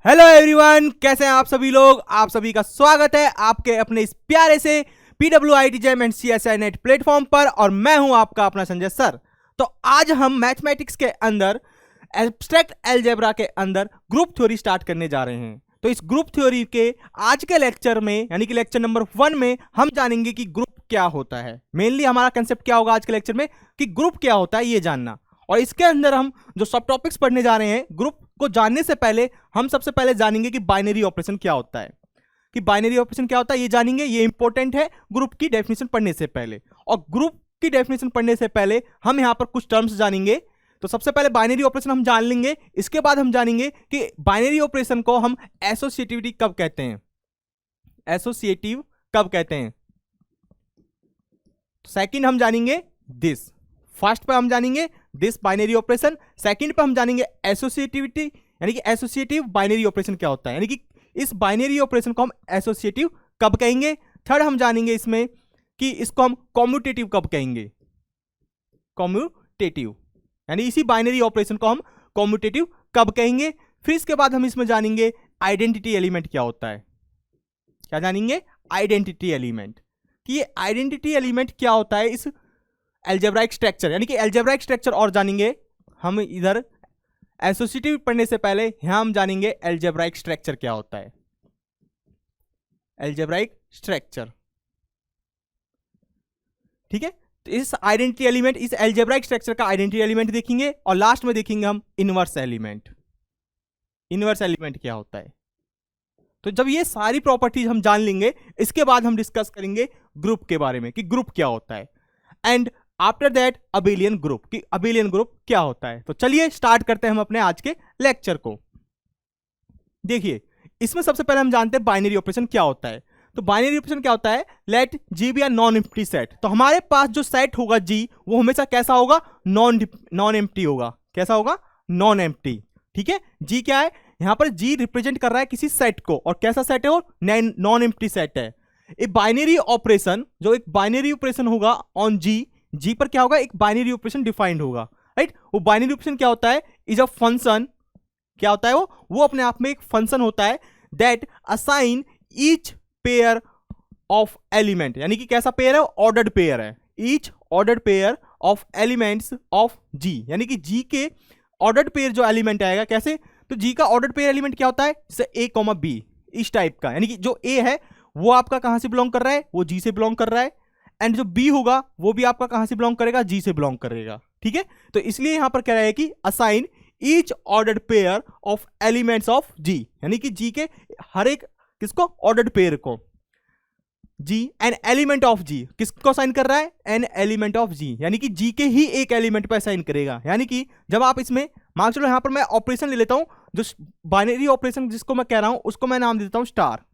Hello everyone, कैसे हैं आप सभी लोग। आप सभी का स्वागत है आपके अपने इस प्यारे से PWIT jam and CSI net platform पर। और मैं हूं आपका अपना संजय सर। तो आज हम मैथमेटिक्स के अंदर एब्स्ट्रैक्ट अलजेब्रा के अंदर ग्रुप थ्योरी स्टार्ट करने जा रहे हैं। तो इस ग्रुप थ्योरी के आज के लेक्चर में यानी कि लेक्चर नंबर 1 में हम जानेंगे कि ग्रुप क्या होता है। मेनली हमारा कंसेप्ट क्या होगा आज के लेक्चर में कि ग्रुप क्या होता है ये जानना। और इसके अंदर हम जो सब टॉपिक्स पढ़ने जा रहे हैं, ग्रुप को जानने से पहले हम सबसे पहले जानेंगे कि बाइनरी ऑपरेशन क्या होता है। कि बाइनरी ऑपरेशन क्या होता है ये जानेंगे, ये इंपॉर्टेंट है ग्रुप की डेफिनेशन पढ़ने से पहले। और ग्रुप की डेफिनेशन पढ़ने से पहले हम यहां पर कुछ टर्म्स जानेंगे। तो सबसे पहले बाइनरी ऑपरेशन हम जान लेंगे, इसके बाद हम जानेंगे कि बाइनरी ऑपरेशन को हम एसोसिएटिविटी कब कहते हैं, एसोसिएटिव कब कहते हैं। सेकंड हम जानेंगे दिस, फर्स्ट पे हम जानेंगे दिस बाइनरी ऑपरेशन, सेकंड पे हम जानेंगे एसोसिएटिविटी यानी कि एसोसिएटिव बाइनरी ऑपरेशन क्या होता है, यानी कि इस बाइनरी ऑपरेशन को हम एसोसिएटिव कब कहेंगे। थर्ड हम जानेंगे इसमें कि इसको हम कॉम्यूटेटिव कब कहेंगे, कॉम्यूटेटिव यानी इसी बाइनरी ऑपरेशन को हम कॉम्यूटेटिव कब कहेंगे। फिर इसके बाद हम इसमें जानेंगे आइडेंटिटी एलिमेंट क्या होता है। क्या जानेंगे, आइडेंटिटी एलिमेंट, कि ये आइडेंटिटी एलिमेंट क्या होता है इस अलजेब्राइक स्ट्रक्चर, यानी कि अलजेब्राइक स्ट्रक्चर और जानेंगे हम। इधर एसोसिएटिव पढ़ने से पहले यहां हम जानेंगे अलजेब्राइक स्ट्रक्चर क्या होता है, अलजेब्राइक स्ट्रक्चर। ठीक है, तो इस आइडेंटिटी एलिमेंट, इस अलजेब्राइक स्ट्रक्चर का आइडेंटिटी एलिमेंट देखेंगे और लास्ट में देखेंगे हम इनवर्स एलिमेंट। इनवर्स एलिमेंट क्या होता है। तो जब ये सारी प्रॉपर्टीज हम जान लेंगे, इसके बाद हम डिस्कस करेंगे ग्रुप के बारे में कि ग्रुप क्या होता है। And after that abelian group, कि अबेलियन ग्रुप क्या होता है। तो चलिए स्टार्ट करते हैं हम अपने आज के लेक्चर को। देखिए, इसमें सबसे पहले हम जानते हैं बाइनरी ऑपरेशन क्या होता है। तो बाइनरी ऑपरेशन क्या होता है, let G be a non empty set. तो हमारे पास जो सेट होगा जी, वो हमेशा कैसा होगा, नॉन एम्प्टी होगा। कैसा होगा, नॉन एम्प्टी। ठीक है, जी क्या है, यहां पर जी रिप्रेजेंट कर रहा है किसी सेट को, और कैसा सेट है वो, नॉन एम्प्टी सेट है। एक बाइनरी ऑपरेशन, जो एक बाइनरी ऑपरेशन होगा ऑन जी, जी पर क्या होगा, एक बाइनरी ऑपरेशन डिफाइंड होगा, राइट। वो बाइनरी ऑपरेशन क्या होता है, इज अ फंक्शन। क्या होता है वो अपने आप में एक फंक्शन होता है that assign each pair of element, यानी कि कैसा पेयर है, ऑर्डर्ड पेयर है। Each ordered pair of elements of G, यानी कि जी के ऑर्डर्ड पेयर जो एलिमेंट आएगा, कैसे, तो जी का ऑर्डर्ड पेयर एलिमेंट क्या होता है, जैसे ए कॉमा बी, इस टाइप का। यानी कि जो ए है वो आपका कहां से बिलोंग कर रहा है, वो जी से बिलोंग कर रहा है। एंड जो बी होगा वो भी आपका कहां से बिलोंग करेगा, जी से बिलोंग करेगा। ठीक है, तो इसलिए यहां पर कह रहा है कि assign each ordered pair of elements of G, यानी कि जी के हर एक किसको, ऑर्डर्ड पेयर को, जी एन एलिमेंट ऑफ जी, किसको साइन कर रहा है, एन एलिमेंट ऑफ जी, यानी कि जी के ही एक एलिमेंट पर साइन करेगा। यानी कि जब आप इसमें मान चलो, यहां पर मैं ऑपरेशन ले लेता हूं, जो बाइनरी ऑपरेशन जिसको मैं कह रहा हूं उसको मैं नाम देता हूं स्टार,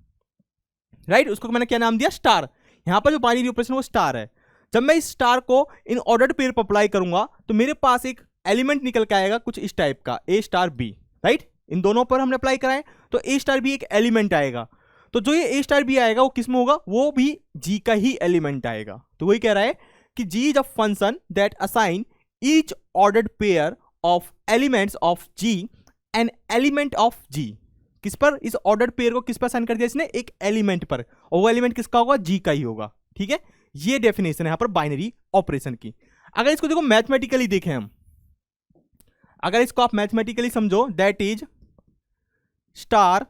राइट। उसको मैंने क्या नाम दिया, स्टार। यहां पर जो बाइनरी ऑपरेशन वो स्टार है। जब मैं इस स्टार को इन ऑर्डर्ड पेयर पर अप्लाई करूंगा तो मेरे पास एक एलिमेंट निकल के आएगा कुछ इस टाइप का, ए स्टार बी, राइट। इन दोनों पर हमने अप्लाई कराए तो ए स्टार बी एक एलिमेंट आएगा। तो जो ये ए स्टार बी आएगा वो किस में होगा, वो भी जी का ही एलिमेंट आएगा। तो वही कह रहा है कि G is a function that assign each ordered pair of elements of G an element of G. किस पर, इस ऑर्डर्ड पेयर को किस पर साइन कर दिया इसने, एक एलिमेंट पर, और वो एलिमेंट किसका होगा, जी का ही होगा। ठीक है, ये डेफिनेशन है यहां पर बाइनरी ऑपरेशन की। अगर इसको देखो मैथमेटिकली देखें हम, अगर इसको आप मैथमेटिकली समझो, दैट इज स्टार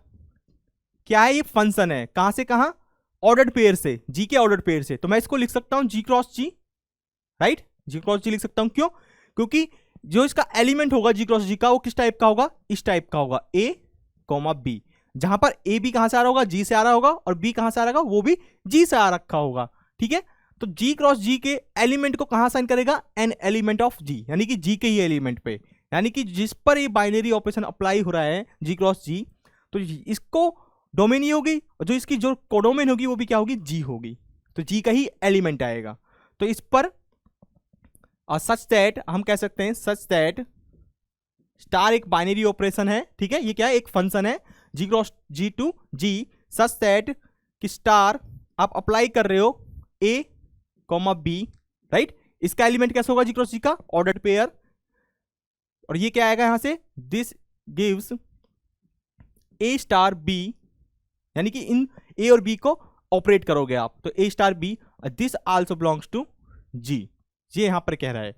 क्या है, ये फंक्शन है, कहां से कहां, ऑर्डर्ड पेयर से, जी के ऑर्डर्ड पेयर से। तो मैं इसको लिख सकता हूं जी क्रॉस जी, राइट, जी क्रॉस जी लिख सकता हूं। क्यों, क्योंकि जो इसका एलिमेंट होगा जी क्रॉस जी का, वो किस टाइप का होगा, इस टाइप का होगा, ए कॉमा बी, जहां पर ए बी कहां से आ रहा होगा, जी से आ रहा होगा, और बी कहां से आ रहा होगा, वो भी जी से आ रखा होगा। ठीक है, तो जी क्रॉस जी के एलिमेंट को कहां साइन करेगा, एन एलिमेंट ऑफ जी, यानी कि जी के ही एलिमेंट पे, यानी कि जिस पर ये बाइनरी ऑपरेशन अप्लाई हो रहा है जी क्रॉस जी, तो इसको डोमेन ही होगी, और जो इसकी जो कोडोमेन होगी वो भी क्या होगी, जी होगी। तो जी का ही एलिमेंट आएगा। तो इस पर सच दैट हम कह सकते हैं, सच दैट स्टार एक बाइनरी ऑपरेशन है। ठीक है, ये क्या है, एक फंक्शन है G cross G to G, such that कि स्टार आप अप्लाई कर रहे हो ए कॉमा बी, राइट। इसका एलिमेंट कैसे होगा, जी क्रॉस जी का ऑर्डर्ड पेयर, और ये क्या आएगा यहां से, this gives A star B, यानी कि इन ए और बी को ऑपरेट करोगे आप, तो ए star b this also belongs to G, ये यहां पर कह रहा है,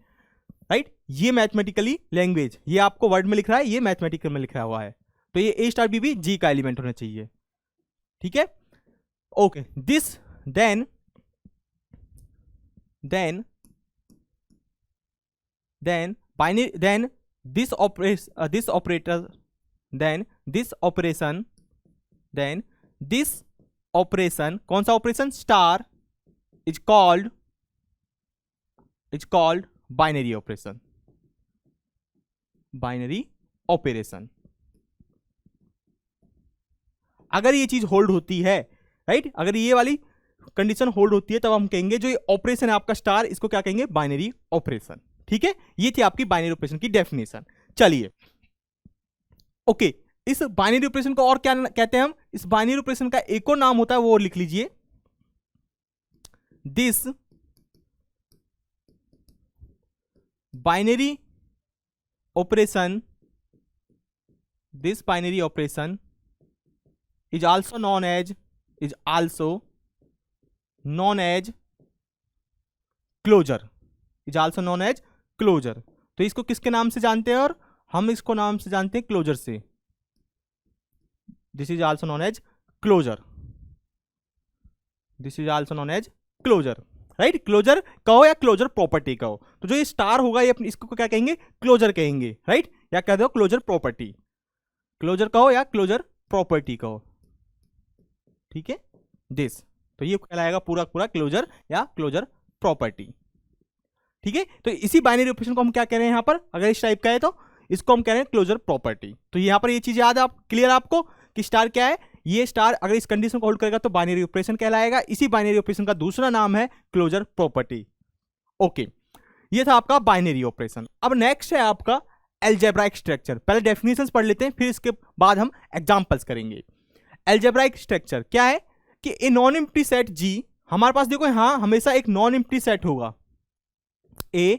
राइट। ये मैथमेटिकली लैंग्वेज, ये आपको वर्ड में लिख रहा है, ये मैथमेटिकल में लिखा हुआ है, तो ये ए स्टार बी भी जी का एलिमेंट होना चाहिए, ठीक है। Okay, this then binary, then this operation, कौन सा operation, star, is called binary operation, अगर ये चीज होल्ड होती है, राइट, अगर ये वाली कंडीशन होल्ड होती है, तब हम कहेंगे जो ये ऑपरेशन है आपका स्टार, इसको क्या कहेंगे, बाइनरी ऑपरेशन, ठीक है। ये थी आपकी बाइनरी ऑपरेशन की डेफिनेशन। चलिए, ओके, इस बाइनरी ऑपरेशन को और क्या कहते हैं हम, इस बाइनरी ऑपरेशन का एक और नाम होता है, वो लिख लीजिए, this binary operation is also known as closure, तो इसको किसके नाम से जानते हैं, और हम इसको नाम से जानते हैं क्लोजर से, this is also known as closure, right. Closure कहो या क्लोजर प्रॉपर्टी कहो, तो जो ये स्टार होगा ये इसको क्या कहेंगे, क्लोजर कहेंगे, राइट, या कह दो क्लोजर प्रॉपर्टी, क्लोजर कहो या क्लोजर प्रॉपर्टी कहो, ठीक है, दिस, तो ये कहलाएगा पूरा क्लोजर या क्लोजर प्रॉपर्टी, ठीक है। तो इसी बाइनरी ऑपरेशन को हम क्या कह रहे हैं यहां पर, अगर इस टाइप का है तो इसको हम कह रहे हैं क्लोजर प्रॉपर्टी। तो यहां पर ये चीज याद है आप, क्लियर आपको कि स्टार क्या है, ये स्टार अगर इस कंडीशन को होल्ड करेगा तो बाइनरी ऑपरेशन कहलाएगा, इसी बाइनरी ऑपरेशन का दूसरा नाम है क्लोजर प्रॉपर्टी। ओके, ये था आपका बाइनरी ऑपरेशन। अब नेक्स्ट है आपका अलजेब्राइक स्ट्रक्चर। पहले डेफिनेशंस पढ़ लेते हैं, फिर इसके बाद हम एग्जांपल्स करेंगे। अलजेब्राइक स्ट्रक्चर क्या है कि ए नॉन एम्प्टी सेट जी, हमारे पास देखो यहां हमेशा एक नॉन एम्प्टी सेट होगा, ए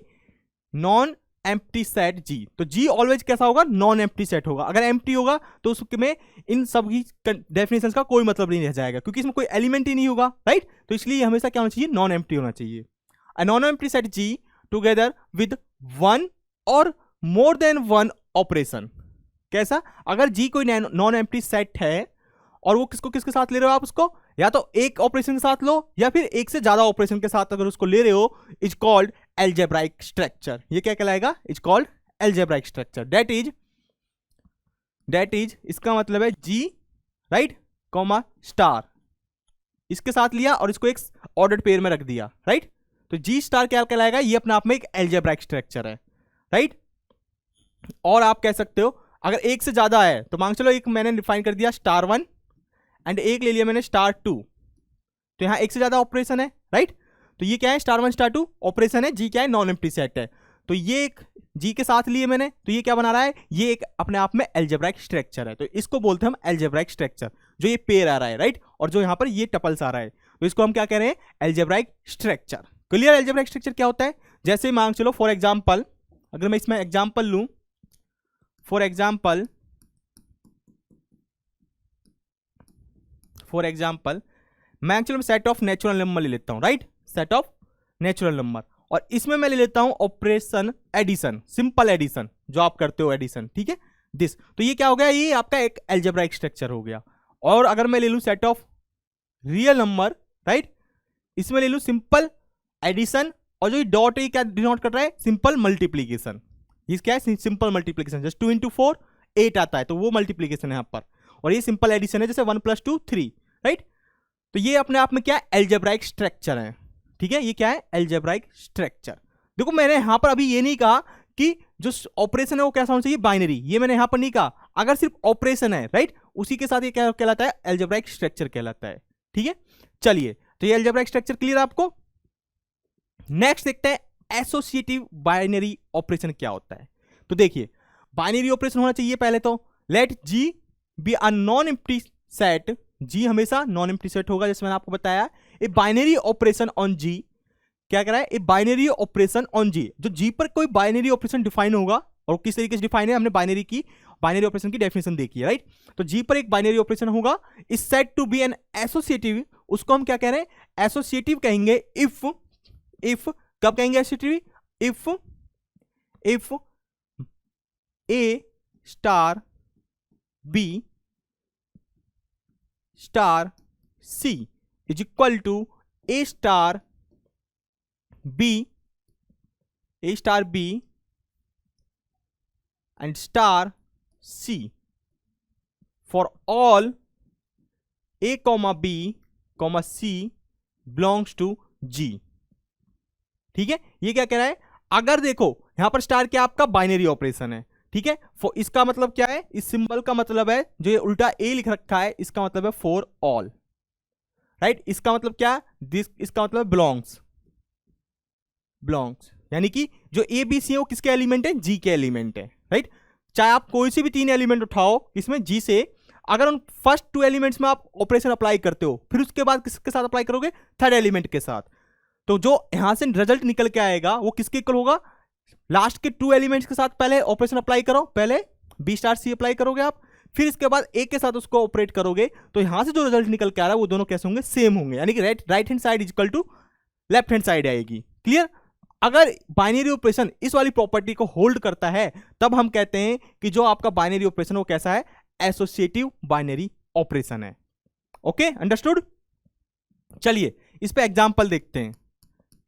नॉन एम्प्टी सेट जी, तो जी ऑलवेज कैसा होगा, नॉन एम्प्टी सेट होगा। अगर एम्प्टी होगा तो उसमें इन सब की डेफिनेशंस का कोई मतलब नहीं रह जाएगा, क्योंकि इसमें कोई एलिमेंट ही नहीं होगा, राइट। तो इसलिए हमेशा क्या होना चाहिए, नॉन एम्प्टी होना चाहिए। A non empty set G together with one और मोर देन वन ऑपरेशन, कैसा, अगर जी कोई नॉन एम्प्टी सेट है और वो किसके साथ ले रहे हो आप उसको, या तो एक ऑपरेशन के साथ लो या फिर एक से ज्यादा ऑपरेशन के साथ अगर उसको ले रहे हो, इज कॉल्ड अलजेब्राइक स्ट्रक्चर। ये क्या कहलाएगा, is called algebraic structure. That is इसका मतलब है जी, राइट, कॉमा स्टार, इसके साथ लिया और इसको एक ऑर्डर्ड पेयर में रख दिया, राइट। तो जी स्टार क्या कहलाएगा, ये अपने आप में एक अलजेब्राइक स्ट्रक्चर है, राइट। और आप कह सकते हो अगर एक से ज्यादा है तो मान चलो एक मैंने डिफाइन कर दिया स्टार वन एंड एक ले लिया मैंने स्टार टू, तो यहां एक से ज्यादा ऑपरेशन है, राइट। तो ये क्या है, star one star two operation है, जी क्या है, नॉन एम्प्टी सेट है, तो ये एक जी के साथ लिए मैंने, तो ये क्या बना रहा है, ये एक अपने आप में अलजेब्राइक स्ट्रक्चर है। तो इसको बोलते हैं हम अलजेब्राइक स्ट्रक्चर, जो ये पेयर आ रहा है, राइट, और जो यहां पर ये टपल्स आ रहा है, तो इसको हम क्या कह रहे हैं, algebraic structure. Clear, algebraic structure क्या होता है, जैसे मान चलो फॉर एग्जाम्पल, अगर मैं इसमें एग्जाम्पल लूं, फॉर एग्जाम्पल मैं चलो सेट ऑफ नेचुरल नंबर ले लेता हूं, right, set of natural number, और इसमें मैं ले लेता हूं ऑपरेशन एडिशन, सिंपल एडिशन जो आप करते हो एडिशन, ठीक है, दिस, तो ये क्या हो गया, ये आपका एक अलजेब्राइक स्ट्रक्चर हो गया। और अगर मैं ले लूं set of real number, right, इसमें ले लूं सिंपल एडिशन, और जो ये डॉट है क्या डिनोट कर रहा है, सिंपल मल्टीप्लीकेशन, ये क्या है, सिंपल मल्टीप्लीकेशन, जस्ट 2 into 4 8 आता है, तो वो मल्टीप्लीकेशन है यहाँ पर, और ये सिंपल एडिशन है, जैसे 1 + 2 3, राइट। तो ये अपने आप में क्या है, अलजेब्राइक स्ट्रक्चर है, ठीक है, ये क्या है, अलजेब्राइक स्ट्रक्चर। देखो मैंने यहां पर अभी ये नहीं कहा कि जो ऑपरेशन है वो कैसा होना चाहिए, बाइनरी, ये मैंने यहां पर नहीं कहा, अगर सिर्फ ऑपरेशन है, राइट, उसी के साथ ये क्या कहलाता है, अलजेब्राइक स्ट्रक्चर कहलाता है, ठीक है। चलिए, तो ये अलजेब्राइक स्ट्रक्चर क्लियर आपको। नेक्स्ट देखते हैं एसोसिएटिव बाइनरी ऑपरेशन क्या होता है। तो देखिए, बाइनरी ऑपरेशन होना चाहिए पहले तो, let G be a non empty set, G हमेशा नॉन एम्प्टी सेट होगा, जैसे मैंने आपको बताया। A binary operation on G, क्या कह रहा है, a binary operation on G, जो जी पर कोई बाइनरी ऑपरेशन डिफाइन होगा, और किस तरीके से डिफाइन है, हमने बाइनरी की, बाइनरी ऑपरेशन की डेफिनेशन देखिए, राइट। तो जी पर एक बाइनरी ऑपरेशन होगा, is said to be an associative, उसको हम क्या कह रहे हैं, एसोसिएटिव कहेंगे इफ कब कहेंगे associative, if A star B star C is equal to A star B and star C for all A, B, C belongs to G। ठीक है, ये क्या कह रहा है, अगर देखो यहां पर स्टार क्या आपका बाइनरी ऑपरेशन है, ठीक है, इसका मतलब क्या है, इस सिंबल का मतलब है, जो ये उल्टा ए लिख रखा है इसका मतलब है फॉर ऑल, राइट। इसका मतलब क्या, इसका मतलब बिलोंग्स, यानी कि जो ए बी सी है वो किसके एलिमेंट है, जी के एलिमेंट है, राइट। चाहे आप कोई से भी 3 एलिमेंट उठाओ इसमें जी से, अगर उन फर्स्ट 2 एलिमेंट्स में आप ऑपरेशन अप्लाई करते हो, फिर उसके बाद किसके साथ अप्लाई करोगे, थर्ड एलिमेंट के साथ, तो जो यहां से रिजल्ट निकल के आएगा वो किसके इक्वल होगा, लास्ट के 2 एलिमेंट्स के साथ पहले ऑपरेशन अप्लाई करो, पहले बी स्टार सी अप्लाई करोगे आप, फिर इसके बाद ए के साथ उसको ऑपरेट करोगे, तो यहां से जो रिजल्ट निकल के आ रहा है वो दोनों कैसे होंगे, सेम होंगे, यानी कि right hand side is equal to left hand side आएगी। क्लियर। अगर बाइनरी ऑपरेशन इस वाली प्रॉपर्टी को होल्ड करता है तब हम कहते हैं कि जो आपका बाइनरी ऑपरेशन वो कैसा है, एसोसिएटिव बाइनरी ऑपरेशन है। Okay, understood. चलिए इस पे एग्जांपल देखते हैं।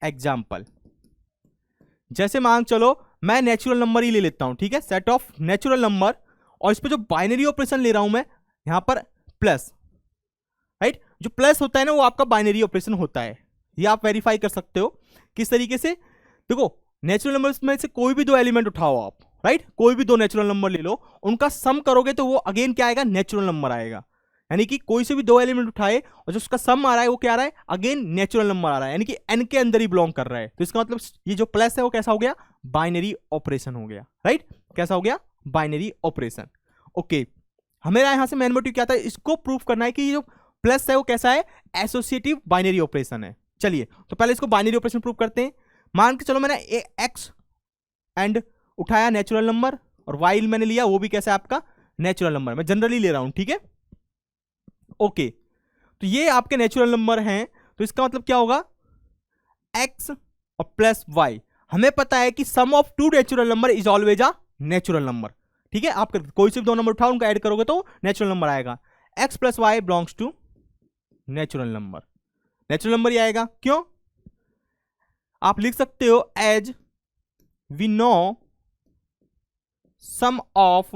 एग्जांपल जैसे मान चलो मैं नेचुरल नंबर ही ले लेता हूं, ठीक है, सेट ऑफ नेचुरल नंबर, और इस पे जो बाइनरी ऑपरेशन ले रहा हूं मैं यहां पर प्लस, राइट। जो प्लस होता है ना वो आपका बाइनरी ऑपरेशन होता है, ये आप वेरीफाई कर सकते हो किस तरीके से। देखो नेचुरल नंबर्स में से कोई भी 2 एलिमेंट उठाओ आप, राइट, कोई भी 2 नेचुरल नंबर ले लो, उनका सम करोगे तो वो अगेन क्या आएगा, नेचुरल नंबर आएगा। यानी कि कोई से भी 2 एलिमेंट उठाए और जो उसका सम आ रहा है वो क्या आ रहा है, अगेन नेचुरल नंबर आ रहा है, यानी कि n के अंदर ही बिलोंग कर रहा है। तो इसका मतलब ये जो प्लस है वो कैसा हो गया, बाइनरी ऑपरेशन हो गया, राइट। कैसा हो गया, बाइनरी ऑपरेशन। ओके, हमेरा यहां से मेन मोटिव क्या था, इसको प्रूव करना है कि ये जो प्लस है वो कैसा है, एसोसिएटिव बाइनरी ऑपरेशन है। चलिए तो पहले इसको बाइनरी ऑपरेशन प्रूव करते हैं। मान के चलो मैंने एक्स एंड उठाया नेचुरल नंबर, और वाइल मैंने लिया वो भी कैसा है आपका नेचुरल नंबर, मैं जनरली ले रहा हूं, ठीक है। ओके, तो ये आपके नेचुरल नंबर हैं, तो इसका मतलब क्या होगा, एक्स और प्लस वाई। हमें पता है कि sum of 2 natural number is always a natural number, ठीक है। आप कोई से भी 2 नंबर उठाओ उनको ऐड करोगे तो नेचुरल नंबर आएगा। X plus y belongs to natural number, natural number ही आएगा। क्यों, आप लिख सकते हो as we know sum of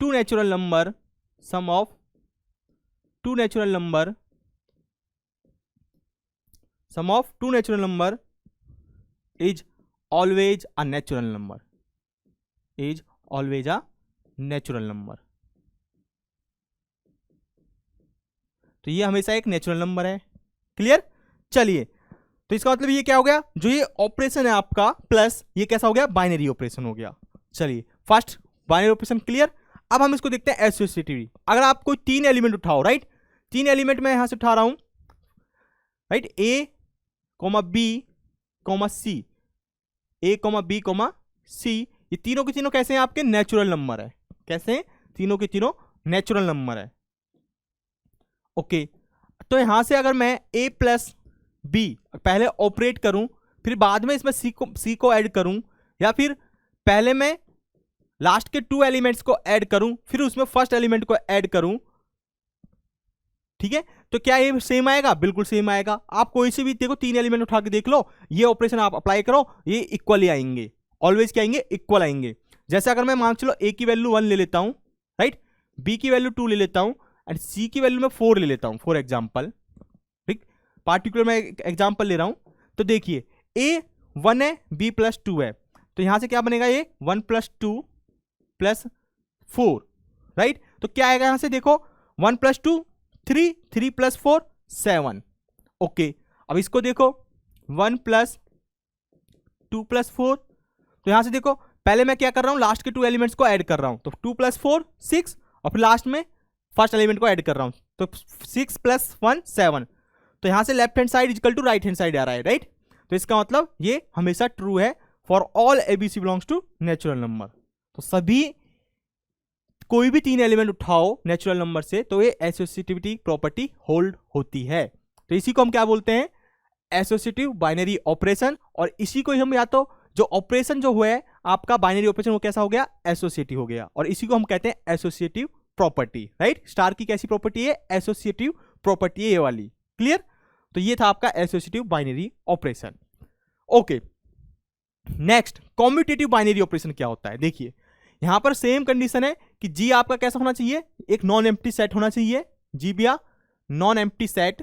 2 natural number, sum of 2 natural number, sum of 2 natural number is always a natural number, is always a natural number. तो ये हमेशा एक नेचुरल नंबर है। क्लियर। चलिए तो इसका मतलब ये क्या हो गया, जो ये ऑपरेशन है आपका प्लस, ये कैसा हो गया, बाइनरी ऑपरेशन हो गया। चलिए फर्स्ट बाइनरी ऑपरेशन क्लियर। अब हम इसको देखते हैं एसोसिएटिव। अगर आप कोई 3 एलिमेंट उठाओ, राइट, 3 एलिमेंट मैं यहां से उठा रहा हूं, राइट, ए कोमा बी कोमा सी, ए कोमा बी कोमा सी, ये तीनों के तीनों कैसे हैं, आपके नेचुरल नंबर है। कैसे हैं, तीनों के तीनों नेचुरल नंबर है। ओके, तो यहां से अगर मैं a प्लस बी पहले ऑपरेट करूं, फिर बाद में इसमें सी को ऐड करूं, या फिर पहले मैं लास्ट के 2 एलिमेंट्स को ऐड करूं फिर उसमें फर्स्ट एलिमेंट को ऐड करूं, ठीक है, तो क्या ये सेम आएगा, बिल्कुल सेम आएगा। आप कोई से भी देखो 3 एलिमेंट उठा के देख लो, ये ऑपरेशन आप अप्लाई करो, ये इक्वल ही आएंगे, ऑलवेज क्या आएंगे, इक्वल आएंगे। जैसे अगर मैं मान चलो a की वैल्यू 1 ले लेता हूं, राइट, b की वैल्यू 2 ले लेता हूं, एंड c की वैल्यू मैं 4 ले लेता हूं फॉर एग्जाम्पल, ठीक, पार्टिकुलर मैं एग्जाम्पल ले रहा हूं। तो देखिए a 1 है, b प्लस 2 है, तो यहां से क्या बनेगा, ये 1 प्लस 2 प्लस 4, राइट। तो क्या आएगा यहां से, देखो 1 प्लस 2 3, 3 प्लस 4 7। ओके, अब इसको देखो 1 प्लस 2 प्लस 4, तो यहां से देखो पहले मैं क्या कर रहा हूं, लास्ट के 2 एलिमेंट्स को ऐड कर रहा हूं, तो 2 प्लस 4 6, और फिर लास्ट में फर्स्ट एलिमेंट को ऐड कर रहा हूं, तो 6 प्लस 1 7। तो यहां से left hand side equal to right hand side आ रहा है, राइट। तो इसका मतलब ये हमेशा ट्रू है for all ABC belongs to natural number. तो सभी कोई भी 3 एलिमेंट उठाओ नेचुरल नंबर से तो ये एसोसिएटिविटी प्रॉपर्टी होल्ड होती है। तो इसी को हम क्या बोलते हैं, एसोसिएटिव बाइनरी ऑपरेशन। और इसी को हम या तो जो ऑपरेशन जो हुआ है आपका बाइनरी ऑपरेशन वो कैसा हो गया, एसोसिएटिव हो गया, और इसी को हम कहते हैं एसोसिएटिव प्रॉपर्टी, राइट। स्टार की कैसी प्रॉपर्टी है, एसोसिएटिव प्रॉपर्टी है ये वाली, क्लियर। तो ये था आपका associative binary operation. Okay, next commutative binary operation क्या होता है। देखिए यहां पर सेम कंडीशन है कि जी आपका कैसा होना चाहिए, एक नॉन एम्प्टी सेट होना चाहिए, जी भैया non empty set.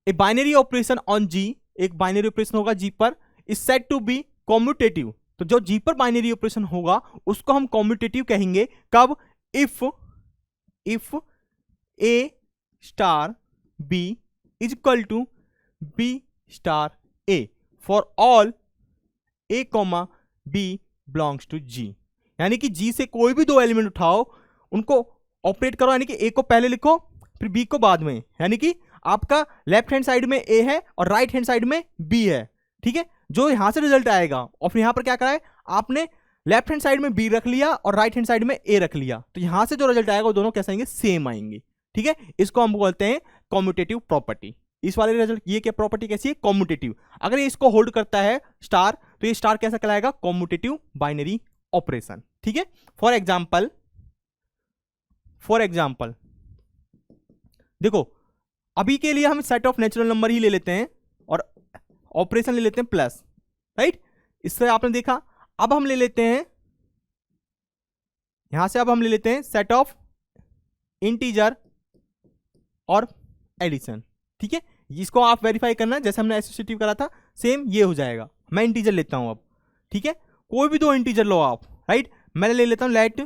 A binary operation on G, एक बाइनरी ऑपरेशन होगा जी पर, is set to be commutative. तो जो जी पर बाइनरी ऑपरेशन होगा उसको हम कॉम्यूटेटिव कहेंगे कब, if A star b is equal to B star a for all a comma b belongs to G. यानी कि जी से कोई भी 2 एलिमेंट उठाओ उनको ऑपरेट करो, यानी कि ए को पहले लिखो फिर बी को बाद में, यानी कि आपका लेफ्ट हैंड साइड में ए है और राइट हैंड साइड में बी है, ठीक है। जो यहां से रिजल्ट आएगा, और फिर यहां पर क्या कराए आपने लेफ्ट हैंड साइड में बी रख लिया और राइट हैंड साइड में ए रख लिया, तो यहां से जो रिजल्ट आएगा वो दोनों कैसे आएंगे, सेम आएंगे, ठीक है। इसको हम बोलते हैं कॉम्यूटेटिव प्रॉपर्टी। इस वाले रिजल्ट ये क्या प्रॉपर्टी कैसी है, कॉम्यूटेटिव। अगर ये इसको होल्ड करता है स्टार तो ये स्टार कैसा कहलाएगा, कॉम्यूटेटिव बाइनरी ऑपरेशन, ठीक है। फॉर एग्जाम्पल देखो अभी के लिए हम सेट ऑफ नेचुरल नंबर ही ले लेते हैं और ऑपरेशन ले लेते हैं प्लस, राइट। इससे आपने देखा, अब हम ले लेते हैं यहां से, अब हम ले लेते हैं सेट ऑफ इंटीजर और एडिशन, ठीक है। इसको आप वेरीफाई करना जैसे हमने एसोसिएटिव करा था सेम ये हो जाएगा। मैं इंटीजर लेता हूं अब, ठीक है, कोई भी 2 इंटीजर लो आप, राइट। मैं ले लेता हूं लेट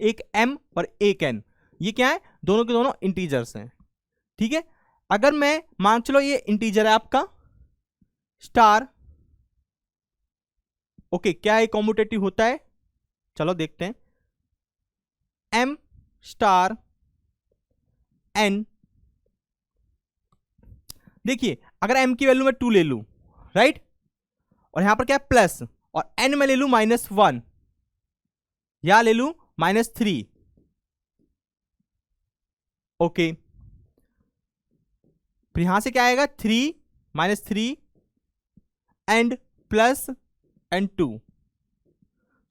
एक m और एक n, ये क्या है, दोनों के दोनों इंटीजर्स हैं, ठीक है। अगर मैं मान चलो ये इंटीजर है आपका स्टार, ओके, क्या ये कॉम्यूटेटिव होता है, चलो देखते हैं। m स्टार n, देखिए अगर m की वैल्यू मैं 2 ले लूं, राइट, और यहां पर क्या है प्लस, और n में ले लूं -1 या ले लूं -3, ओके, फिर यहां से क्या आएगा 3 -3 एंड प्लस एंड 2,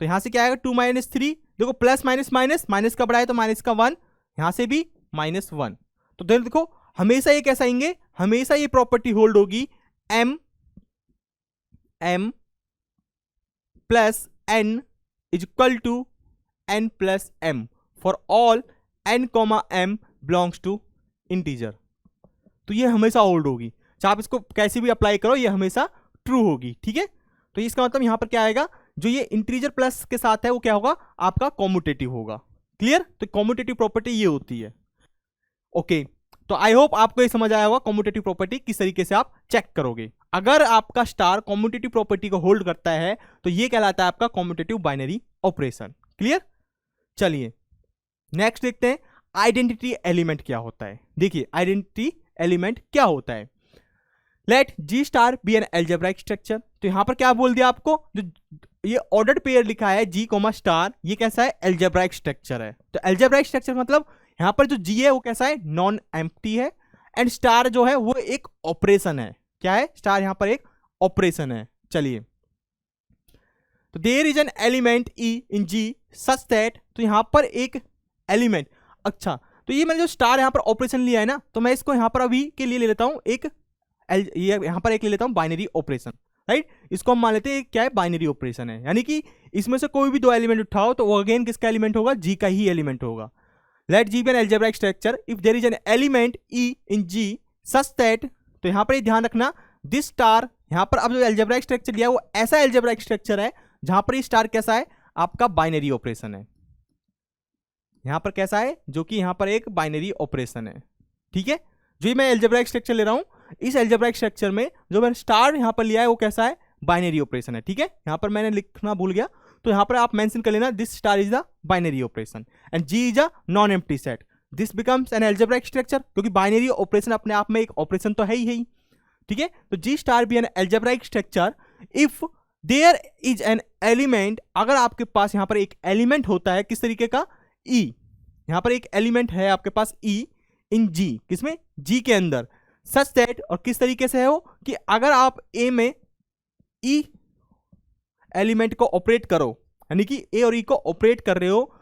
तो यहां से क्या आएगा 2 -3, देखो प्लस माइनस माइनस, माइनस का बड़ा है तो माइनस का 1, यहां से भी -1, तो देखो हमेशा ये कैसा आएंगे, हमेशा ये प्रॉपर्टी होल्ड होगी m plus n is equal to n plus m for all n comma m belongs to integer. तो ये हमेशा होल्ड होगी, चाहे आप इसको कैसे भी अप्लाई करो ये हमेशा ट्रू होगी, ठीक है। तो इसका मतलब यहां पर क्या आएगा, जो ये इंटीजर प्लस के साथ है वो क्या होगा, आपका कॉम्यूटेटिव होगा, क्लियर। तो कॉम्यूटेटिव प्रॉपर्टी ये होती है, ओके। तो आई होप आपको ये समझ आया होगा कॉम्यूटेटिव प्रॉपर्टी किस तरीके से आप चेक करोगे। अगर आपका स्टार कॉम्यूटेटिव प्रॉपर्टी को होल्ड करता है तो ये कहलाता है आपका कॉम्यूटेटिव बाइनरी ऑपरेशन, क्लियर। चलिए नेक्स्ट देखते हैं आइडेंटिटी एलिमेंट क्या होता है। देखिए आइडेंटिटी एलिमेंट क्या होता है, let G star B an algebraic structure. तो यहां पर क्या बोल दिया आपको, जो ये ऑर्डर्ड पेयर लिखा है जी कोमा स्टार, ये कैसा है, एल्जेब्राइक स्ट्रक्चर है। तो एल्जेब्राइक स्ट्रक्चर मतलब यहां पर जो जी है वो कैसा है, नॉन एम्प्टी है, एंड स्टार जो है वो एक ऑपरेशन है। क्या है, स्टार यहां पर एक ऑपरेशन है। चलिए तो there is an element E in G such that, तो यहां पर एक एलिमेंट, अच्छा तो ये मैंने जो स्टार यहां पर ऑपरेशन लिया है ना, तो मैं इसको यहां पर अभी के लिए ले लेता हूं एक ये यहां पर एक ले लेता हूं बाइनरी ऑपरेशन, राइट। इसको हम मान लेते हैं क्या है, बाइनरी ऑपरेशन है, यानी कि इसमें से कोई भी 2 एलिमेंट उठाओ तो वो अगेन किसका एलिमेंट होगा, जी का ही एलिमेंट होगा। Let G be an algebraic structure if there is an element E in G such that, तो यहां पर ध्यान रखना दिस स्टार, यहां पर अब जो एल्जेब्राइक स्ट्रक्चर लिया है वो ऐसा एल्जेब्राइक स्ट्रक्चर है जहां पर ये स्टार कैसा है, आपका बाइनरी ऑपरेशन है। यहां पर कैसा है, जो कि यहां पर एक बाइनरी ऑपरेशन है, ठीक है। जो मैं एल्जेब्राइक स्ट्रक्चर ले रहा हूं, इस एल्जेब्राइक स्ट्रक्चर में जो मैंने स्टार यहां पर लिया है वो कैसा है, बाइनरी ऑपरेशन है, ठीक है। यहां पर मैंने लिखना भूल गया, तो यहां पर आप मेंशन कर लेना this star is the binary operation and G is a non empty set, this becomes an algebraic structure, क्योंकि बाइनरी ऑपरेशन अपने आप में एक ऑपरेशन तो है ही, ठीक है। तो G star B an algebraic structure if there is an element, अगर आपके पास यहां पर एक एलिमेंट होता है किस तरीके का, ई, यहां पर एक एलिमेंट है आपके पास ई इन जी, किसमें, जी के अंदर, सच दैट, और किस तरीके से है वो, कि अगर आप ए में ई एलिमेंट को ऑपरेट करो, यानी कि ए और ई को ऑपरेट कर रहे हो,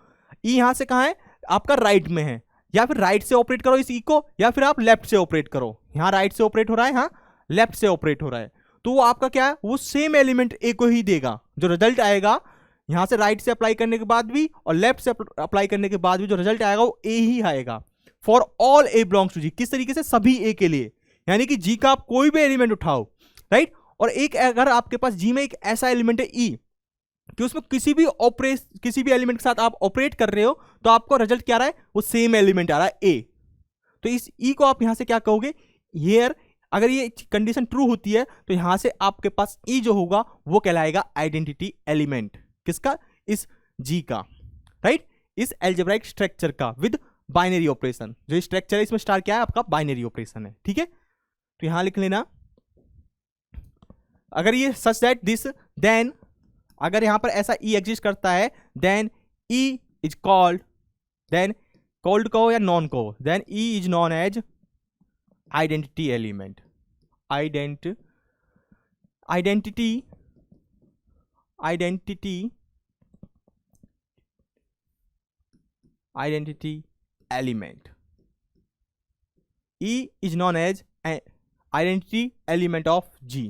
ई यहां से कहां है, आपका राइट में है, या फिर राइट से ऑपरेट करो इस ई को, या फिर आप लेफ्ट से ऑपरेट करो, यहां राइट से ऑपरेट हो रहा है, यहां लेफ्ट से ऑपरेट हो रहा है, तो वो आपका क्या है, वो सेम एलिमेंट ए को ही देगा, जो रिजल्ट आएगा यहां से राइट से अप्लाई करने के बाद भी और लेफ्ट से अप्लाई करने के बाद भी जो रिजल्ट आएगा वो ए ही आएगा, for all a belongs to G, किस तरीके से, सभी ए के लिए, यानी कि जी का आप कोई भी एलिमेंट उठाओ, राइट, और एक अगर आपके पास जी में एक ऐसा एलिमेंट है ई कि उसमें किसी भी एलिमेंट के साथ आप ऑपरेट कर रहे हो तो आपको रिजल्ट क्या आ रहा है, वो सेम एलिमेंट आ रहा है ए, तो इस ई को आप यहां से क्या कहोगे, हियर, अगर ये कंडीशन ट्रू होती है तो यहां से आपके पास ई जो होगा वो कहलाएगा आइडेंटिटी एलिमेंट, किसका, इस जी का, राइट, इस एल्जेब्राइक स्ट्रक्चर का विद बाइनरी ऑपरेशन, जो स्ट्रक्चर है इसमें स्टार क्या है, आपका बाइनरी ऑपरेशन है, ठीक है, तो यहां लिख लेना, अगर ये सच दैट दिस, देन, अगर यहां पर ऐसा ई एग्जिस्ट करता है, then e is called, then called कहो या नॉन कहो, then e is known as identity element, identity element, e is known as identity element of G,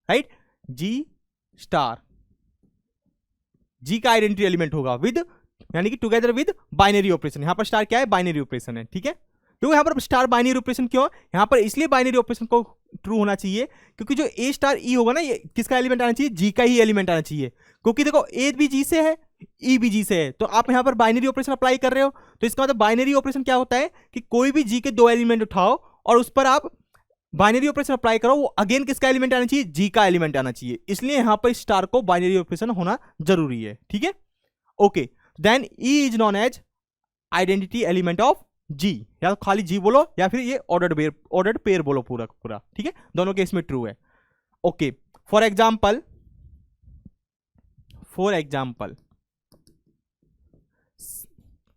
right, G star, G का आइडेंटिटी एलिमेंट होगा with, यानी कि together with binary operation, यहां पर star क्या है, बाइनरी ऑपरेशन है, ठीक है, क्योंकि यहां पर स्टार बाइनरी ऑपरेशन क्यों, यहां पर इसलिए बाइनरी ऑपरेशन को ट्रू होना चाहिए क्योंकि जो ए स्टार ई होगा ना, ये किसका एलिमेंट आना चाहिए, जी का ही एलिमेंट आना चाहिए, क्योंकि देखो ए भी जी से है, ई भी जी से है, तो आप यहां पर बाइनरी ऑपरेशन अप्लाई कर रहे हो, तो इसका मतलब बाइनरी ऑपरेशन क्या होता है कि कोई भी जी के दो एलिमेंट उठाओ और उस पर आप बाइनरी ऑपरेशन अप्लाई करो, वो अगेन किसका एलिमेंट आना चाहिए, जी का एलिमेंट आना चाहिए, इसलिए यहां पर स्टार को बाइनरी ऑपरेशन होना जरूरी है, ठीक है, okay, then e is known as identity element of G, या तो खाली जी बोलो या फिर ये ऑर्डर्ड पेयर बोलो, पूरा, ठीक है, दोनों केस में ट्रू है, ओके, फॉर एग्जाम्पल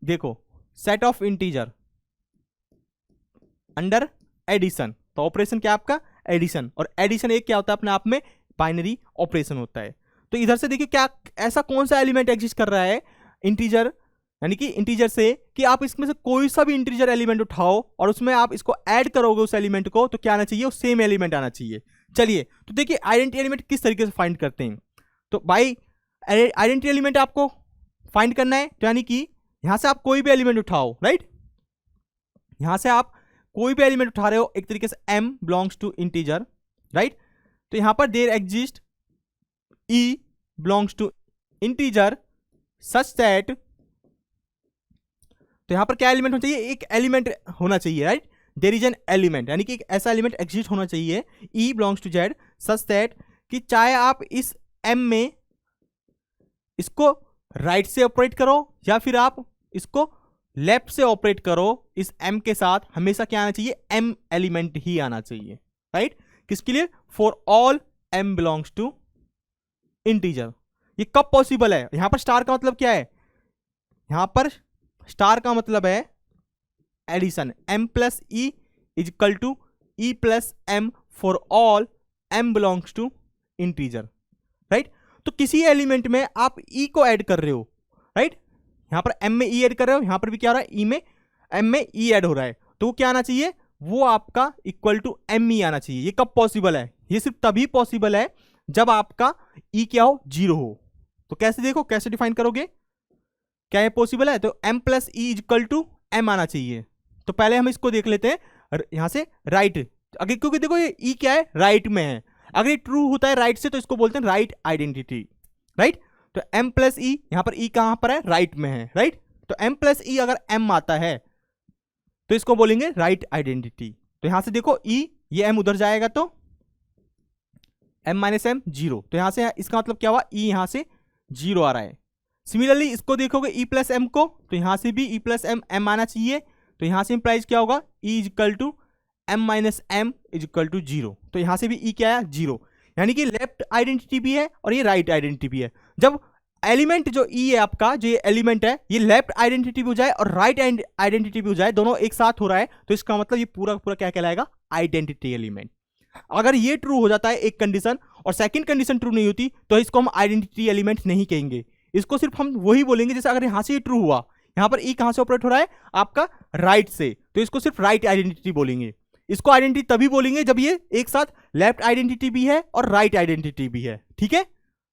देखो, set of integer under addition, तो ऑपरेशन क्या आपका, एडिशन, और एडिशन एक क्या होता है अपने आप में, बाइनरी ऑपरेशन होता है, तो इधर से देखिए क्या ऐसा कौन सा एलिमेंट एग्जिस्ट कर रहा है, इंटीजर, यानी कि इंटीजर से, कि आप इसमें से कोई सा भी इंटीजर एलिमेंट उठाओ और उसमें आप इसको ऐड करोगे उस एलिमेंट को, तो क्या आना चाहिए, वो सेम एलिमेंट आना चाहिए, चलिए, तो देखिए आइडेंटिटी एलिमेंट किस तरीके से फाइंड करते हैं, तो भाई आइडेंटिटी एलिमेंट आपको फाइंड करना है, तो यानी कि यहां से आप कोई भी एलिमेंट उठाओ, राइट, यहां से आप कोई भी एलिमेंट उठा रहे हो, एक तरीके से m belongs to integer, right, तो यहां पर there exist e belongs to integer such that, तो यहां पर क्या एलिमेंट होना चाहिए, एक एलिमेंट होना चाहिए, right, there is an element, यानी कि एक ऐसा एलिमेंट एग्जिस्ट होना चाहिए, e belongs to z such that, कि चाहे आप इस m में इसको राइट से ऑपरेट करो या फिर आप इसको लेफ्ट से ऑपरेट करो, इस m के साथ हमेशा क्या आना चाहिए, m एलिमेंट ही आना चाहिए, राइट, किसके लिए, for all m belongs to integer, ये कब पॉसिबल है, यहां पर स्टार का मतलब क्या है, यहां पर स्टार का मतलब है addition, m plus E is equal to E plus M for all m belongs to integer, right, तो किसी एलिमेंट में आप e को ऐड कर रहे हो, राइट, यहां पर m में e ऐड कर रहे हो, यहां पर भी क्या हो रहा है, e में m में e ऐड हो रहा है, तो वो क्या आना चाहिए, वो आपका इक्वल टू m ही आना चाहिए, ये कब पॉसिबल है, ये सिर्फ तभी पॉसिबल है जब आपका e क्या हो, 0 हो, तो कैसे देखो, कैसे डिफाइन करोगे, क्या ये पॉसिबल है, तो m plus E is equal to m आना चाहिए, तो पहले हम इसको देख लेते हैं यहां से राइट, अगर क्योंकि देखो ये e क्या है, राइट में है, अगर ये ट्रू होता है राइट से तो इसको बोलते हैं राइट आइडेंटिटी, राइट, तो m प्लस ई, यहां पर e कहां पर है, राइट में है, राइट, तो m प्लस ई अगर m आता है तो इसको बोलेंगे राइट आइडेंटिटी, तो यहां से देखो e, ये m उधर जाएगा तो m माइनस एम 0, तो यहां से इसका मतलब क्या हुआ, e यहां से 0 आ रहा है, सिमिलरली इसको देखोगे e प्लस एम को, तो यहां से भी e प्लस एम m आना चाहिए, तो यहां से इंप्लाइज क्या होगा, e is equal to m minus M is equal to 0, तो यहां से भी e क्या है, 0, यानी कि लेफ्ट आइडेंटिटी भी है और ये राइट आइडेंटिटी भी है। जब एलिमेंट जो ई है आपका, जो ये एलिमेंट है, ये लेफ्ट आइडेंटिटी भी हो जाए और राइट आइडेंटिटी भी हो जाए, दोनों एक साथ हो रहा है, तो इसका मतलब ये पूरा पूरा क्या कहलाएगा, आइडेंटिटी एलिमेंट। अगर ये ट्रू हो जाता है एक कंडीशन और सेकंड कंडीशन ट्रू नहीं होती, तो इसको हम आइडेंटिटी एलिमेंट नहीं कहेंगे। इसको सिर्फ हम वही बोलेंगे, जैसे अगर यहां से ये ट्रू हुआ, यहां पर ई कहां से ऑपरेट हो रहा है आपका राइट से, तो इसको सिर्फ राइट आइडेंटिटी बोलेंगे। इसको आइडेंटिटी तभी बोलेंगे जब ये एक साथ लेफ्ट आइडेंटिटी भी है और राइट आइडेंटिटी भी है। ठीक है,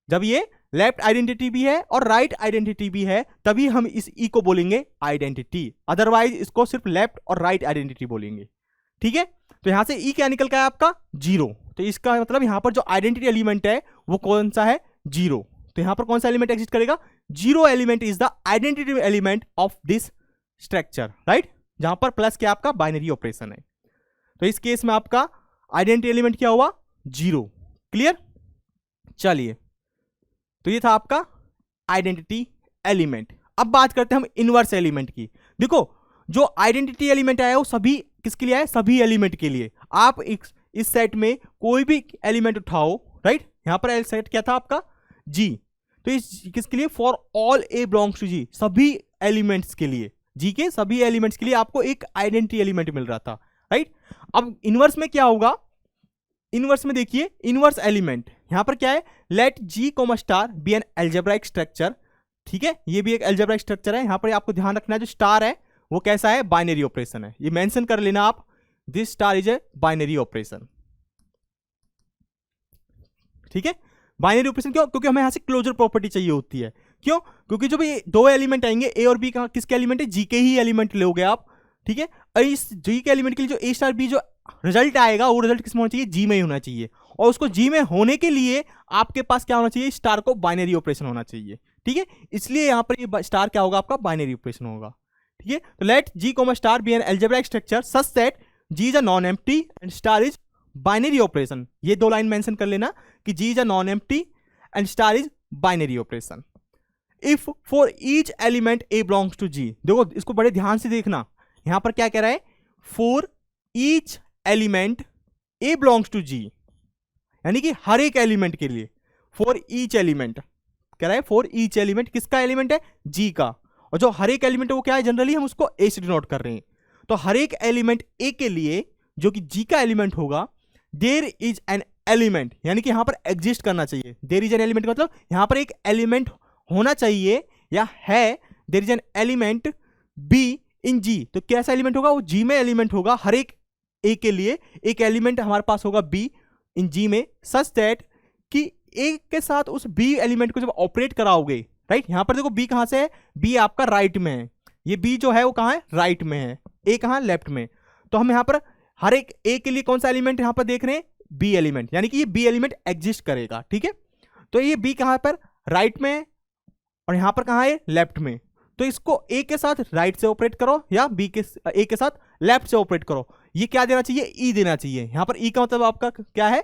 जब ये लेफ्ट आइडेंटिटी भी है और राइट आइडेंटिटी भी है तभी हम इस ई को बोलेंगे आइडेंटिटी, अदरवाइज इसको सिर्फ लेफ्ट और राइट आइडेंटिटी बोलेंगे। ठीक है, तो यहां से ई क्या निकल का है आपका 0, तो इसका मतलब यहां पर जो आइडेंटिटी एलिमेंट है वो कौन सा है, 0। तो यहां पर कौन सा एलिमेंट एग्जिस्ट करेगा, 0 element is the identity element of this structure, right, जहां पर प्लस क्या आपका बाइनरी ऑपरेशन है। तो इस केस में आपका आइडेंटिटी एलिमेंट क्या हुआ, 0। क्लियर, चलिए, तो ये था आपका आइडेंटिटी एलिमेंट। अब बात करते हैं हम इनवर्स एलिमेंट की। देखो, जो आइडेंटिटी एलिमेंट आया है वो सभी किसके लिए आया, सभी एलिमेंट के लिए। आप इस सेट में कोई भी एलिमेंट उठाओ, राइट, यहां पर सेट क्या था आपका जी, तो इस किसके लिए, for all a belongs to G, सभी एलिमेंट्स के लिए, जी के सभी एलिमेंट्स के लिए आपको एक आइडेंटिटी एलिमेंट मिल रहा था, राइट। अब इनवर्स में क्या होगा, इनवर्स में देखिए, इनवर्स एलिमेंट यहां पर क्या है, let G comma star B an algebraic structure. ठीक है, ये भी एक एल्जेब्राइक स्ट्रक्चर है। यहां पर आपको ध्यान रखना है जो स्टार है वो कैसा है, बाइनरी ऑपरेशन है, ये मेंशन कर लेना आप, this star is a binary operation. ठीक है, बाइनरी ऑपरेशन क्यों, क्योंकि हमें यहां से क्लोजर प्रॉपर्टी चाहिए होती है। क्यों, क्योंकि जो भी दो एलिमेंट आएंगे ए और बी, किसके एलिमेंट है, जी के ही एलिमेंट लोगे आप। ठीक है, और इस जी के एलिमेंट के लिए जो ए स्टार बी जो रिजल्ट आएगा वो रिजल्ट किसमें होना चाहिए, जी में ही होना चाहिए, और उसको जी में होने के लिए आपके पास क्या होना चाहिए, स्टार को बाइनरी ऑपरेशन होना चाहिए। ठीक है, इसलिए यहां पर ये स्टार क्या होगा आपका, बाइनरी ऑपरेशन होगा। ठीक है, तो let G comma star B an algebraic structure such that G is a non empty and star is binary operation. ये दो लाइन मेंशन कर लेना कि G is a non empty and star is binary operation. If for each element a belongs to G, देखो इसको बड़े ध्यान से देखना, यहां पर क्या कह रहा है, for each element a belongs to G, यानी कि हर एक एलिमेंट के लिए, फॉर ईच एलिमेंट कह रहा है, फॉर ईच एलिमेंट, किसका एलिमेंट है, जी का, और जो हर एक एलिमेंट है वो क्या है, जनरली हम उसको ए से डिनोट कर रहे हैं। तो हर एक एलिमेंट ए के लिए जो कि जी का एलिमेंट होगा, देयर इज एन एलिमेंट, यानी कि यहां पर एग्जिस्ट करना चाहिए। देयर इज एन एलिमेंट मतलब यहां पर एक एलिमेंट होना चाहिए या है, there is an element b in G, तो कैसा एलिमेंट होगा, वो जी में एलिमेंट होगा। हर एक ए के लिए एक एलिमेंट हमारे पास होगा बी इन जी में, सच दैट कि ए के साथ उस बी एलिमेंट को जब ऑपरेट कराओगे, राइट, यहां पर देखो बी कहां से है, बी आपका राइट में है, ये बी जो है वो कहां है, राइट में है, ए कहां, लेफ्ट में। तो हम यहां पर हर एक ए के लिए कौन सा एलिमेंट यहां पर देख रहे हैं, बी एलिमेंट, यानी कि ये बी एलिमेंट एग्जिस्ट करेगा। ठीक है, तो ये बी कहां पर, राइट में, और यहां पर कहां है, लेफ्ट में। तो इसको ए के साथ राइट से ऑपरेट करो या बी के ए के साथ लेफ्ट से ऑपरेट करो, ये क्या देना चाहिए, ई देना चाहिए। यहां पर ई का मतलब आपका क्या है,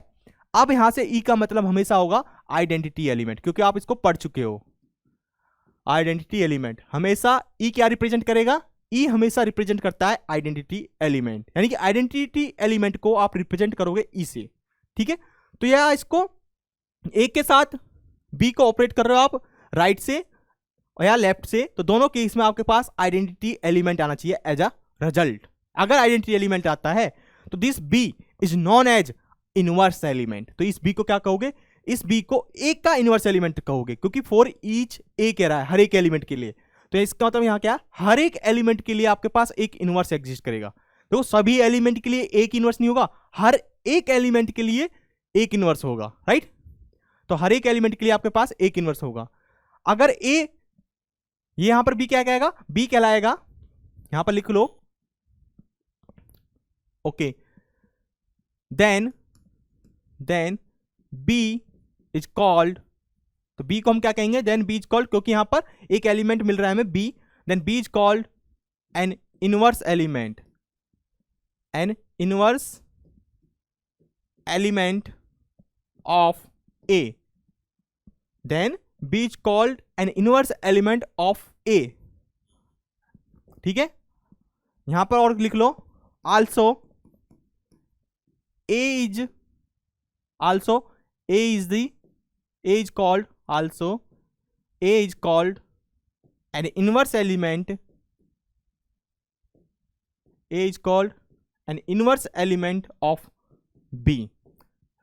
अब यहां से ई का मतलब हमेशा होगा आइडेंटिटी एलिमेंट, क्योंकि आप इसको पढ़ चुके हो। आइडेंटिटी एलिमेंट हमेशा ई क्या रिप्रेजेंट करेगा, ई हमेशा रिप्रेजेंट करता है आइडेंटिटी एलिमेंट, यानी कि आइडेंटिटी एलिमेंट को आप रिप्रेजेंट करोगे ई से। ठीक है, तो यह इसको ए के साथ बी को ऑपरेट कर रहे हो आप राइट से या लेफ्ट से, तो दोनों केस में आपके पास आइडेंटिटी एलिमेंट आना चाहिए एज अ रिजल्ट। अगर आइडेंटिटी एलिमेंट आता है तो this B is known as inverse element, तो इस बी को क्या कहोगे, इस बी को ए का इनवर्स एलिमेंट कहोगे, क्योंकि फॉर ईच ए कह रहा है हर एक एलिमेंट के लिए। तो इसका मतलब यहां क्या, हर एक एलिमेंट के लिए आपके पास एक इनवर्स एग्जिस्ट करेगा। तो सभी एलिमेंट के लिए एक इनवर्स नहीं होगा, हर एक एलिमेंट के लिए एक इनवर्स होगा, राइट। तो हर एक एलिमेंट के लिए आपके पास एक इनवर्स होगा। अगर ए, ये यहां पर बी क्या कहेगा, बी कहलाएगा, यहां पर लिख लो, okay, then b is called, तो बी को हम क्या कहेंगे, देन बी इज कॉल्ड, क्योंकि यहां पर एक एलिमेंट मिल रहा है हमें b, then b is called an inverse element, an inverse element of a, then b is called an inverse element of a. ठीक है, यहां पर और लिख लो, also a is also A is called also, A is called an inverse element, A is called an inverse element of B,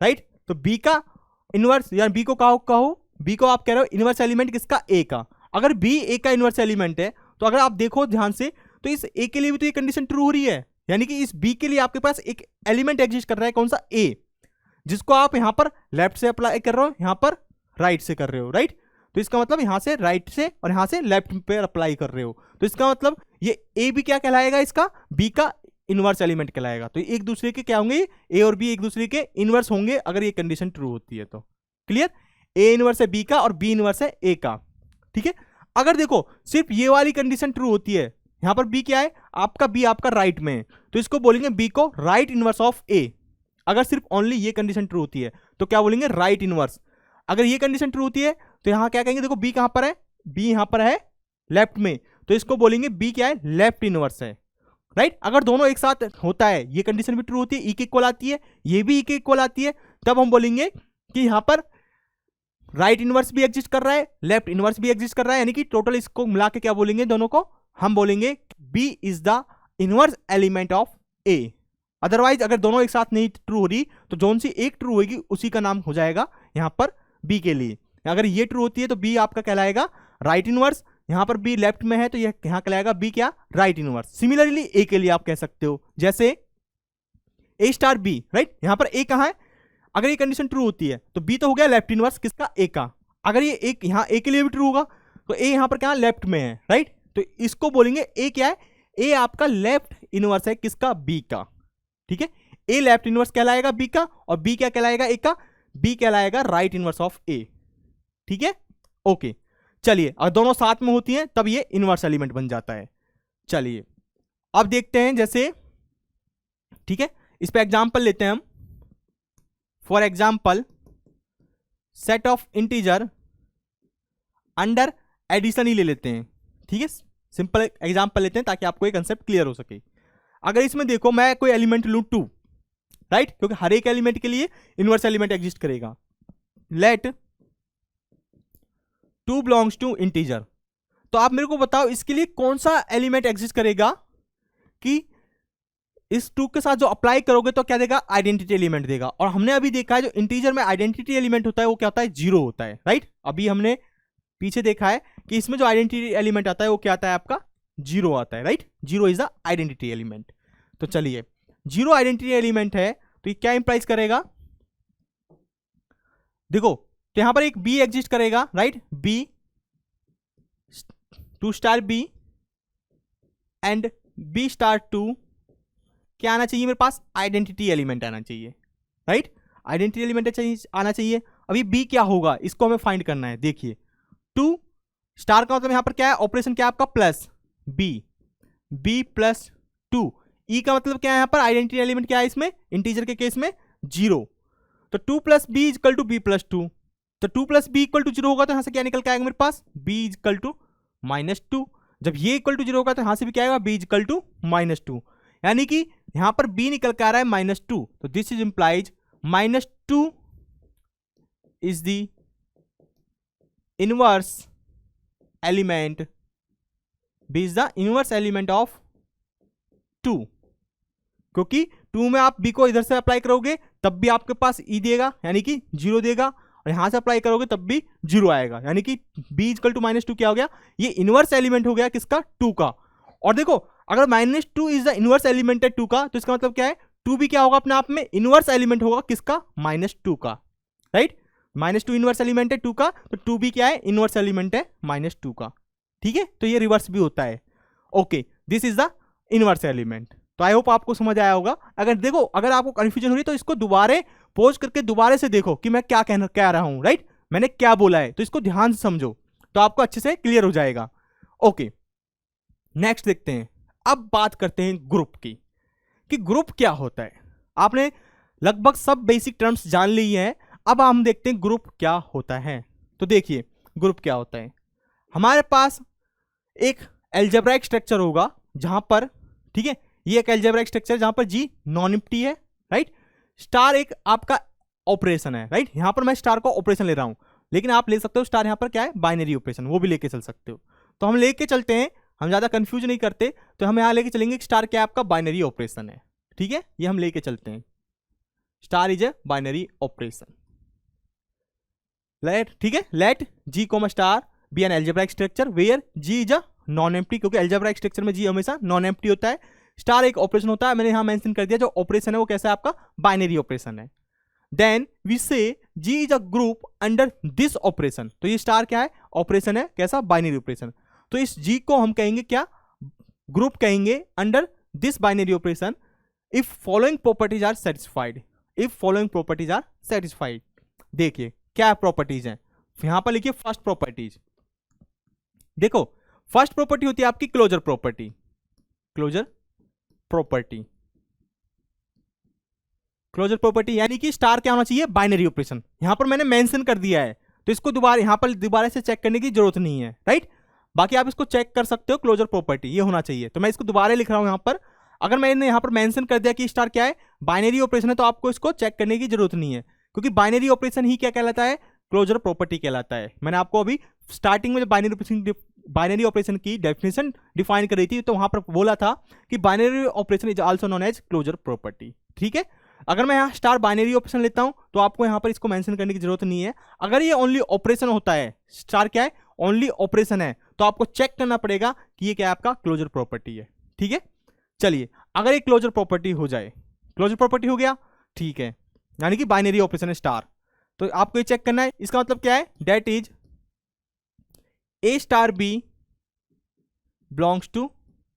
right. तो B का inverse, या B को कहो B को आप कह रहे हो इनवर्स एलिमेंट किसका, A का। अगर B A का इनवर्स एलिमेंट है तो अगर आप देखो ध्यान से तो इस A के लिए भी तो ये कंडीशन ट्रू हो रही है, यानी कि इस B के लिए आपके पास एक एलिमेंट एग्जिस्ट कर रहा है, कौन सा, A, जिसको आप यहां पर लेफ्ट से अप्लाई कर रहे हो, यहां पर राइट से कर रहे हो, राइट। तो इसका मतलब यहां से राइट से और यहां से लेफ्ट पे अप्लाई कर रहे हो, तो इसका मतलब ये A भी क्या कहलाएगा, इसका B का इनवर्स एलिमेंट कहलाएगा। तो एक दूसरे के क्या होंगे, A और B एक दूसरे के इनवर्स होंगे अगर ये कंडीशन ट्रू होती है तो। क्लियर, A इनवर्स है B का और B इनवर्स है A का, ठीक है। अगर देखो सिर्फ ये वाली कंडीशन ट्रू होती है, यहां पर B क्या है आपका, B आपका राइट में है, तो इसको बोलेंगे B को राइट इनवर्स ऑफ A। अगर सिर्फ ओनली ये कंडीशन ट्रू होती है तो क्या बोलेंगे, राइट इनवर्स। अगर ये कंडीशन ट्रू होती है तो यहां क्या कहेंगे, देखो B कहां पर है, B यहां पर है लेफ्ट में, तो इसको बोलेंगे B क्या है, लेफ्ट इनवर्स है, राइट। अगर दोनों एक साथ होता है, ये कंडीशन भी ट्रू होती है, E के इक्वल आती है, ये भी E के इक्वल आती है, तब हम बोलेंगे कि यहां पर राइट इनवर्स भी एग्जिस्ट कर रहा है, लेफ्ट इनवर्स भी एग्जिस्ट कर रहा है, यानी कि टोटल इसको मिला के क्या बोलेंगे, दोनों को हम बोलेंगे B is the inverse element of A। Otherwise अगर दोनों एक साथ नहीं ट्रू हो रही तो जोन सी एक ट्रू होगी उसी का नाम हो जाएगा यहां पर B के लिए। अगर ये ट्रू होती है तो B आपका कहलाएगा राइट इनवर्स, यहां पर B लेफ्ट में है तो यह यहां कहलाएगा B क्या, राइट इनवर्स। सिमिलरली A के लिए आप कह सकते हो, जैसे A स्टार B, राइट। यहां पर A कहां है, अगर ये कंडीशन ट्रू होती है तो B तो हो गया लेफ्ट इनवर्स किसका, A का। अगर ये एक यहां A के लिए भी ट्रू होगा तो A यहां पर क्या लेफ्ट में है, राइट। तो इसको बोलेंगे A क्या है, A आपका लेफ्ट इनवर्स है किसका, B का, ठीक है। A लेफ्ट इनवर्स कहलाएगा B का और B क्या कहलाएगा, A का, B कहलाएगा राइट इनवर्स ऑफ A, ठीक है। ओके, चलिए अगर दोनों साथ में होती हैं तब ये इनवर्स एलिमेंट बन जाता है। चलिए अब देखते हैं जैसे, ठीक है, इस पे एग्जांपल लेते हैं हम। For example set of integer under addition ही ले लेते हैं, ठीक है। सिंपल एग्जांपल लेते हैं ताकि आपको ये कंसेप्ट क्लियर हो सके। अगर इसमें देखो मैं कोई एलिमेंट लूं 2, राइट, क्योंकि हर एक एलिमेंट के लिए इनवर्स एलिमेंट एग्जिस्ट करेगा। लेट 2 बिलोंग्स टू इंटीजर, तो आप मेरे को बताओ इसके लिए कौन सा एलिमेंट एग्जिस्ट करेगा कि इस 2 के साथ जो अप्लाई करोगे तो क्या देगा, आइडेंटिटी एलिमेंट देगा। और हमने अभी देखा है जो इंटीजर में आइडेंटिटी एलिमेंट होता है वो क्या होता है, 0 होता है, राइट। अभी हमने पीछे देखा है कि इसमें जो आइडेंटिटी एलिमेंट आता है वो क्या आता है आपका, 0 आता है, right. 0 is the identity element. तो चलिए 0 आइडेंटिटी एलिमेंट है तो ये क्या इंप्लाइज करेगा, देखो तो यहां पर एक B एग्जिस्ट करेगा, right. B 2 star B and B star 2 क्या आना चाहिए मेरे पास, आइडेंटिटी एलिमेंट आना चाहिए, राइट। आइडेंटिटी एलिमेंट आना चाहिए। अभी B क्या होगा इसको हमें फाइंड करना है। देखिए 2 स्टार का मतलब यहां पर क्या है, ऑपरेशन क्या है आपका, प्लस B प्लस 2, E का मतलब क्या है, यहां पर आइडेंटिटी एलिमेंट क्या है इसमें, इंटीजर के केस में 0। तो 2 plus B equal to B plus 2, तो 2 प्लस B इक्वल टू 0 होगा तो यहां से क्या निकल के आएगा मेरे पास, B इक्वल टू -2। जब ये इक्वल टू 0 होगा तो यहां से भी क्या आएगा, B इक्वल टू -2, यानी कि यहां पर B निकल के आ रहा है -2। तो this is implies -2 is the inverse element, B is the inverse element of 2, क्योंकि 2 में आप B को इधर से अप्लाई करोगे तब भी आपके पास E देगा यानी कि 0 देगा, और यहां से अप्लाई करोगे तब भी 0 आएगा, यानी कि B इक्वल टू -2 क्या हो गया, ये इनवर्स एलिमेंट हो गया किसका, 2 का। और देखो अगर -2 इज द इनवर्स एलिमेंट है 2 का तो इसका मतलब क्या है, 2 भी क्या होगा अपने आप में इनवर्स एलिमेंट होगा किसका, -2 का, राइट। -2 इनवर्स एलिमेंट है 2 का, तो 2 भी क्या है, इनवर्स एलिमेंट है -2 का, ठीक है। तो ये रिवर्स भी होता है। Okay, this is the inverse element. तो आई होप आपको समझ आया होगा। अगर देखो अगर आपको कंफ्यूजन हो रही है तो इसको दोबारा पॉज करके दोबारा से देखो कि मैं क्या कह रहा हूं, राइट, मैंने क्या बोला है, तो इसको ध्यान से समझो तो आपको अच्छे से क्लियर हो जाएगा। ओके, नेक्स्ट देखते हैं। अब बात करते हैं ग्रुप की, कि ग्रुप क्या होता है। आपने लगभग सब बेसिक टर्म्स जान ली है, अब हम देखते हैं ग्रुप क्या होता है। तो देखिए ग्रुप क्या होता है, हमारे पास एक एल्जेब्राइक स्ट्रक्चर होगा जहां पर, ठीक है, ये एक एल्जेब्राइक स्ट्रक्चर जहां पर G नॉन एम्प्टी है, राइट। स्टार एक आपका ऑपरेशन है, राइट। यहां पर मैं स्टार का ऑपरेशन ले रहा हूं, लेकिन आप ले सकते हो स्टार यहां पर क्या है, बाइनरी ऑपरेशन, वो भी लेके चल सकते हो। तो हम लेके चलते हैं, हम ज्यादा कंफ्यूज नहीं करते, तो हम यहां लेके चलेंगे स्टार क्या आपका बाइनरी ऑपरेशन है, ठीक है, ये हम लेके चलते हैं, star is a binary operation. Let, ठीक है, let G comma star B an algebraic structure where G is a non empty, क्योंकि एल्जेब्राइक स्ट्रक्चर में जी हमेशा नॉन एम्प्टी होता है। स्टार एक ऑपरेशन होता है, मैंने यहां मेंशन कर दिया, जो ऑपरेशन है वो कैसा है आपका, बाइनरी ऑपरेशन है। Then we say G is a group under this operation, तो ये स्टार क्या है, ऑपरेशन है, कैसा, बाइनरी ऑपरेशन। तो इस जी को हम कहेंगे क्या, ग्रुप कहेंगे under this binary operation if following properties are satisfied, if following properties are satisfied. देखिए क्या प्रॉपर्टीज हैं, यहां पर लिखिए फर्स्ट प्रॉपर्टीज। देखो फर्स्ट प्रॉपर्टी होती है आपकी closure property, closure property, closure property यानी कि स्टार क्या होना चाहिए, बाइनरी ऑपरेशन। यहां पर मैंने मेंशन कर दिया है, तो इसको दोबारा यहां पर दोबारा से चेक करने की जरूरत नहीं है, राइट। बाकी आप इसको चेक कर सकते हो, क्लोजर प्रॉपर्टी ये होना चाहिए, तो मैं इसको दोबारा लिख रहा हूं यहां पर। अगर मैंने यहां पर मेंशन कर दिया कि स्टार क्या है, बाइनरी ऑपरेशन है, तो आपको इसको चेक करने की जरूरत नहीं है, क्योंकि बाइनरी ऑपरेशन ही क्या कहलाता है, क्लोजर प्रॉपर्टी कहलाता है। मैंने आपको अभी स्टार्टिंग में बाइनरी ऑपरेशन की डेफिनेशन डिफाइन कर रही थी, तो वहां पर बोला था कि binary operation is also known as closure property, ठीक है। अगर मैं यहाँ स्टार बाइनरी ऑपरेशन लेता हूं, तो आपको यहाँ पर इसको मेंशन करने की जरूरत नहीं है। अगर ये ओनली ऑपरेशन होता है, स्टार क्या है, ओनली ऑपरेशन है, तो आपको चेक करना पड़ेगा कि ये क्या है, आपका क्लोजर प्रॉपर्टी है, ठीक है। चलिए अगर ये क्लोजर प्रॉपर्टी हो जाए, क्लोजर प्रॉपर्टी हो गया, ठीक है, यानी कि बाइनरी ऑपरेशन है स्टार, तो आपको ये चेक करना है, इसका मतलब क्या है, that is a star b belongs to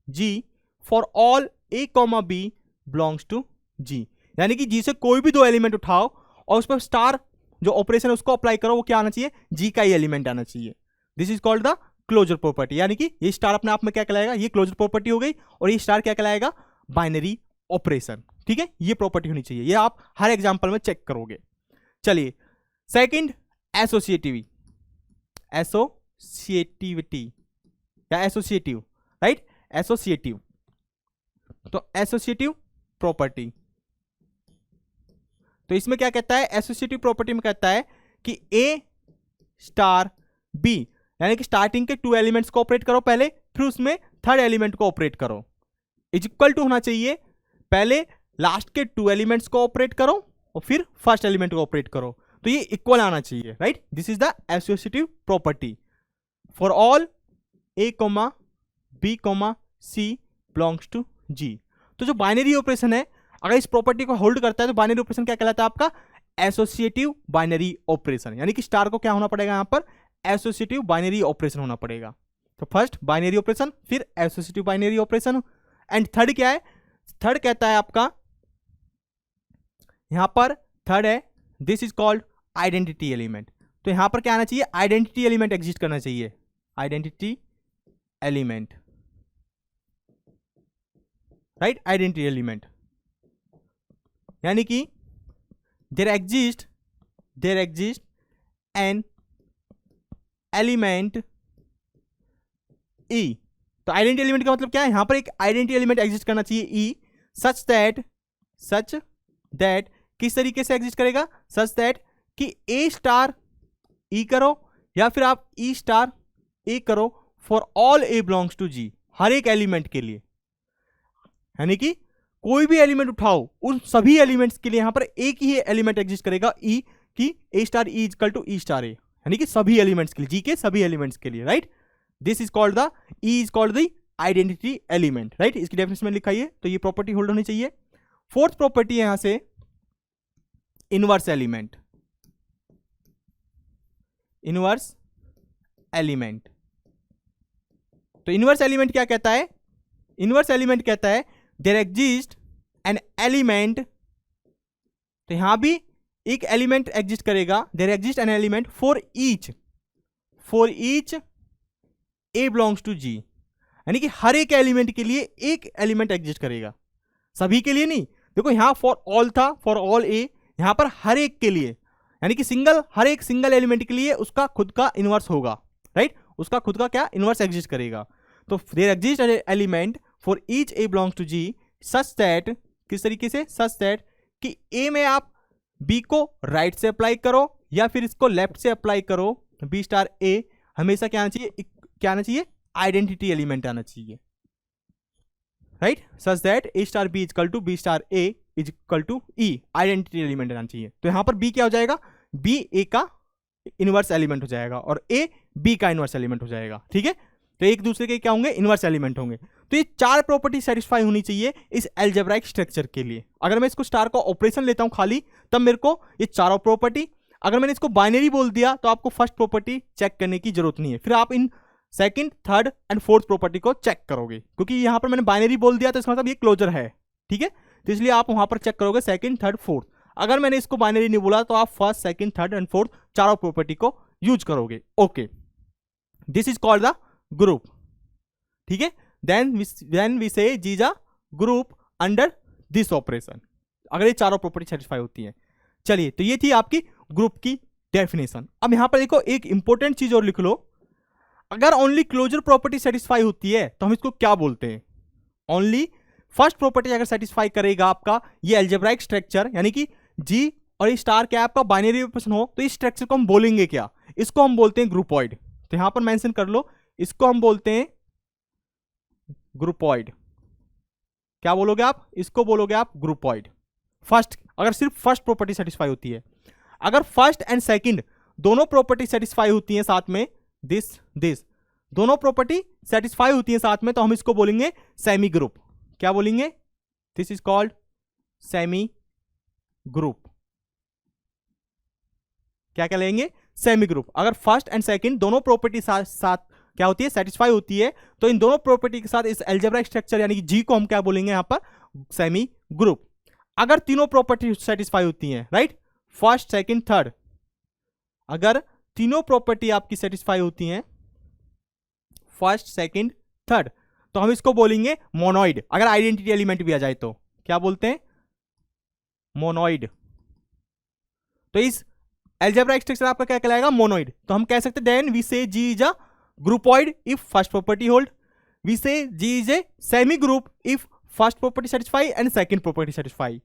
G for all a comma b belongs to G, यानी कि जी से कोई भी दो एलिमेंट उठाओ और उस पर स्टार जो ऑपरेशन है उसको अप्लाई करो, वो क्या आना चाहिए, जी का ही एलिमेंट आना चाहिए। This is called the closure property, यानी कि ये स्टार अपने आप में क्या कहलाएगा, ये क्लोजर प्रॉपर्टी हो गई, और ये स्टार क्या कहलाएगा, बाइनरी ऑपरेशन, ठीक है। ये प्रॉपर्टी होनी चाहिए, ये आप हर एग्जांपल में चेक करोगे। चलिए सेकंड, एसोसिएटिविटी, एसोसिएटिविटी या एसोसिएटिव, राइट, एसोसिएटिव। तो एसोसिएटिव प्रॉपर्टी, तो इसमें क्या कहता है, एसोसिएटिव प्रॉपर्टी में कहता है कि ए स्टार बी, यानी कि स्टार्टिंग के टू एलिमेंट्स को ऑपरेट करो पहले, फिर उसमें थर्ड एलिमेंट को ऑपरेट करो, इज इक्वल टू होना चाहिए, पहले लास्ट के टू एलिमेंट्स को ऑपरेट करो और फिर फर्स्ट एलिमेंट को ऑपरेट करो, तो ये इक्वल आना चाहिए, right. This is the associative property for all a comma b comma c belongs to G. तो जो बाइनरी ऑपरेशन है, अगर इस प्रॉपर्टी को होल्ड करता है, तो बाइनरी ऑपरेशन क्या कहलाता है आपका, एसोसिएटिव बाइनरी ऑपरेशन, यानी कि स्टार को क्या होना पड़ेगा यहां पर, एसोसिएटिव बाइनरी ऑपरेशन होना पड़ेगा। तो फर्स्ट बाइनरी ऑपरेशन, फिर associative binary operation, and third क्या है, थर्ड कहता है आपका यहां पर, थर्ड है this is called identity element. तो यहां पर क्या आना चाहिए, आइडेंटिटी एलिमेंट एग्जिस्ट करना चाहिए, identity element, right, identity element, यानी कि देयर एग्जिस्ट एन एलिमेंट ई। तो आइडेंटिटी एलिमेंट का मतलब क्या है, यहां पर एक आइडेंटिटी एलिमेंट एग्जिस्ट करना चाहिए ई, सच दैट किस तरीके से एग्जिस्ट करेगा, सच दैट कि ए स्टार ई करो या फिर आप ई स्टार ए करो for all a belongs to G, हर एक एलिमेंट के लिए, यानी कि कोई भी एलिमेंट उठाओ उन सभी एलिमेंट्स के लिए यहां पर एक ही एलिमेंट एग्जिस्ट करेगा ई, की a star e equal to e star a, यानी कि सभी एलिमेंट्स के लिए, जी के सभी एलिमेंट्स के लिए, right. This is called the, E is called the identity element, right. इसकी डेफिनेशन में लिखा है, तो ये प्रॉपर्टी होल्ड होनी चाहिए। फोर्थ प्रॉपर्टी है यहां से इनवर्स एलिमेंट, इनवर्स एलिमेंट। तो इनवर्स एलिमेंट क्या कहता है, इनवर्स एलिमेंट कहता है देयर एग्जिस्ट एन एलिमेंट, तो यहां भी एक एलिमेंट एग्जिस्ट करेगा, there exist an element for each A belongs to G, यानी कि हर एक एलिमेंट के लिए एक एलिमेंट एग्जिस्ट करेगा, सभी के लिए नहीं। देखो यहां फॉर ऑल था, फॉर ऑल ए, यहां पर हर एक के लिए, यानी कि हर एक सिंगल एलिमेंट के लिए उसका खुद का इनवर्स होगा, राइट, उसका खुद का क्या इनवर्स एग्जिस्ट करेगा। तो there exist an element for each A belongs to G such that, किस तरीके से, सच दैट कि ए में आप बी को राइट से अप्लाई करो या फिर इसको लेफ्ट से अप्लाई करो, बी स्टार ए हमेशा क्या आना चाहिए, क्या आना चाहिए, आइडेंटिटी एलिमेंट आना चाहिए, right, such that A star B is equal to B star A is equal to E, identity element आना चाहिए। तो यहां पर बी क्या हो जाएगा, बी ए का इनवर्स एलिमेंट हो जाएगा और ए बी का इनवर्स एलिमेंट हो जाएगा, ठीक है। तो एक दूसरे के क्या होंगे, इनवर्स एलिमेंट होंगे। तो ये चार प्रॉपर्टी सेटिस्फाई होनी चाहिए इस एल्जेब्राइक स्ट्रक्चर के लिए। अगर मैं इसको स्टार का ऑपरेशन लेता हूं खाली, तब मेरे को ये चारों प्रॉपर्टी, अगर मैंने इसको बाइनरी बोल दिया तो आपको फर्स्ट प्रॉपर्टी चेक करने की जरूरत नहीं है, फिर आप in second, third and fourth property को चेक करोगे, क्योंकि यहां पर मैंने बाइनरी बोल दिया तो इसका मतलब ये क्लोजर है, ठीक है। तो इसलिए आप वहां पर चेक करोगे सेकंड, थर्ड, फोर्थ। अगर मैंने इसको बाइनरी नहीं बोला तो आप first, second, third and fourth चारों प्रॉपर्टी को यूज करोगे। Okay, this is called the group, ठीक है। देन वी से जी जा ग्रुप अंडर दिस ऑपरेशन, अगर ये चारों प्रॉपर्टी सेटिस्फाई होती है। चलिए, तो ये थी आपकी ग्रुप की डेफिनेशन। अब यहां पर देखो एक इंपॉर्टेंट चीज और लिख लो, अगर ओनली क्लोजर प्रॉपर्टी सेटिस्फाई होती है तो हम इसको क्या बोलते हैं, ओनली फर्स्ट प्रॉपर्टी अगर सेटिस्फाई करेगा आपका ये एल्जेब्राइक स्ट्रक्चर, यानी कि जी और ये स्टार क्या आपका बाइनरी ऑपरेशन हो, तो इस स्ट्रक्चर को हम बोलेंगे क्या, इसको हम बोलते हैं ग्रुपॉइड। तो यहां पर मेंशन कर लो, इसको हम बोलते हैं ग्रुपॉइड। क्या बोलोगे आप, इसको बोलोगे आप ग्रुपॉइड। फर्स्ट, अगर सिर्फ फर्स्ट प्रॉपर्टी सेटिस्फाई होती है, अगर फर्स्ट एंड सेकंड दोनों प्रॉपर्टी सेटिस्फाई होती हैं साथ में, दिस दोनों प्रॉपर्टी सेटिस्फाई होती हैं साथ में, तो हम इसको बोलेंगे सेमी ग्रुप। क्या बोलेंगे, this is called semi group. क्या क्या लेंगे, सेमी ग्रुप। अगर फर्स्ट एंड सेकंड दोनों प्रॉपर्टी साथ क्या होती है, सेटिस्फाई होती है, तो इन दोनों प्रॉपर्टी के साथ इस एल्जेब्राइक स्ट्रक्चर यानी कि जी को हम क्या बोलेंगे यहां पर, सेमी ग्रुप। अगर तीनों प्रॉपर्टी सेटिस्फाई होती हैं, राइट, फर्स्ट, सेकंड, थर्ड, अगर तीनों प्रॉपर्टी आपकी सेटिस्फाई होती हैं, फर्स्ट, सेकंड, थर्ड, तो हम इसको बोलेंगे मोनोइड। अगर आइडेंटिटी एलिमेंट भी आ जाए तो क्या बोलते हैं, मोनोइड। तो इस एल्जेब्राइक स्ट्रक्चर आपका क्या कहलाएगा, मोनोइड। तो हम कह सकते हैं then we say G is a groupoid if first property hold, we say G is a semi group if first property satisfy and second property satisfy,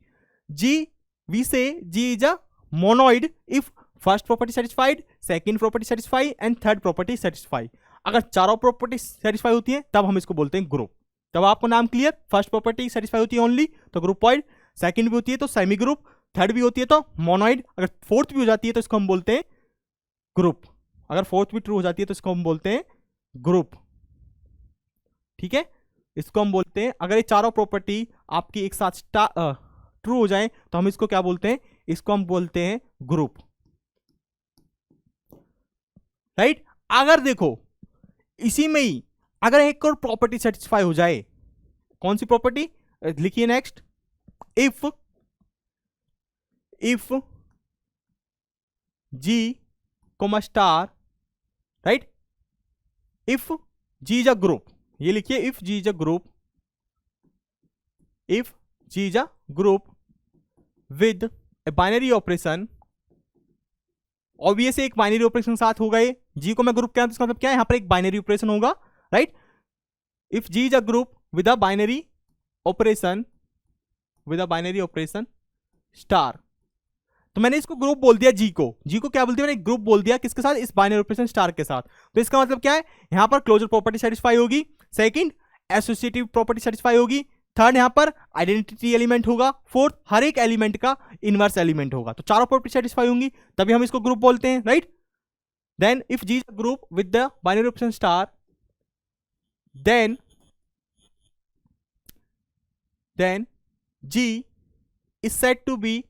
G we say G is a monoid if first property satisfied, second property satisfy and third property satisfy. अगर चारों property satisfy होती है तब हम इसको बोलते हैं group. तब आपको नाम क्लियर, फर्स्ट प्रॉपर्टी सेटिस्फाई होती है ओनली तो ग्रुपॉइड, सेकंड भी होती है तो सेमी ग्रुप, थर्ड भी होती है तो मोनोइड, अगर फोर्थ भी हो जाती है तो इसको हम बोलते हैं ग्रुप। अगर फोर्थ भी ट्रू हो जाती है तो इसको हम बोलते हैं ग्रुप, ठीक है। इसको हम बोलते हैं, अगर ये चारों प्रॉपर्टी आपकी एक साथ ट्रू हो जाए तो हम इसको क्या बोलते हैं, इसको हम बोलते हैं ग्रुप, राइट। अगर देखो इसी में ही अगर एक और प्रॉपर्टी सेटिस्फाई हो जाए, कौन सी प्रॉपर्टी लिखिए next, if G comma star, right, if G is a group, ये लिखिए if G is a group, if G is a group with a binary operation, obviously एक बाइनरी ऑपरेशन साथ हो गए, जी को मैं ग्रुप क्या, इसका मतलब क्या है, यहां पर एक बाइनरी ऑपरेशन होगा, right. If G is a group with a binary operation, with a binary operation star, तो मैंने इसको ग्रुप बोल दिया, जी को क्या बोल दिया मैंने, ग्रुप बोल दिया किसके साथ, इस बाइनरी ऑपरेशन स्टार के साथ। तो इसका मतलब क्या है, यहां पर क्लोजर प्रॉपर्टी सेटिस्फाई होगी, सेकंड एसोसिएटिव प्रॉपर्टी सेटिस्फाई होगी, थर्ड यहां पर आइडेंटिटी एलिमेंट होगा, फोर्थ हर एक एलिमेंट का इनवर्स एलिमेंट होगा। तो चारों प्रॉपर्टी सेटिस्फाई होंगी तभी हम इसको ग्रुप बोलते हैं, right. Then if G is a group with the binary operation star, then G is said to be,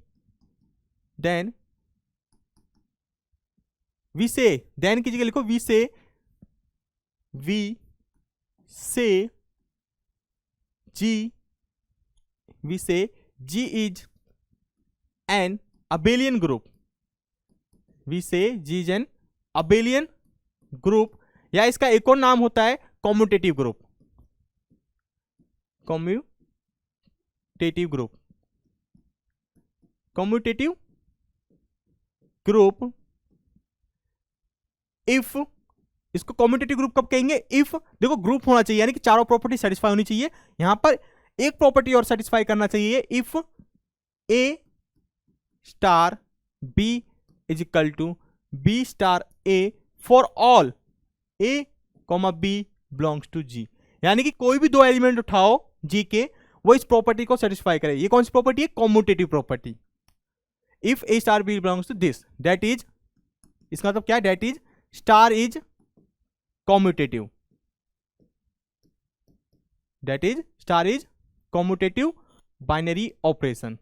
then we say, then की जगह लिखो we say G is an abelian group, we say G is an abelian group, या इसका एक और नाम होता है commutative group, commutative group, commutative group. If, इसको कॉम्यूटेटिव ग्रुप कब कहेंगे, इफ देखो ग्रुप होना चाहिए यानी कि चारों प्रॉपर्टी सेटिस्फाई होनी चाहिए, यहां पर एक प्रॉपर्टी और सेटिस्फाई करना चाहिए, if A star b is equal to B star a for all a comma b belongs to G. यानी कि कोई भी दो एलिमेंट उठाओ जी के, वो इस प्रॉपर्टी को सेटिस्फाई करे। ये कौन सी प्रॉपर्टी है? Commutative property. If A star b belongs to this, that is, इसका मतलब क्या है? That is star is commutative, that is star is commutative binary operation.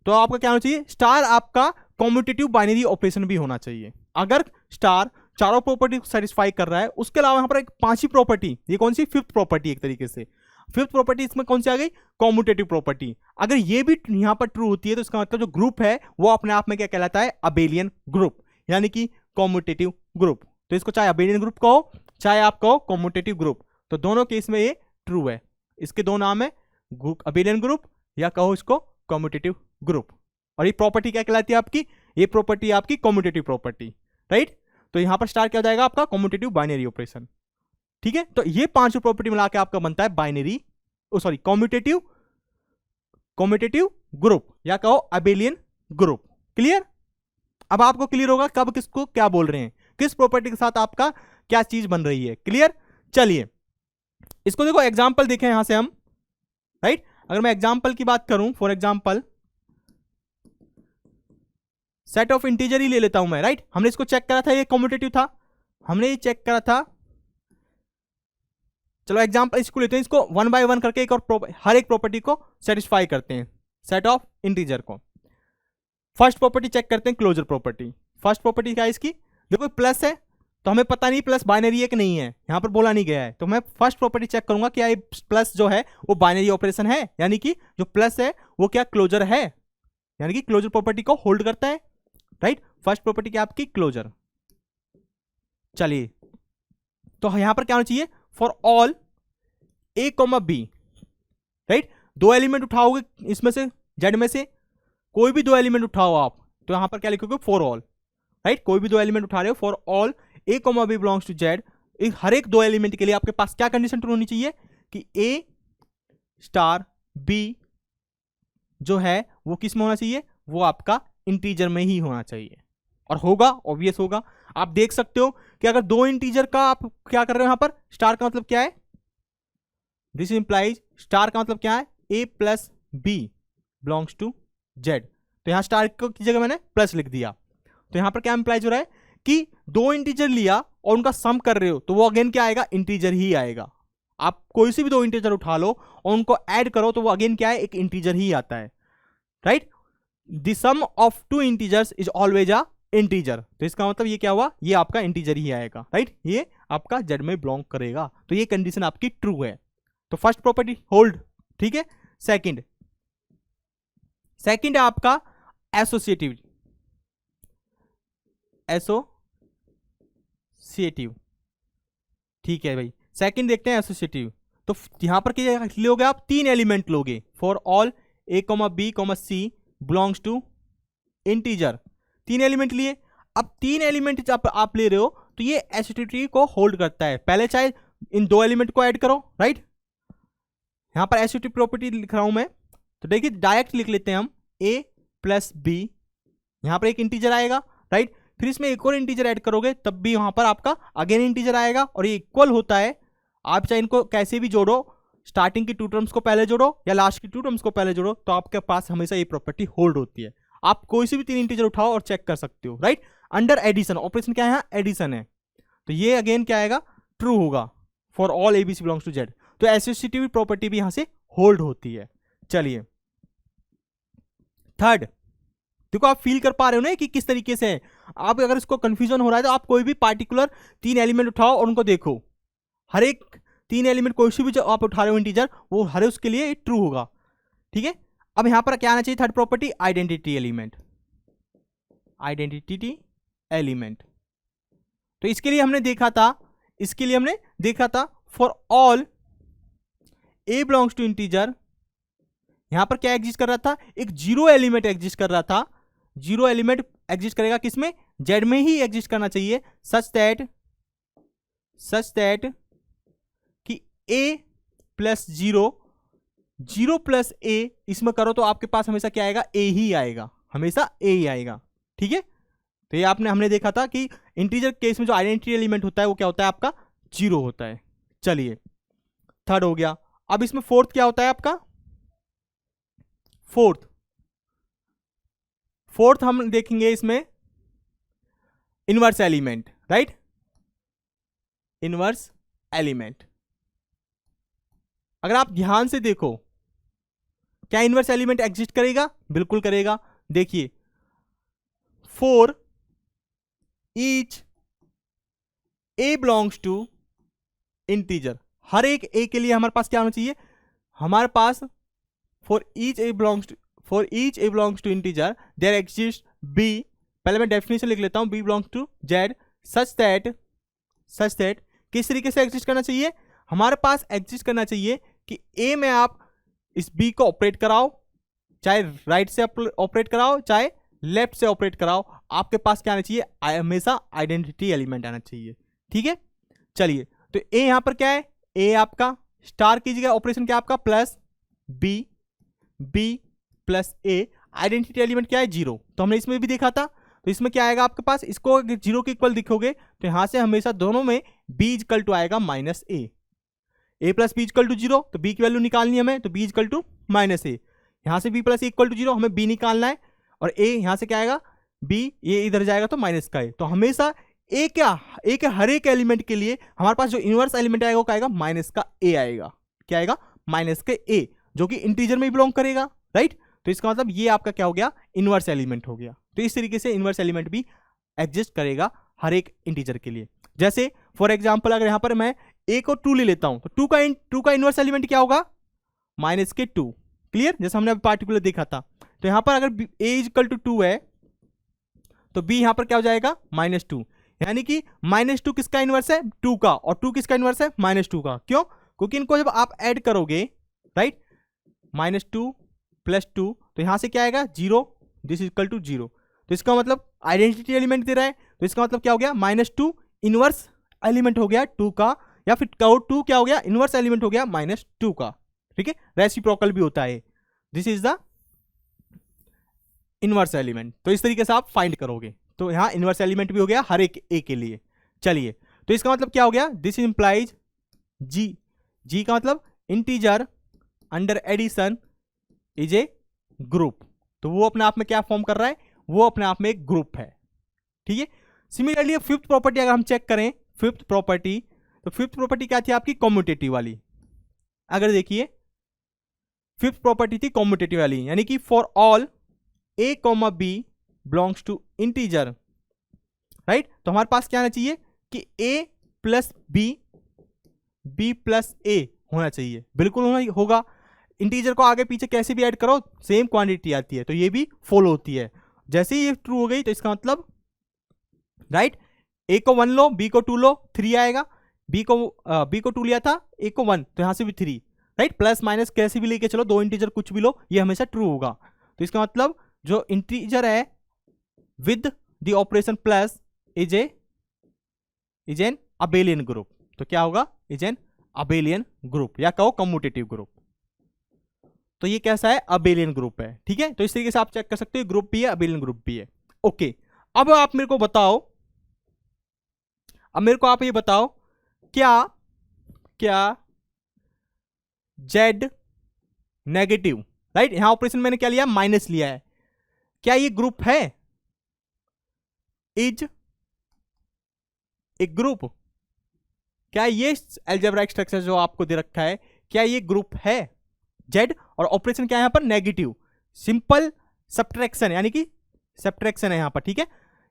तो आपका क्या होना चाहिए? स्टार आपका कॉम्यूटेटिव बाइनरी ऑपरेशन भी होना चाहिए। अगर स्टार चारों प्रॉपर्टी को सेटिस्फाई कर रहा है, उसके अलावा यहां पर एक पांचवी प्रॉपर्टी, ये कौन सी? Fifth property. एक तरीके से फिफ्थ प्रॉपर्टी इसमें कौन सी आ गई? Commutative property. अगर ये भी यहां पर ट्रू होती है तो इसका मतलब जो ग्रुप है वो अपने आप में क्या कहलाता है? अबेलियन ग्रुप, यानी कि कॉम्यूटेटिव ग्रुप। तो इसको चाहे अबेलियन ग्रुप कहो, चाहे आप कहो कॉम्यूटेटिव ग्रुप, तो दोनों केस में ये ट्रू है। इसके दो नाम है, अबेलियन ग्रुप या कहो इसको कॉम्यूटेटिव ग्रुप। और ये प्रॉपर्टी क्या कहलाती है आपकी? ये प्रॉपर्टी आपकी कॉम्यूटेटिव प्रॉपर्टी, राइट। तो यहां पर स्टार क्या हो जाएगा? आपका कॉम्यूटेटिव बाइनरी ऑपरेशन। ठीक है, तो ये पांचों प्रॉपर्टी मिला के आपका बनता है बाइनरी, सॉरी कॉम्यूटेटिव ग्रुप या कहो अबेलियन ग्रुप। क्लियर? अब आपको क्लियर होगा कब किसको क्या बोल रहे हैं, किस प्रॉपर्टी के साथ आपका क्या चीज बन रही है। क्लियर? चलिए इसको देखो, एग्जाम्पल देखें यहां से हम, राइट। अगर मैं एग्जाम्पल की बात करूं, for example set of integer ही ले लेता हूं मैं, राइट। हमने इसको चेक करा था, ये कॉम्यूटेटिव था, हमने ये चेक करा था। चलो एग्जाम्पल इसको लेते हैं, इसको वन बाय वन करके एक और हर एक प्रॉपर्टी को सेटिस्फाई करते हैं, सेट ऑफ इंटीजर को। फर्स्ट प्रॉपर्टी चेक करते हैं, क्लोजर प्रॉपर्टी। फर्स्ट प्रॉपर्टी क्या है इसकी? देखो प्लस है तो हमें पता नहीं प्लस बाइनरी है कि नहीं है, यहां पर बोला नहीं गया है। तो मैं फर्स्ट प्रॉपर्टी चेक करूंगा क्या ये प्लस जो है वो बाइनरी ऑपरेशन है, यानी कि जो प्लस है वो क्या क्लोजर है, यानी कि क्लोजर प्रॉपर्टी को होल्ड करता है, राइट। फर्स्ट प्रॉपर्टी क्या आपकी? क्लोजर। चलिए तो यहां पर क्या होना चाहिए? For all a comma b, right. दो एलिमेंट उठाओगे इसमें से, जेड में से कोई भी दो एलिमेंट उठाओ आप, तो यहां पर क्या लिखोगे? For all, right. कोई भी दो एलिमेंट उठा रहे हो, for all a comma b belongs to Z. हर एक दो एलिमेंट के लिए आपके पास क्या कंडीशन ट्रू होनी चाहिए? कि ए स्टार बी जो है वो किस में होना चाहिए? वो आपका इंटीजर में ही होना चाहिए, और होगा, ऑब्वियस होगा। आप देख सकते हो कि अगर दो इंटीजर का आप क्या कर रहे हो यहां पर, स्टार का मतलब क्या है? दिस इंप्लाइज, स्टार का मतलब क्या है? A plus b belongs to Z. तो यहां स्टार की जगह मैंने प्लस लिख दिया। तो यहां पर क्या इंप्लाइज हो रहा है कि दो इंटीजर लिया और उनका सम कर रहे हो तो वो अगेन क्या आएगा? इंटीजर ही आएगा। आप कोई से भी दो इंटीजर उठा लो और उनको ऐड करो तो वो अगेन क्या है? एक इंटीजर ही आता है, right. The sum of two integers is always a integer. तो इसका मतलब ये क्या हुआ? ये आपका इंटीजर ही आएगा, राइट। ये आपका जेड में बिलोंग करेगा, तो ये कंडीशन आपकी ट्रू है। तो फर्स्ट प्रॉपर्टी होल्ड, ठीक है। सेकंड है आपका एसोसिएटिव, ठीक है भाई। सेकंड देखते हैं एसोसिएटिव। तो यहां पर क्या लोगे आप? तीन एलिमेंट लोगे, for all a comma b comma c belongs to integer. तीन एलिमेंट लिए। अब तीन एलिमेंट जब आप ले रहे हो तो ये एसोसिएटिव को होल्ड करता है। पहले चाहे इन दो एलिमेंट को ऐड करो, राइट। यहां पर एसोसिएटिव प्रॉपर्टी लिख रहा हूं मैं, तो देखिए डायरेक्ट लिख लेते हैं हम, ए प्लस बी, यहां पर एक इंटीजर आएगा, राइट। फिर इसमें एक और इंटीजर ऐड करोगे तब भी वहां पर आपका अगेन इंटीजर आएगा, और ये इक्वल होता है। आप चाहे इनको कैसे भी जोड़ो, स्टार्टिंग की टू टर्म्स को पहले जोड़ो या लास्ट की टू टर्म्स को पहले जोड़ो, तो आपके पास हमेशा ये प्रॉपर्टी होल्ड होती है। आप कोई से भी तीन इंटीजर उठाओ और चेक कर सकते हो, राइट। अंडर एडिशन, ऑपरेशन क्या है? एडिशन है, तो ये अगेन क्या आएगा? ट्रू होगा, for all ABC belongs to Z. तो एसोसिएटिव प्रॉपर्टी भी यहां से होल्ड होती है। चलिए थर्ड, देखो आप फील कर पा रहे हो ना कि किस तरीके से है। आप अगर इसको कंफ्यूजन हो रहा है तो आप कोई भी पार्टिकुलर तीन एलिमेंट उठाओ और उनको देखो, हर एक तीन एलिमेंट कोई से भी जो आप उठा रहे हो इंटीजर, वो हर उसके लिए ट्रू होगा, ठीक है। अब यहां पर क्या आना चाहिए? Third property identity element, identity element. तो इसके लिए हमने देखा था, for all a belongs to integer, यहां पर क्या एग्जिस्ट कर रहा था? एक जीरो एलिमेंट एग्जिस्ट कर रहा था। जीरो एलिमेंट एग्जिस्ट करेगा किसमें? जेड में ही एग्जिस्ट करना चाहिए, सच दैट कि ए प्लस जीरो 0 प्लस ए इसमें करो तो आपके पास हमेशा क्या आएगा, ए ही आएगा, हमेशा ए ही आएगा। ठीक है, तो ये हमने देखा था कि इंटीजर केस में जो आइडेंटिटी एलिमेंट होता है वो क्या होता है आपका, 0 होता है। चलिए थर्ड हो गया। अब इसमें फोर्थ क्या होता है आपका, फोर्थ हम देखेंगे इसमें inverse element, right, inverse element. अगर आप ध्यान से देखो, क्या इनवर्स एलिमेंट एग्जिस्ट करेगा, बिल्कुल करेगा। देखिए, for each A belongs to integer, हर एक ए के लिए हमारे पास क्या होना चाहिए, हमारे पास for each A belongs to integer there exist b, पहले मैं डेफिनेशन लिख लेता हूं, b belongs to Z such that किस तरीके से एग्जिस्ट करना चाहिए, हमारे पास एग्जिस्ट करना चाहिए कि ए में आप इस बी को ऑपरेट कराओ, चाहे राइट से ऑपरेट कराओ चाहे लेफ्ट से ऑपरेट कराओ, आपके पास क्या आना चाहिए, हमेशा आइडेंटिटी एलिमेंट आना चाहिए। ठीक है, चलिए, तो ए यहां पर क्या है, ए आपका स्टार कीजिएगा, ऑपरेशन क्या आपका प्लस बी प्लस ए, आइडेंटिटी एलिमेंट क्या है 0, तो हमने इसमें भी देखा था। तो इसमें क्या आएगा आपके पास, इसको अगर 0 के इक्वल दिखोगे तो यहां से हमेशा दोनों में बी इक्वल टू आएगा minus a plus b equal to 0, तो बी की वैल्यू निकालनी है हमें, तो b equal to minus a, यहां से b plus a equal to 0, हमें बी निकालना है, और ए यहां से क्या आएगा, बी ये इधर जाएगा तो माइनस का ए, तो हमेशा ए के हर एक एलिमेंट के लिए हमारे पास जो इनवर्स एलिमेंट आएगा वो क्या आएगा, माइनस का ए आएगा, क्या आएगा, माइनस के ए, जो कि इंटीजर में बिलोंग करेगा, राइट। तो इसका मतलब ये आपका क्या हो गया, इनवर्स एलिमेंट हो गया। तो इस तरीके से इनवर्स एलिमेंट भी एग्जिस्ट करेगा हर एक इंटीजर के लिए। जैसे फॉर एग्जांपल अगर यहां पर मैं ए को 2 ले लेता हूं, तो 2 का इनवर्स एलिमेंट क्या होगा, माइनस के 2, क्लियर, जैसे हमने अभी पार्टिकुलर देखा था। तो यहां पर अगर ए इक्वल टू 2 है तो बी यहां पर क्या हो जाएगा, -2, यानी कि -2 किसका इनवर्स है, 2 का, और 2 किसका इनवर्स है, -2 का। क्यों, क्योंकि इनको जब आप ऐड करोगे, राइट, -2 + 2, तो यहां से क्या आएगा 0, दिस इक्वल टू 0, तो इसका मतलब आइडेंटिटी एलिमेंट दे रहा है, तो इसका मतलब क्या हो गया, -2 इनवर्स एलिमेंट हो गया 2 का, या फिर 2 क्या हो गया, इनवर्स एलिमेंट हो गया -2 का। ठीक है, रेसिप्रोकल भी होता है, this is the inverse element. तो इस तरीके से आप फाइंड करोगे, तो यहां इनवर्स एलिमेंट भी हो गया हर एक ए के लिए। चलिए, तो इसका मतलब क्या हो गया, दिस इंप्लाइज जी का मतलब integer under addition is a group, तो वो अपने आप में क्या फॉर्म कर रहा है, वो अपने आप में एक ग्रुप है। ठीक है, सिमिलरली फिफ्थ प्रॉपर्टी अगर हम चेक करें, फिफ्थ प्रॉपर्टी, तो फिफ्थ प्रॉपर्टी क्या थी आपकी, कॉम्यूटेटिव वाली। अगर देखिए फिफ्थ प्रॉपर्टी थी कॉम्यूटेटिव वाली, यानी कि for all a comma b belongs to integer, right, तो हमारे पास क्या आना चाहिए कि a plus b plus a होना चाहिए, बिल्कुल होगा। इंटीजर को आगे पीछे कैसे भी ऐड करो सेम क्वांटिटी आती है, तो ये भी फॉलो होती है। जैसे ही ये ट्रू हो गई तो इसका मतलब, राइट, ए को 1 लो, बी को 2 लो, 3 आएगा, बी को 2 लिया था, ए को 1, तो यहां से भी 3, राइट, प्लस माइनस कैसे भी लेके चलो, 2 इंटीजर कुछ भी लो, ये हमेशा ट्रू होगा। तो इसका मतलब जो इंटीजर है with the operation plus is an abelian group, तो क्या होगा, इज एन अबेलियन ग्रुप, या कहो कम्यूटेटिव ग्रुप। तो ये कैसा है, अबेलियन ग्रुप है। ठीक है, तो इस तरीके से आप चेक कर सकते हो, ग्रुप भी है, अबेलियन ग्रुप भी है। ओके, अब आप मेरे को बताओ, आप ये बताओ, क्या जेड नेगेटिव, राइट, यहां ऑपरेशन मैंने क्या लिया, माइनस लिया है, क्या ये ग्रुप है, इज ए ग्रुप, क्या ये अलजेब्राइक स्ट्रक्चर जो आपको दे रखा है, क्या ये ग्रुप है जेड, और ऑपरेशन क्या है यहां पर, नेगेटिव, सिंपल सब्ट्रैक्शन, यानी कि सब्ट्रैक्शन है यहां पर। ठीक है,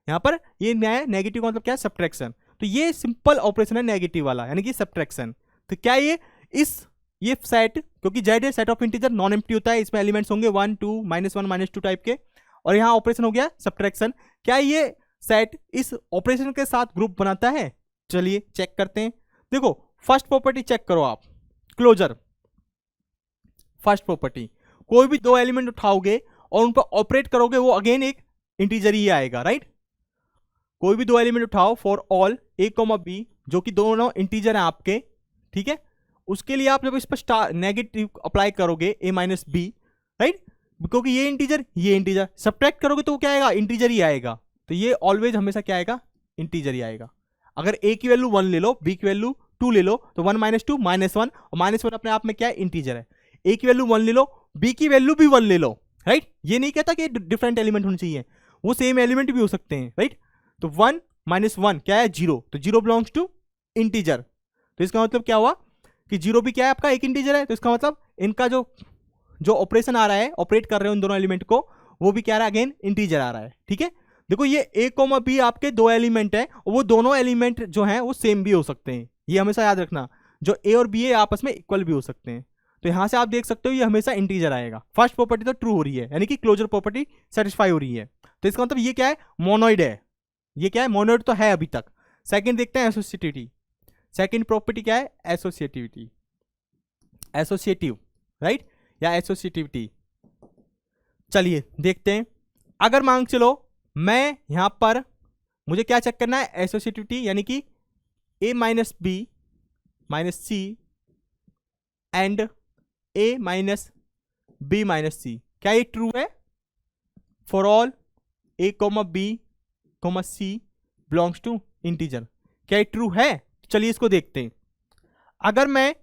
यहां पर ये नेगेटिव का मतलब क्या है, सब्ट्रैक्शन, तो ये सिंपल ऑपरेशन है नेगेटिव वाला, यानी कि सब्ट्रैक्शन। तो क्या ये सेट, क्योंकि जेड है, set of integer non empty होता है, इसमें एलिमेंट्स होंगे 1 2 -1 -2 टाइप के, और यहां ऑपरेशन हो गया सब्ट्रैक्शन, क्या ये सेट इस ऑपरेशन के साथ ग्रुप बनाता है, चलिए चेक करते हैं। देखो फर्स्ट प्रॉपर्टी चेक करो आप, क्लोजर, फर्स्ट प्रॉपर्टी, कोई भी 2 एलिमेंट उठाओगे और उन पर ऑपरेट करोगे, वो अगेन एक इंटीजर ही आएगा, राइट। कोई भी 2 एलिमेंट उठाओ for all a comma b, जो कि दोनों इंटीजर हैं आपके, ठीक है, उसके लिए आप जब इस पर स्टार नेगेटिव अप्लाई करोगे a माइनस बी, राइट, क्योंकि ये इंटीजर सब्ट्रैक्ट करोगे तो क्या आएगा, इंटीजर ही आएगा। तो ये ऑलवेज हमेशा क्या आएगा, इंटीजर ही आएगा। अगर a की वैल्यू 1 ले लो, b की वैल्यू 2 ले लो, तो 1 माइनस 2 माइनस 1, और माइनस 1 अपने आप में क्या है, इंटीजर है। a की वैल्यू 1 ले लो, b की वैल्यू भी 1 ले लो, राइट। ये नहीं कहता कि डिफरेंट एलिमेंट होने चाहिए, वो सेम एलिमेंट भी हो सकते हैं, राइट। तो 1 माइनस 1 क्या है, 0, तो 0 बिलोंग्स टू इंटीजर। तो इसका मतलब क्या हुआ कि 0 भी क्या है आपका, एक इंटीजर है। तो इसका मतलब इनका जो ऑपरेशन आ रहा है, ऑपरेट कर रहे हो इन दोनों एलिमेंट को, वो भी क्या रहा है, अगेन इंटीजर आ रहा है, ठीक है। देखो ये a कोमा b आपके दो एलिमेंट है, और वो दोनों एलिमेंट जो हैं वो सेम भी हो सकते हैं, ये हमेशा याद रखना। जो a और b है आपस में इक्वल भी हो सकते हैं। तो यहां से आप देख सकते हो ये हमेशा इंटीजर आएगा। फर्स्ट प्रॉपर्टी तो ट्रू हो रही है, यानी कि क्लोजर प्रॉपर्टी सेटिस्फाई हो रही है। तो इसका मतलब ये क्या है, मोनोइड है। ये क्या है, मोनोइड तो है अभी तक। सेकंड देखते हैं एसोसिएटिविटी। सेकंड प्रॉपर्टी क्या है, एसोसिएटिविटी, एसोसिएटिव, राइट, या एसोसिएटिविटी। चलिए देखते हैं। अगर मान चलो मैं यहां पर, मुझे क्या चेक करना है, एसोसिएटिविटी, यानी कि a minus b minus c and a minus b minus c, क्या ये ट्रू है for all a comma b comma c belongs to integer, क्या ये ट्रू है। चलिए इसको देखते हैं। अगर मैं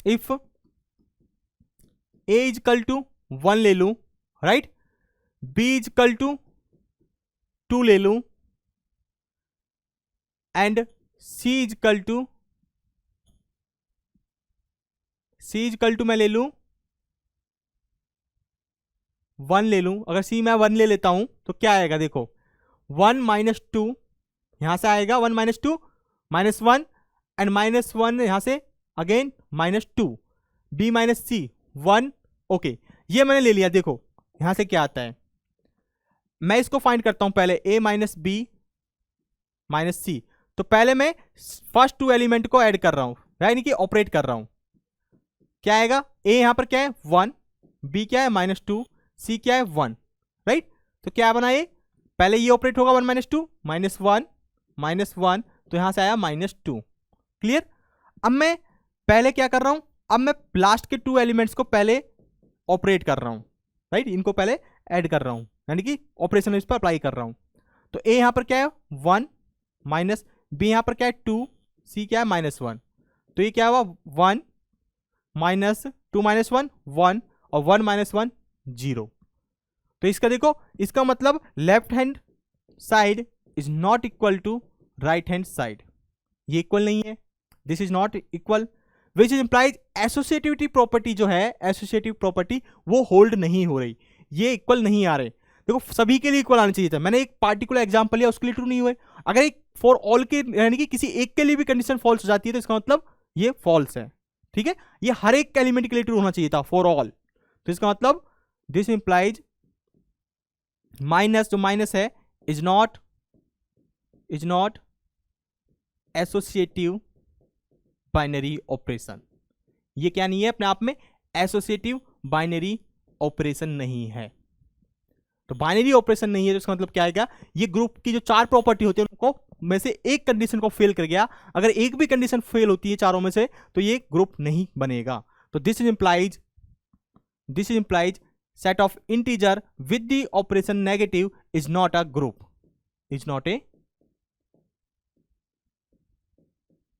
if a is equal to 1 ले लूं, right, b is equal to 2 ले लूं, and c is equal to मैं ले लूं 1 ले लूं। अगर c मैं 1 ले लेता हूं तो क्या आएगा, देखो 1 माइनस 2 यहां से आएगा, 1 माइनस 2 माइनस 1, एंड माइनस 1 यहां से अगेन माइनस 2, b माइनस सी 1, ओके, ये मैंने ले लिया। देखो यहां से क्या आता है, मैं इसको फाइंड करता हूं पहले, a माइनस बी माइनस सी। तो पहले मैं फर्स्ट टू एलिमेंट को ऐड कर रहा हूं, यानी कि ऑपरेट कर रहा हूं। क्या आएगा, a यहां पर क्या है 1, b क्या है माइनस 2, c क्या है 1, राइट। तो क्या बना ये, पहले ये ऑपरेट होगा 1 माइनस 2 माइनस 1 माइनस 1, तो यहां से आया माइनस 2, क्लियर। अब मैं पहले क्या कर रहा हूं, अब मैं लास्ट के 2 एलिमेंट्स को पहले ऑपरेट कर रहा हूं, राइट, इनको पहले ऐड कर रहा हूं, यानी कि ऑपरेशन इस पर अप्लाई कर रहा हूं। तो a यहां पर क्या है 1 माइनस, b यहां पर क्या है 2, c क्या है माइनस 1, तो ये क्या हुआ 1 माइनस 2 माइनस 1 1, और 1 माइनस 1 0। तो इसका देखो, इसका मतलब left hand side is not equal to right hand side, ये इक्वल नहीं है, this is not equal, which is implies associativity property जो है, एसोसिएटिव प्रॉपर्टी वो होल्ड नहीं हो रही, ये इक्वल नहीं आ रहे। देखो सभी के लिए इक्वल आना चाहिए था, मैंने एक पार्टिकुलर एग्जांपल लिया उसके लिए ट्रू नहीं हुए। अगर एक फॉर ऑल के, यानी कि किसी एक के लिए भी कंडीशन फॉल्स हो जाती है तो इसका मतलब ये फॉल्स है, ठीक है। ये हर एक एलिमेंट के लिए ट्रू होना चाहिए था फॉर ऑल। तो इसका मतलब दिस इंप्लाइज माइनस, जो माइनस है is not associative binary operation, ये क्या नहीं है अपने आप में, एसोसिएटिव बाइनरी ऑपरेशन नहीं है। तो बाइनरी ऑपरेशन नहीं है, तो इसका मतलब क्या आएगा, ये ग्रुप की जो 4 प्रॉपर्टी होती है उनको में से एक कंडीशन को फेल कर गया। अगर एक भी कंडीशन फेल होती है चारों में से तो ये ग्रुप नहीं बनेगा। तो this is implies set of integer with the operation negative is not a group, is not a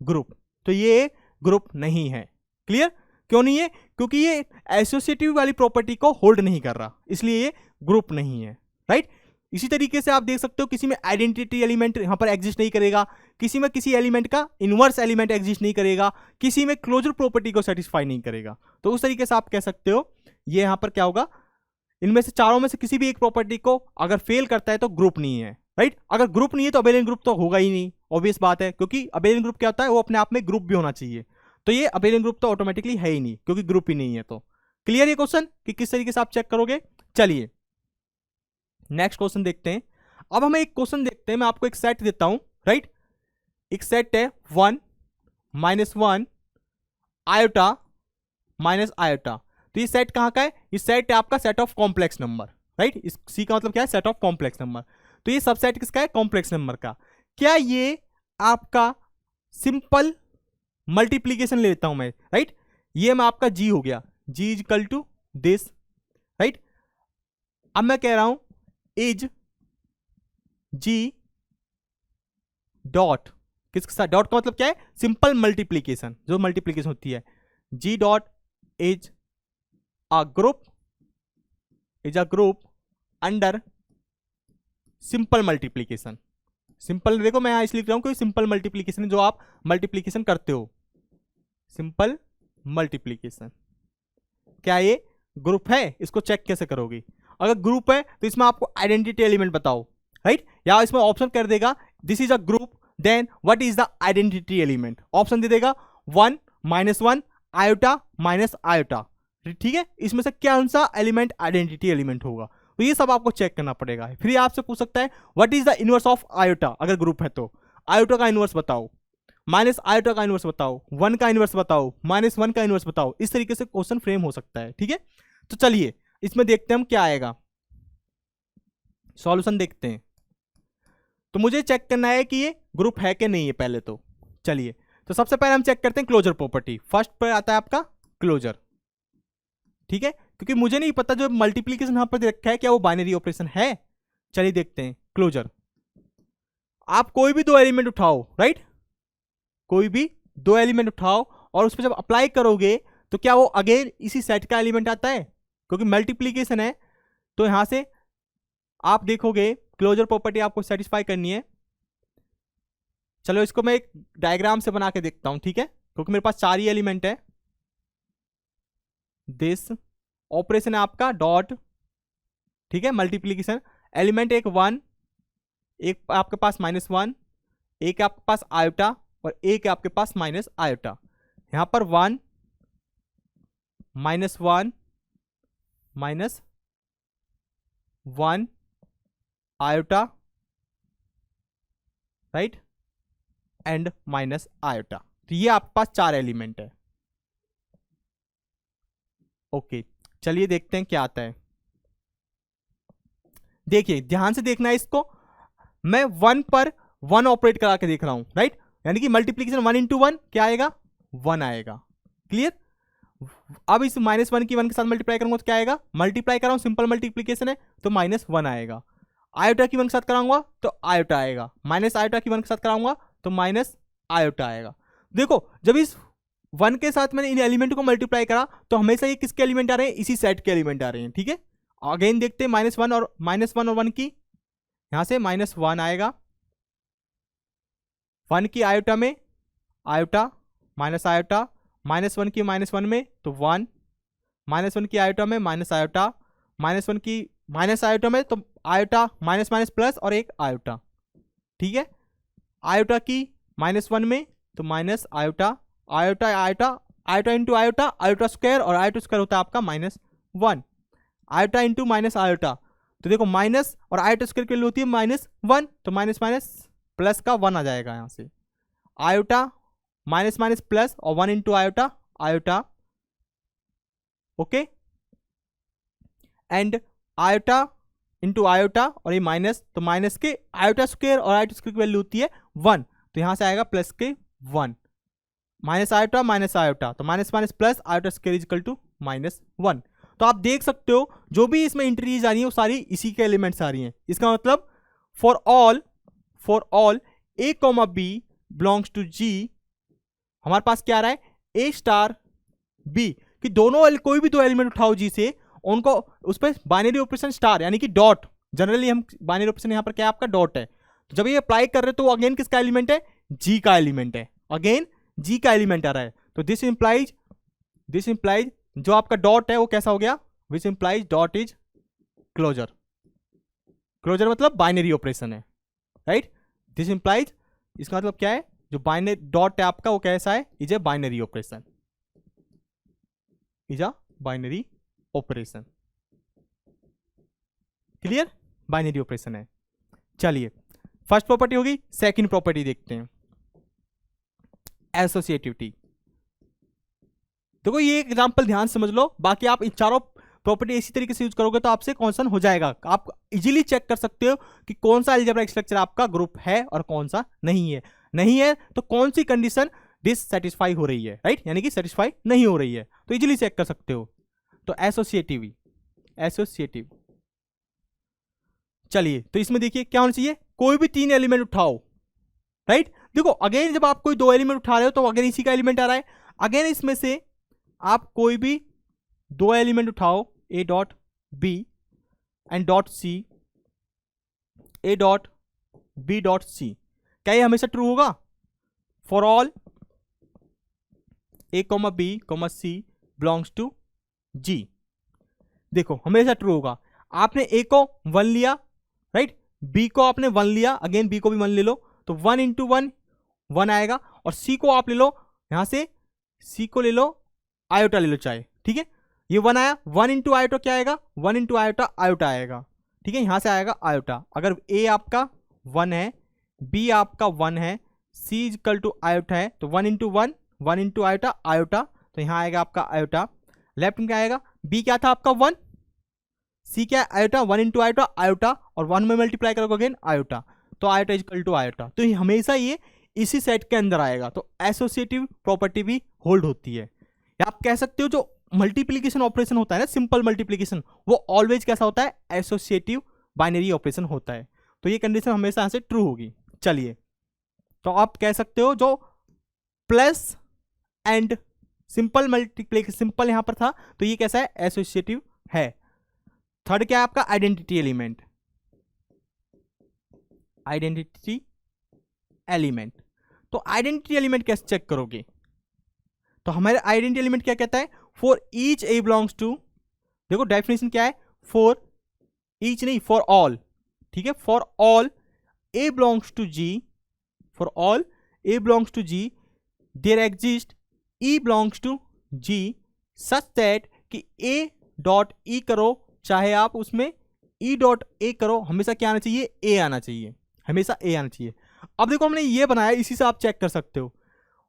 group. तो ये ग्रुप नहीं है, क्लियर। क्यों नहीं है, क्योंकि ये एसोसिएटिव वाली प्रॉपर्टी को होल्ड नहीं कर रहा, इसलिए ये ग्रुप नहीं है, राइट। इसी तरीके से आप देख सकते हो किसी में आइडेंटिटी एलिमेंट यहां पर एग्जिस्ट नहीं करेगा, किसी में किसी एलिमेंट का इनवर्स एलिमेंट एग्जिस्ट नहीं करेगा, किसी में क्लोजर प्रॉपर्टी को सेटिस्फाई नहीं करेगा। तो उस तरीके से आप कह सकते हो ये यहां पर क्या होगा, इनमें से चारों में से किसी भी एक प्रॉपर्टी को अगर फेल करता है तो ग्रुप नहीं है, राइट। अगर ग्रुप नहीं है तो अबेलियन ग्रुप तो होगा ही नहीं, ऑब्वियस बात है, क्योंकि अबेलियन ग्रुप क्या होता है, वो अपने आप में ग्रुप भी होना चाहिए। तो ये अबेलियन ग्रुप तो ऑटोमेटिकली है ही नहीं, क्योंकि ग्रुप ही नहीं है। तो क्लियर ये क्वेश्चन कि किस तरीके से आप चेक करोगे। चलिए नेक्स्ट क्वेश्चन देखते हैं। अब हमें एक क्वेश्चन देखते हैं, मैं आपको एक सेट देता हूं, राइट। एक सेट है 1 माइनस 1 आयोटा माइनस आयोटा। तो ये सेट कहां का है, ये सेट है आपका set of complex number, right. इस सी का मतलब क्या है, सेट ऑफ कॉम्प्लेक्स नंबर। तो ये सबसेट किसका है, कॉम्प्लेक्स नंबर का। क्या ये आपका सिंपल मल्टीप्लीकेशन ले लेता हूं मैं, राइट। ये मैं आपका जी हो गया, G is equal to this, right. अब मैं कह रहा हूं इज जी डॉट, किसके साथ, डॉट का मतलब क्या है, सिंपल मल्टीप्लीकेशन, जो मल्टीप्लीकेशन होती है, G dot is a group, is a group under simple multiplication. Simple देखो मैं यहां इसलिए लिख रहा हूं कि सिंपल मल्टीप्लीकेशन है, जो आप मल्टीप्लीकेशन करते हो, सिंपल मल्टीप्लीकेशन। क्या ये ग्रुप है, इसको चेक कैसे करोगे, अगर ग्रुप है तो इसमें आपको आइडेंटिटी एलिमेंट बताओ, राइट। या इसमें ऑप्शन कर देगा this is a group, then what is the identity element, option दे देगा 1 -1 आयोटा माइनस आयोटा, ठीक है। इसमें से कौन सा एलिमेंट आइडेंटिटी एलिमेंट होगा, तो ये सब आपको चेक करना पड़ेगा। फिर आपसे पूछ सकता है what is the inverse of iota, अगर ग्रुप है तो आयोटा का इनवर्स बताओ, माइनस आयोटा का इनवर्स बताओ, 1 का इनवर्स बताओ, -1 का इनवर्स बताओ। इस तरीके से क्वेश्चन फ्रेम हो सकता है, ठीक है। तो चलिए इसमें देखते हैं हम क्या आएगा, सॉल्यूशन देखते हैं। तो मुझे चेक करना है कि ये ग्रुप है कि नहीं है पहले तो। चलिए तो सबसे पहले हम चेक करते हैं क्लोजर प्रॉपर्टी। फर्स्ट पर आता है आपका क्लोजर, ठीक है, क्योंकि मुझे नहीं पता जो मल्टीप्लीकेशन यहां पर रखा है क्या वो बाइनरी ऑपरेशन है। चलिए देखते हैं क्लोजर। आप कोई भी दो एलिमेंट उठाओ, राइट, कोई भी दो एलिमेंट उठाओ और उस पर जब अप्लाई करोगे तो क्या वो अगेन इसी सेट का एलिमेंट आता है, क्योंकि मल्टीप्लीकेशन है। तो यहां से आप देखोगे क्लोजर प्रॉपर्टी आपको सेटिस्फाई करनी है। चलो इसको मैं एक डायग्राम से बना के देखता हूं, ठीक है, क्योंकि मेरे पास 4 ही एलिमेंट है। दिस ऑपरेशन है आपका डॉट, ठीक है, मल्टीप्लीकेशन, एलिमेंट एक 1, एक आपके पास -1, एक आपके पास आयोटा और एक आपके पास माइनस आयोटा। यहां पर 1 -1 -1 iota, right, and minus iota. तो ये आपके पास 4 एलिमेंट है। ओके चलिए देखते हैं क्या आता है। देखिए ध्यान से देखना है इसको, मैं 1 पर 1 ऑपरेट करा के देख रहा हूं, राइट, यानी कि मल्टीप्लीकेशन 1 × 1 क्या आएगा, 1 आएगा, क्लियर। अब इस -1 की 1 के साथ मल्टीप्लाई करूंगा तो क्या आएगा, मल्टीप्लाई कर रहा हूं, सिंपल मल्टीप्लीकेशन है तो -1 आएगा। आयोटा की 1 के साथ कराऊंगा तो आयोटा आएगा, माइनस आयोटा की 1 के साथ कराऊंगा तो माइनस आयोटा आएगा। देखो जब इस 1 के साथ मैंने इन एलिमेंट को मल्टीप्लाई करा तो हमेशा ये किसके एलिमेंट आ रहे हैं, इसी सेट के एलिमेंट आ रहे हैं, ठीक है। अगेन देखते हैं -1 और -1 की, यहां से -1 आएगा, 1 की आयोटा में आयोटा माइनस आयोटा, -1 की -1 में तो 1, -1 की आयोटा में माइनस आयोटा, -1 की माइनस आयोटा में तो आयोटा माइनस माइनस प्लस और एक आयोटा, ठीक है। आयोटा की -1 में तो minus iota, iota iota, iota into iota, iota square, और आयोटा स्क्वायर होता है आपका -1, आयोटा इंटू माइनस आयोटा, तो देखो माइनस और आयोटा स्क्वायर की वैल्यू होती है -1, तो माइनस माइनस प्लस का 1 आ जाएगा यहां से, आयोटा माइनस माइनस प्लस और 1 into iota, iota, okay, and iota into iota और ये माइनस, तो माइनस के आयोटा स्क्वायर और आयोटा स्क्वायर की वैल्यू होती है 1, तो यहां से आएगा प्लस के 1, माइनस आयोटा माइनस आयोटा, तो minus minus plus, iota square equal to -1। तो आप देख सकते हो जो भी इसमें इंट्रीज आ रही है वो सारी इसी के एलिमेंट्स आ रही हैं। इसका मतलब for all a, b belongs to g, हमारे पास क्या आ रहा है, a स्टार b, कि दोनों कोई भी दो एलिमेंट उठाओ g से, उनको उस पर बाइनरी ऑपरेशन स्टार यानी कि डॉट, जनरली हम बाइनरी ऑपरेशन यहां पर क्या आपका डॉट है, तो जब ये अप्लाई कर रहे तो अगेन किसका एलिमेंट है, g का एलिमेंट है, अगेन g का एलिमेंट आ रहा है, तो दिस इंप्लाइज जो आपका डॉट है वो कैसा हो गया, which implies dot is closure, closure मतलब बाइनरी ऑपरेशन है, राइट, दिस इंप्लाइज, इसका मतलब क्या है, जो बाइनरी डॉट है आपका वो कैसा है, is a binary operation, is a binary operation, clear, binary operation है। चलिए फर्स्ट प्रॉपर्टी होगी, सेकंड प्रॉपर्टी देखते हैं, एसोसिएटिविटी। देखो ये एग्जांपल ध्यान समझ लो, बाकी आप इन चारों प्रॉपर्टी इसी तरीके से यूज करोगे तो आपसे क्वेश्चन हो जाएगा, आप इजीली चेक कर सकते हो कि कौन सा अलजेब्राइक स्ट्रक्चर आपका ग्रुप है और कौन सा नहीं है। नहीं है तो कौन सी कंडीशन डिससेटिस्फाई हो रही है, राइट, यानी कि सेटिस्फाई नहीं हो रही है, तो इजीली चेक कर सकते हो। तो एसोसिएटिव, एसोसिएटिव, चलिए तो इसमें देखिए क्या होना चाहिए, कोई भी 3 एलिमेंट उठाओ, राइट। देखो अगेन जब आप कोई 2 एलिमेंट उठा रहे हो तो अगेन इसी का एलिमेंट आ रहा है, अगेन इसमें से आप कोई भी 2 एलिमेंट उठाओ, a dot b and dot c, a dot b dot c, क्या ये हमेशा ट्रू होगा? For all a comma b comma c belongs to G, देखो हमेशा ट्रू होगा। आपने ए को 1 लिया, राइट, बी को आपने 1 लिया, अगेन बी को भी 1 ले लो, तो 1 इंटू 1 1 आएगा, और सी को आप ले लो, यहां से सी को ले लो, आयोटा ले लो चाहे, ठीक है, ये 1 आया, 1 इंटू आयोटा क्या आएगा, 1 इंटू आयोटा आयोटा आएगा, ठीक है, यहां से आएगा आयोटा। अगर ए आपका 1 है, बी आपका 1 है, सी इक्वल टू आयोटा है, तो 1 इंटू 1 1 इंटू आयोटा आयोटा, तो यहां आएगा आपका आयोटा। लेफ्ट में क्या आएगा, बी क्या था आपका 1, सी क्या है आयोटा, 1 इंटू आयोटा आयोटा, और 1 में मल्टीप्लाई करोगे अगेन आयोटा, तो आयोटा इक्वल टू आयोटा, तो हमेशा ये इसी सेट के अंदर आएगा, तो एसोसिएटिव प्रॉपर्टी भी होल्ड होती है। या आप कह सकते हो जो मल्टीप्लीकेशन ऑपरेशन होता है ना, सिंपल मल्टीप्लीकेशन, वो ऑलवेज कैसा होता है, एसोसिएटिव बाइनरी ऑपरेशन होता है, तो ये कंडीशन हमेशा यहां से ट्रू होगी। चलिए तो आप कह सकते हो जो plus and simple multiplication, simple यहां पर था, तो ये कैसा है, एसोसिएटिव है। थर्ड क्या है आपका, आइडेंटिटी एलिमेंट, आइडेंटिटी एलिमेंट, तो आइडेंटिटी एलिमेंट कैसे चेक करोगे, तो हमारे आइडेंटिटी एलिमेंट क्या कहता है, for each A belongs to, देखो डेफिनेशन क्या है, फॉर ईच नहीं, फॉर ऑल, ठीक है, for all a belongs to G, for all a belongs to G, there exist e belongs to G such that कि ए डॉट ई करो, चाहे आप उसमें ई डॉट ए करो, हमेशा क्या आना चाहिए, ए आना चाहिए, हमेशा ए आना चाहिए। अब देखो हमने ये बनाया, इसी से आप चेक कर सकते हो,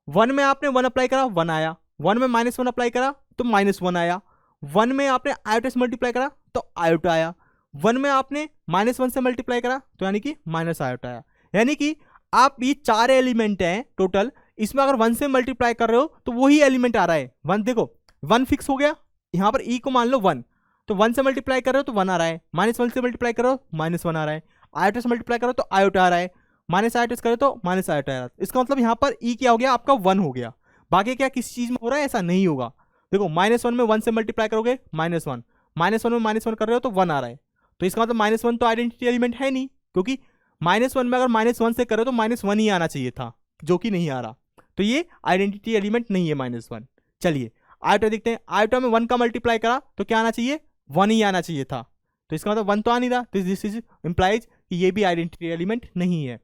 1 में आपने 1 अप्लाई करा 1 आया, 1 में -1 अप्लाई करा तो -1 आया, 1 में आपने आयोटा से मल्टीप्लाई करा तो आयोटा आया, 1 में आपने -1 से मल्टीप्लाई करा तो यानी कि माइनस आयोटा आया। यानी कि आप ये 4 एलिमेंट हैं टोटल, इसमें अगर 1 से मल्टीप्लाई कर रहे हो तो वही एलिमेंट आ रहा है 1, देखो 1 फिक्स हो गया, यहां पर ई को मान लो 1, तो 1 से मल्टीप्लाई कर रहे हो तो 1 आ रहा है, -1 से मल्टीप्लाई करो -1 आ रहा है, आयोटा से मल्टीप्लाई करो तो आयोटा आ रहा है, माइनस आयोटा करो तो माइनस आयोटा आ रहा है। इसका मतलब यहाँ पर ई क्या हो गया, आपका 1 हो गया। बाकी क्या किसी चीज में हो रहा है, ऐसा नहीं होगा। देखो -1 में 1 से मल्टीप्लाई करोगे -1, -1 में -1 कर रहे हो तो 1 आ रहा है, तो इसका मतलब -1 तो आइडेंटिटी एलिमेंट है नहीं, क्योंकि -1 में अगर -1 से करो तो -1 ही आना चाहिए था, जो कि नहीं आ रहा, तो ये आइडेंटिटी एलिमेंट नहीं है -1। चलिए आयोटा देखते हैं, आयोटा में 1 का मल्टीप्लाई करा तो क्या आना चाहिए, 1 ही आना चाहिए था, तो इसका मतलब 1 तो आ नहीं रहा, तो दिस इज इंप्लाइज कि ये भी आइडेंटिटी एलिमेंट नहीं है।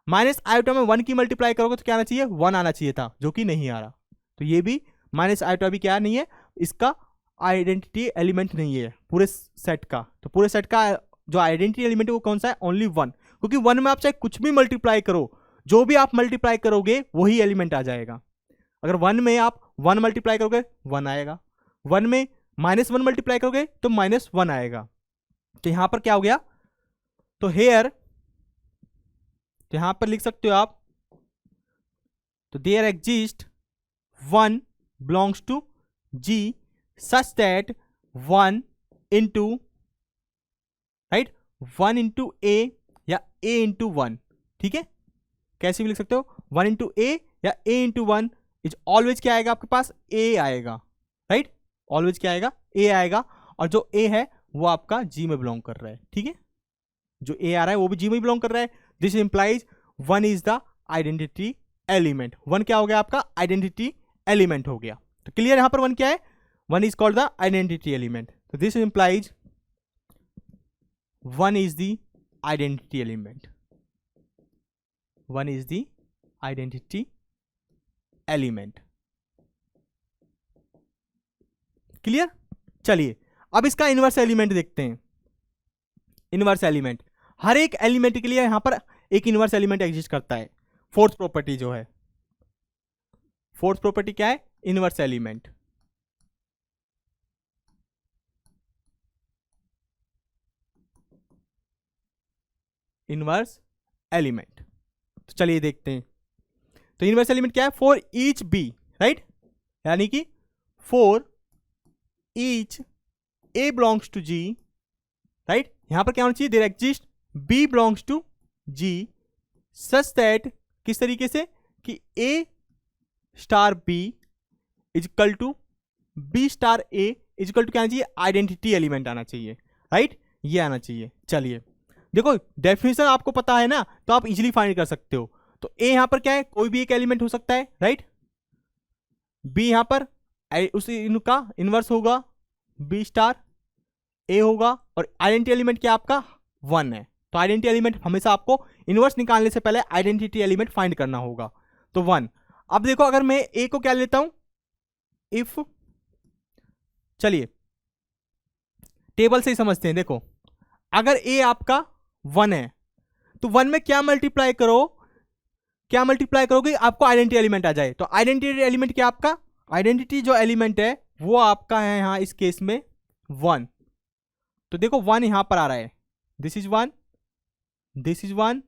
माइनस आयोटा में 1 की मल्टीप्लाई करोगे तो क्या आना चाहिए, 1 आना चाहिए था, जो कि नहीं आ रहा, तो ये भी माइनस आयोटा भी क्या नहीं है, इसका आइडेंटिटी एलिमेंट नहीं है पूरे सेट का। तो पूरे सेट का जो आइडेंटिटी एलिमेंट है वो कौन सा है, ओनली 1, क्योंकि 1 में आप चाहे कुछ भी मल्टीप्लाई करो, जो भी आप मल्टीप्लाई करोगे वही एलिमेंट आ जाएगा। अगर 1 में आप 1 मल्टीप्लाई करोगे 1 आएगा, 1 में -1 मल्टीप्लाई करोगे तो -1 आएगा, तो यहां पर क्या हो गया, तो हेयर, तो यहां पर लिख सकते हो आप, तो there exist 1 belongs to G such that 1 into, right, 1 into a या ए इंटू 1, ठीक है, कैसे भी लिख सकते हो, 1 इंटू ए या ए इंटू 1 इज ऑलवेज क्या आएगा आपके पास, ए आएगा, राइट, ऑलवेज क्या आएगा, ए आएगा, और जो ए है वो आपका जी में बिलोंग कर रहा है, ठीक है, जो ए आ रहा है वो भी जी में बिलोंग कर रहा है। This implies 1 is the identity element, 1 क्या हो गया आपका, आइडेंटिटी एलिमेंट हो गया। तो क्लियर, यहां पर 1 क्या है, 1 is called the identity element, तो this implies 1 is the identity element, 1 is the identity element. Clear, चलिए अब इसका इनवर्स एलिमेंट देखते हैं। इनवर्स एलिमेंट, हर एक एलिमेंट के लिए यहां पर एक इनवर्स एलिमेंट एग्जिस्ट करता है। फोर्थ प्रॉपर्टी जो है, फोर्थ प्रॉपर्टी क्या है, इनवर्स एलिमेंट। इनवर्स एलिमेंट, तो चलिए देखते हैं। तो इनवर्स एलिमेंट क्या है, फॉर ईच बी, राइट, यानी कि for each A belongs to G, right, यहां पर क्या होना चाहिए, there exist b belongs to G such that, किस तरीके से कि a star b is equal to B star A is equal to क्या आना चाहिए, आइडेंटिटी एलिमेंट आना चाहिए, राइट, ये आना चाहिए। चलिए देखो डेफिनेशन आपको पता है ना, तो आप इजीली फाइंड कर सकते हो। तो ए यहां पर क्या है, कोई भी एक एलिमेंट हो सकता है, राइट, बी यहां पर उस इनका इनवर्स होगा, बी स्टार ए होगा, और आइडेंटिटी एलिमेंट क्या आपका 1 है। तो आइडेंटिटी एलिमेंट हमेशा आपको इनवर्स निकालने से पहले आइडेंटिटी एलिमेंट फाइंड करना होगा, तो 1। अब देखो अगर मैं ए को क्या लेता हूं, इफ, चलिए टेबल से ही समझते हैं, देखो अगर ए आपका 1 है तो 1 में क्या मल्टीप्लाई करो, क्या मल्टीप्लाई करोगे, आपको आइडेंटिटी एलिमेंट आ जाए। तो आइडेंटिटी एलिमेंट क्या आपका, आइडेंटिटी जो एलिमेंट है वो आपका है यहां इस केस में 1। तो देखो 1 यहां पर आ रहा है, this is 1, this is 1,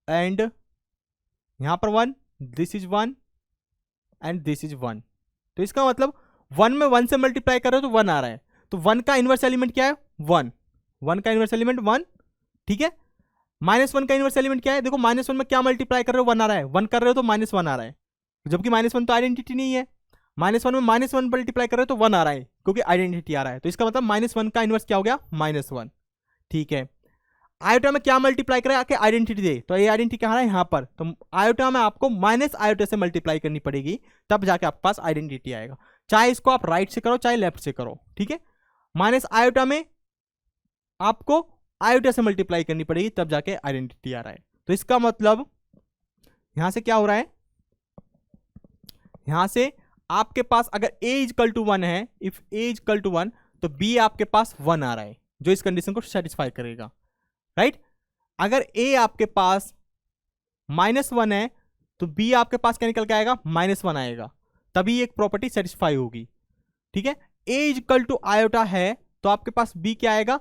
and यहां पर 1, this is 1, and this is 1। तो इसका मतलब 1 में 1 से मल्टीप्लाई कर रहे हो तो 1 आ रहा है। तो 1 का इनवर्स एलिमेंट क्या है, 1, 1 का इनवर्स एलिमेंट 1, ठीक है। -1 का इनवर्स एलिमेंट क्या है, देखो -1 में क्या मल्टीप्लाई कर रहे हो, 1 आ रहा है, 1 कर रहे हो तो -1 आ रहा है, जबकि -1 तो आइडेंटिटी नहीं है। -1 में -1 मल्टीप्लाई कर रहे हो तो 1 आ रहा है क्योंकि आइडेंटिटी आ रहा है। तो इसका मतलब -1 का इनवर्स क्या हो गया, -1, ठीक है। आयोटा में क्या मल्टीप्लाई करें आके आइडेंटिटी दे, तो ये आइडेंटिटी कहाँ है, यहाँ पर। तो आयोटा में आपको माइनस आयोटा से मल्टीप्लाई करनी पड़ेगी, तब जाके आपके पास आइडेंटिटी आएगा। चाहे इसको आप राइट से करो चाहे लेफ्ट से करो, ठीक है। माइनस आयोटा में आपको आयोटा से मल्टीप्लाई करनी पड़ेगी, तब जाके आइडेंटिटी आ रहा है। तो इसका मतलब यहां से क्या हो रहा है, यहां से आपके पास अगर a इक्वल टू 1 है, इफ a इक्वल टू 1, तो b आपके पास 1 आ रहा है, जो इस कंडीशन को सेटिस्फाई करेगा, राइट। अगर a आपके पास -1 है तो b आपके पास क्या निकल के आएगा, -1 आएगा, तभी एक प्रॉपर्टी सेटिस्फाई होगी, ठीक है। a इक्वल टू आयोटा है तो आपके पास b क्या आएगा,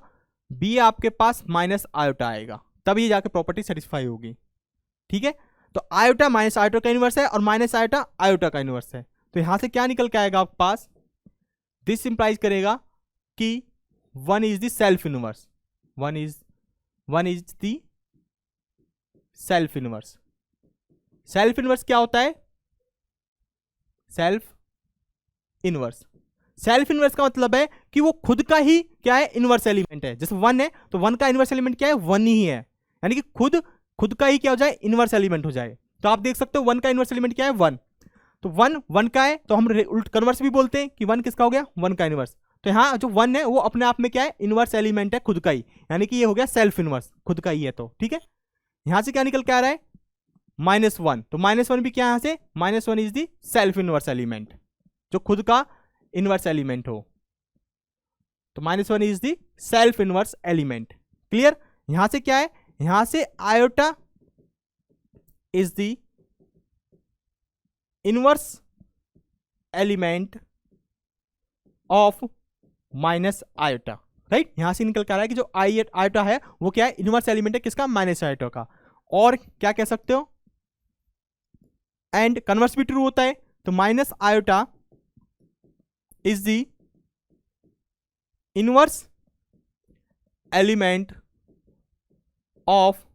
b आपके पास माइनस आयोटा आएगा, तभी जाके प्रॉपर्टी सेटिस्फाई होगी, ठीक है। तो आयोटा माइनस आयोटा का इनवर्स है और माइनस आयोटा आयोटा का इनवर्स है। तो यहां से क्या निकल के आएगा आपके पास, दिस इंप्लाइज करेगा कि 1 is the self inverse, 1 is the self inverse. Self inverse क्या होता है, सेल्फ इनवर्स, सेल्फ इनवर्स का मतलब है कि वो खुद का ही क्या है, इनवर्स एलिमेंट है। जैसे 1 है तो 1 का इनवर्स एलिमेंट क्या है, 1 ही है, यानी कि खुद का ही क्या हो जाए, इनवर्स एलिमेंट हो जाए। तो आप देख सकते हो 1 का इनवर्स एलिमेंट क्या है, 1। तो 1 का है तो हम उल्ट कन्वर्स भी बोलते हैं कि 1 किसका हो गया, 1 का इनवर्स। तो यहाँ जो 1 है वो अपने आप में क्या है, इनवर्स एलिमेंट है खुद का ही, यानी कि ये हो गया सेल्फ इनवर्स, खुद का ही है, तो ठीक है। यहां से क्या निकल के आ रहा है, -1, तो -1 भी क्या यहां से, -1 is the self inverse element, जो खुद का इनवर्स एलिमेंट हो। तो -1 is the self inverse element, clear. यहां से क्या है, यहां से iota is the inverse element of minus iota, right. यहां से निकल कर आ रहा है कि जो आयोटा है वो क्या है, इनवर्स एलिमेंट है किसका, माइनस आयोटा का। और क्या कह सकते हो, एंड कन्वर्स भी ट्रू होता है, तो minus iota is the inverse element of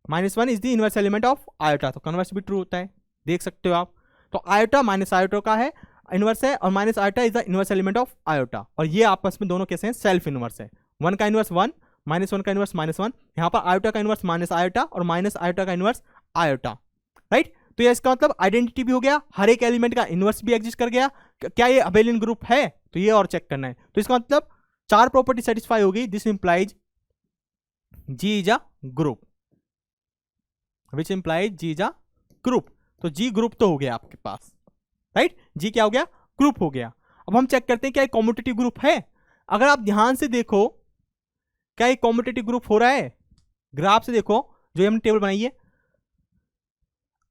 -1 is the inverse element of iota, तो कन्वर्स भी ट्रू होता है, देख सकते हो आप। तो आयोटा माइनस आयोटा का है, इनवर्स है, और minus iota is the inverse element of iota, और ये आपस में दोनों कैसे हैं, सेल्फ इनवर्स है। 1 का इनवर्स 1, -1 का इनवर्स -1, यहां पर आयोटा का इनवर्स माइनस आयोटा और माइनस आयोटा का इनवर्स आयोटा, राइट। तो ये इसका मतलब आइडेंटिटी भी हो गया, हर एक एलिमेंट का इनवर्स भी एग्जिस्ट कर गया। क्या ये अबेलियन ग्रुप है, तो ये और चेक करना है। तो इसका मतलब 4 प्रॉपर्टी सेटिस्फाई होगी, this implies G is a group, which implies G is a group. तो जी ग्रुप तो हो गया आपके पास, राइट, जी क्या हो गया, ग्रुप हो गया। अब हम चेक करते हैं क्या कॉम्यूटेटिव ग्रुप है। अगर आप ध्यान से देखो क्या ये कॉम्यूटेटिव ग्रुप हो रहा है, ग्राफ से देखो जो हमने टेबल बनाई है।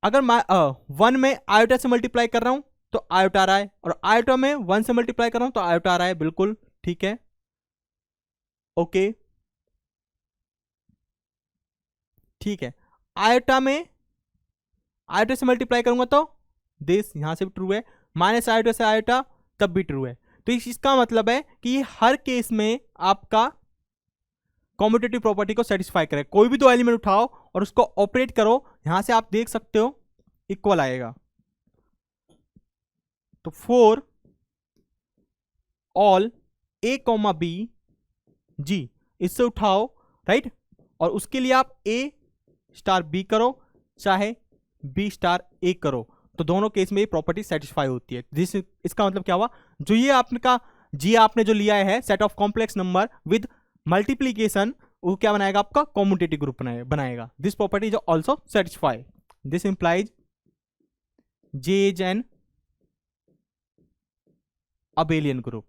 अगर मैं 1 में आयोटा से मल्टीप्लाई कर रहा हूं तो आयोटा आ रहा है, और आयोटा में 1 से मल्टीप्लाई कर रहा हूं तो आयोटा आ रहा है, बिल्कुल ठीक है, ओके ठीक है। आयोटा में आयोटा से मल्टीप्लाई करूंगा तो दिस यहां से भी ट्रू है, माइनस आयोटा से आयोटा तब भी ट्रू है। तो इसका मतलब है कि हर केस में आपका कॉम्यूटेटिव प्रॉपर्टी को सेटिस्फाई करे। कोई भी दो एलिमेंट उठाओ और उसको ऑपरेट करो, यहां से आप देख सकते हो इक्वल आएगा। तो for all a comma b G, इससे उठाओ राइट, और उसके लिए आप ए स्टार बी करो चाहे बी स्टार ए करो, तो दोनों केस में ये प्रॉपर्टी सेटिस्फाई होती है। इसका मतलब क्या हुआ, जो ये आपका जी आपने जो लिया है set of complex number with multiplication, वो क्या बनाएगा, आपका कॉम्यूटेटिव ग्रुप बनाएगा। This property is also satisfy, this implies J is an abelian group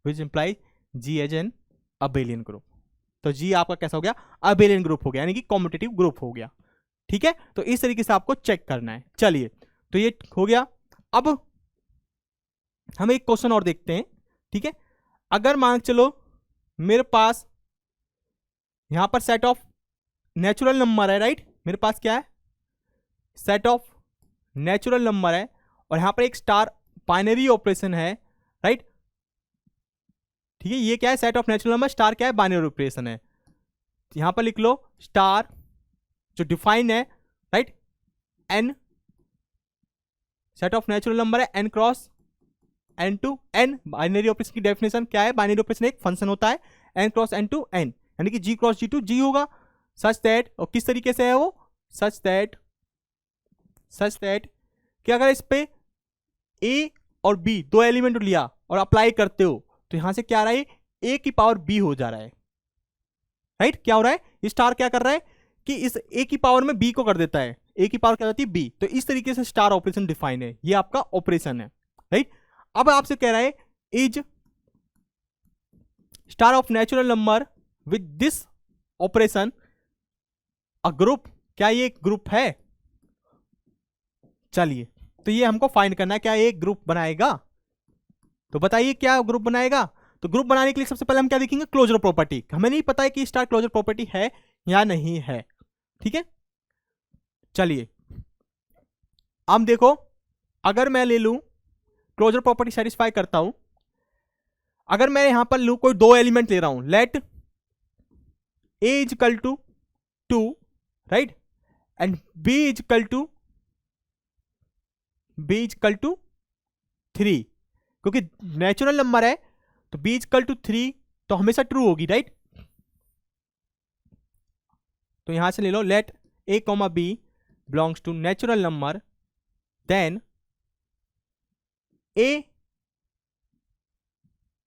which implies G as an abelian group. तो जी आपका कैसा हो गया, अबेलियन ग्रुप हो गया, यानी कि कॉम्यूटेटिव ग्रुप हो गया। ठीक है, तो इस तरीके से आपको चेक करना है। चलिए, तो ये हो गया। अब हम एक क्वेश्चन और देखते हैं। ठीक है, अगर मान चलो मेरे पास यहां पर सेट ऑफ नेचुरल नंबर है राइट, मेरे पास क्या है, सेट ऑफ नेचुरल नंबर है, और यहां पर एक स्टार बाइनरी ऑपरेशन है राइट। ठीक है, ये क्या है, set of natural number, star क्या है, बाइनरी ऑपरेशन है। यहां पर लिख लो स्टार जो डिफाइन है right, N set of natural number है N cross N to N. Binary operation की डेफिनेशन क्या है, बाइनरी ऑपरेशन एक फंक्शन होता है N cross N to N, यानी कि जी क्रॉस जी टू जी होगा, सच दैट, और किस तरीके से है वो, सच दैट कि अगर इस पे ए और बी दो एलिमेंट लिया और अप्लाई करते हो तो यहां से क्या आ रहा है, ए की पावर बी हो जा रहा है राइट। क्या हो रहा है, ये स्टार क्या कर रहा है कि इस ए की पावर में बी को कर देता है, ए की पावर क्या जाती है बी। तो इस तरीके से स्टार ऑपरेशन डिफाइन है, ये आपका ऑपरेशन है राइट। अब आपसे कह रहा है is star of natural number with this operation a group, क्या ये एक ग्रुप है। चलिए, तो ये हमको फाइंड करना है, क्या ये एक ग्रुप बनाएगा। तो बताइए क्या ग्रुप बनाएगा। तो ग्रुप बनाने के लिए सबसे पहले हम क्या देखेंगे, क्लोजर प्रॉपर्टी। हमें नहीं पता है कि स्टार क्लोजर प्रॉपर्टी है या नहीं है। ठीक है, चलिए अब देखो, अगर मैं ले लूं क्लोजर प्रॉपर्टी सेटिस्फाई करता हूं, अगर मैं यहां पर लूं कोई दो एलिमेंट ले रहा हूं, let a is equal to 2 right and b is equal to 3, क्योंकि नेचुरल नंबर है तो b इज इक्वल टू 3 तो हमेशा ट्रू होगी राइट। तो यहां से ले लो let a comma b belongs to natural number, then a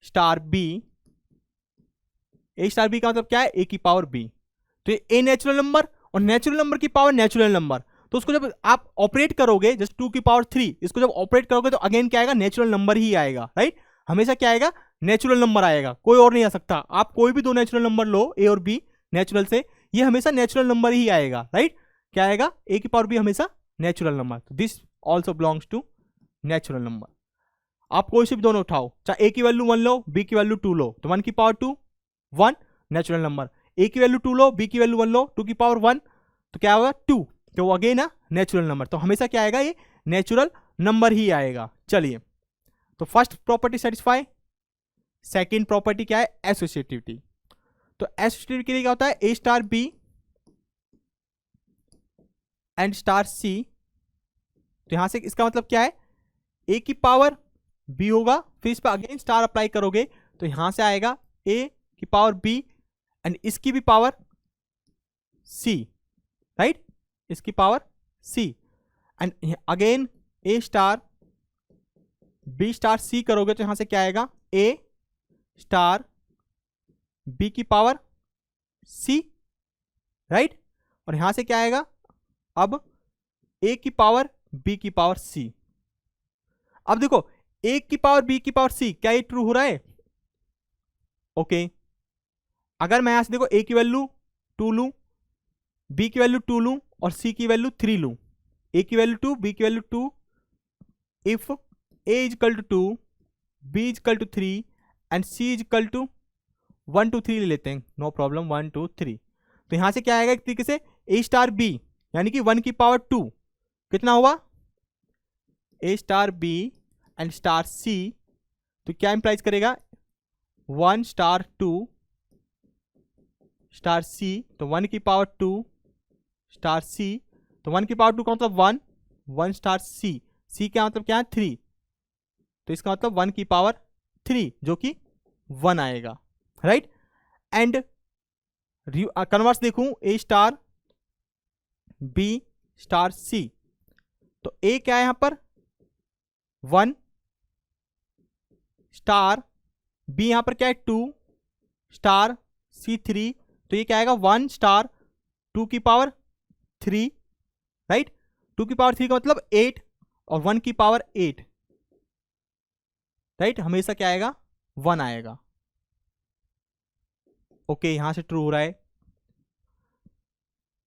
star b, a star b का मतलब क्या है, a की पावर b। तो ये a नेचुरल नंबर और नेचुरल नंबर की पावर नेचुरल नंबर, तो उसको जब आप ऑपरेट करोगे जस्ट 2 की पावर 3, इसको जब ऑपरेट करोगे तो अगेन क्या आएगा, नेचुरल नंबर ही आएगा राइट। हमेशा क्या आएगा, नेचुरल नंबर आएगा, कोई और नहीं आ सकता। आप कोई भी दो नेचुरल नंबर लो ए और बी नेचुरल से, ये हमेशा नेचुरल नंबर ही आएगा राइट। क्या आएगा, ए की पावर बी हमेशा नेचुरल नंबर, तो this also belongs to natural number. आप कोई से भी दोनों उठाओ, चाहे ए की वैल्यू 1 लो बी की वैल्यू 2 लो, तो 1 की पावर 2 1 नेचुरल नंबर, ए की वैल्यू 2 लो बी की वैल्यू 1 लो 2 की पावर 1, तो क्या होगा 2, तो वो अगेन है नेचुरल नंबर। तो हमेशा क्या आएगा, ये नेचुरल नंबर ही आएगा। चलिए, तो first property satisfy. Second property क्या है, एसोसिएटिविटी। तो एसोसिएटिविटी के लिए क्या होता है, ए star B and star C. तो यहां से इसका मतलब क्या है, ए की पावर बी होगा, फिर इस पर अगेन स्टार अप्लाई करोगे तो यहां से आएगा ए की पावर बी एंड इसकी भी पावर सी राइट, इसकी power C and again A star B star C करोगे तो यहां से क्या आएगा, ए स्टार बी की पावर सी राइट, और यहां से क्या आएगा, अब ए की पावर बी की पावर सी। अब देखो ए की पावर बी की पावर सी, क्या ये ट्रू हो रहा है, ओके। अगर मैं यहां से देखो ए की वैल्यू 2 लूं, बी की वैल्यू 2 लूं और सी की वैल्यू 3 लूं, ए की वैल्यू 2 बी की value 2, if a is equal to 2 b is equal to 3 and c is equal to 1 2 3 ले लेते हैं, नो प्रॉब्लम 1 2 3। तो यहां से क्या आएगा, एक तरीके से ए स्टार बी यानी कि 1 की पावर 2 कितना हुआ, ए star B and star C, तो क्या इंप्लाइज करेगा, 1 स्टार 2 स्टार सी, तो 1 की पावर 2 स्टार सी, तो 1 की पावर 2 का मतलब 1, 1 स्टार सी, सी क्या मतलब क्या है 3, तो इसका मतलब 1 की पावर 3 जो कि 1 आएगा, राइट। एंड कन्वर्स देखूं, ए स्टार बी स्टार सी, तो ए क्या है यहां पर 1 स्टार, बी यहां पर क्या है 2 स्टार, सी 3, तो ये क्या आएगा 1 स्टार 2 की पावर 3, राइट। 2 की पावर 3 का मतलब 8 और 1 की पावर 8, राइट, हमेशा क्या आएगा 1 आएगा। ओके, यहां से ट्रू हो रहा है,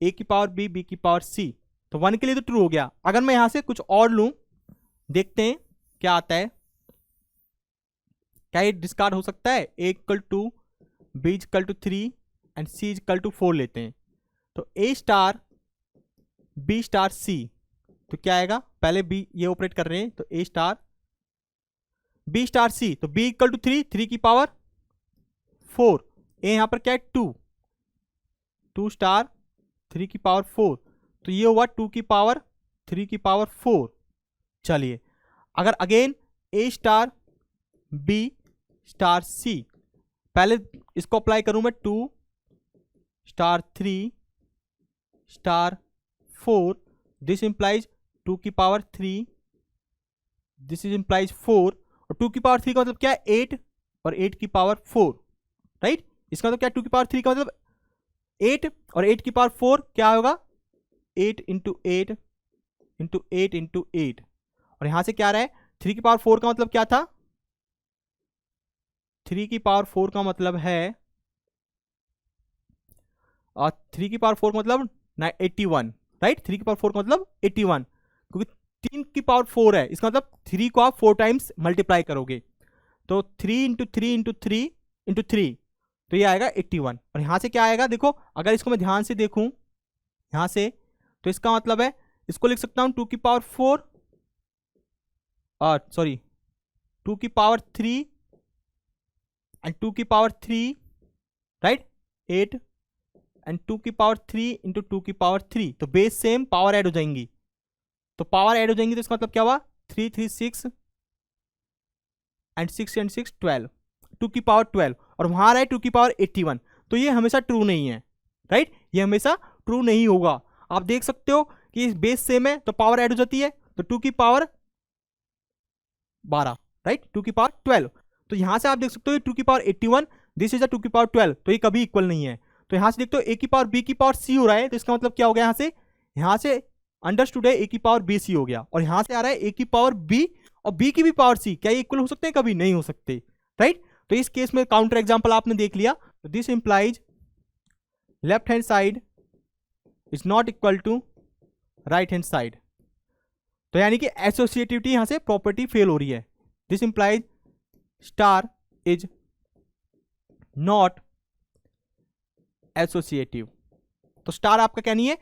ए की पावर बी की पावर सी, तो 1 के लिए तो ट्रू हो गया। अगर मैं यहां से कुछ और लूं, देखते हैं क्या आता है, क्या ये डिस्कार्ड हो सकता है, A equal to B equal to 3 and C equal to 4 लेते हैं, तो ए स्टार बी स्टार सी, तो क्या आएगा, पहले बी ये ऑपरेट कर रहे हैं, तो ए स्टार बी स्टार सी, तो बी इक्वल टू 3, 3 की पावर 4, ए यहां पर क्या है 2, 2 स्टार 3 की पावर 4, तो ये हुआ 2 की पावर 3 की पावर 4। चलिए, अगर again A star B star सी, पहले इसको अप्लाई करूं मैं, 2 स्टार 3 स्टार 4, दिस इंप्लाइज 2 की पावर 3, दिस इज इंप्लाइज 4, और 2 की पावर 3 का मतलब क्या है 8 और 8 की पावर 4, राइट। इसका मतलब क्या, 2 की पावर 3 का मतलब 8 और 8 की पावर 4 क्या होगा, 8 इंटू 8 इंटू 8 इंटू 8, और यहां से क्या आ रहा है 3 की पावर 4 का मतलब क्या था, 3 की पावर 4 का मतलब है, और 3 की पावर 4 का मतलब 81, राइट, 3 की पावर 4 का मतलब 81, क्योंकि 3 की पावर 4 है, इसका मतलब 3 को आप 4 टाइम्स मल्टीप्लाई करोगे, तो 3 इंटू 3 इंटू 3 इंटू 3, तो ये आएगा 81, और यहां से क्या आएगा, देखो अगर इसको मैं ध्यान से देखूं यहां से, तो इसका मतलब है, इसको लिख सकता हूं 2 की पावर 4, सॉरी 2 की पावर 3 एंड 2 की पावर 3, राइट, 8 एंड 2 की पावर 3 इंटू 2 की पावर 3, तो बेस सेम, पावर ऐड हो जाएंगी, तो पावर ऐड हो जाएंगी, तो इसका मतलब क्या हुआ 3 3 6 एंड 6 एंड 6 12, 2 की पावर 12, और वहां आ रहा है 2 की पावर 81, तो ये हमेशा ट्रू नहीं है, राइट, ये हमेशा ट्रू नहीं होगा। आप देख सकते हो कि बेस सेम है तो पावर ऐड हो जाती है, तो 2 की पावर 12, राइट, 2 की पावर 12, तो यहां से आप देख सकते हो 2 की पावर 81, दिस इज 2 की पावर 12, तो ये कभी इक्वल नहीं है। तो यहां से देखते हो ए की पावर बी की पावर सी हो रहा है, तो इसका मतलब क्या हो गया, यहां से अंडरस्टूड है ए की पावर बी सी हो गया, और यहां से आ रहा है ए की पावर बी और बी की भी पावर सी, क्या ये इक्वल हो सकते हैं, कभी नहीं हो सकते, राइट। तो इस केस में काउंटर एग्जांपल आपने देख लिया, तो this implies left hand side is not equal to right hand side, तो यानी कि एसोसिएटिविटी यहां से प्रॉपर्टी फेल हो रही है, this implies star is not associative, तो स्टार आपका क्या नहीं है,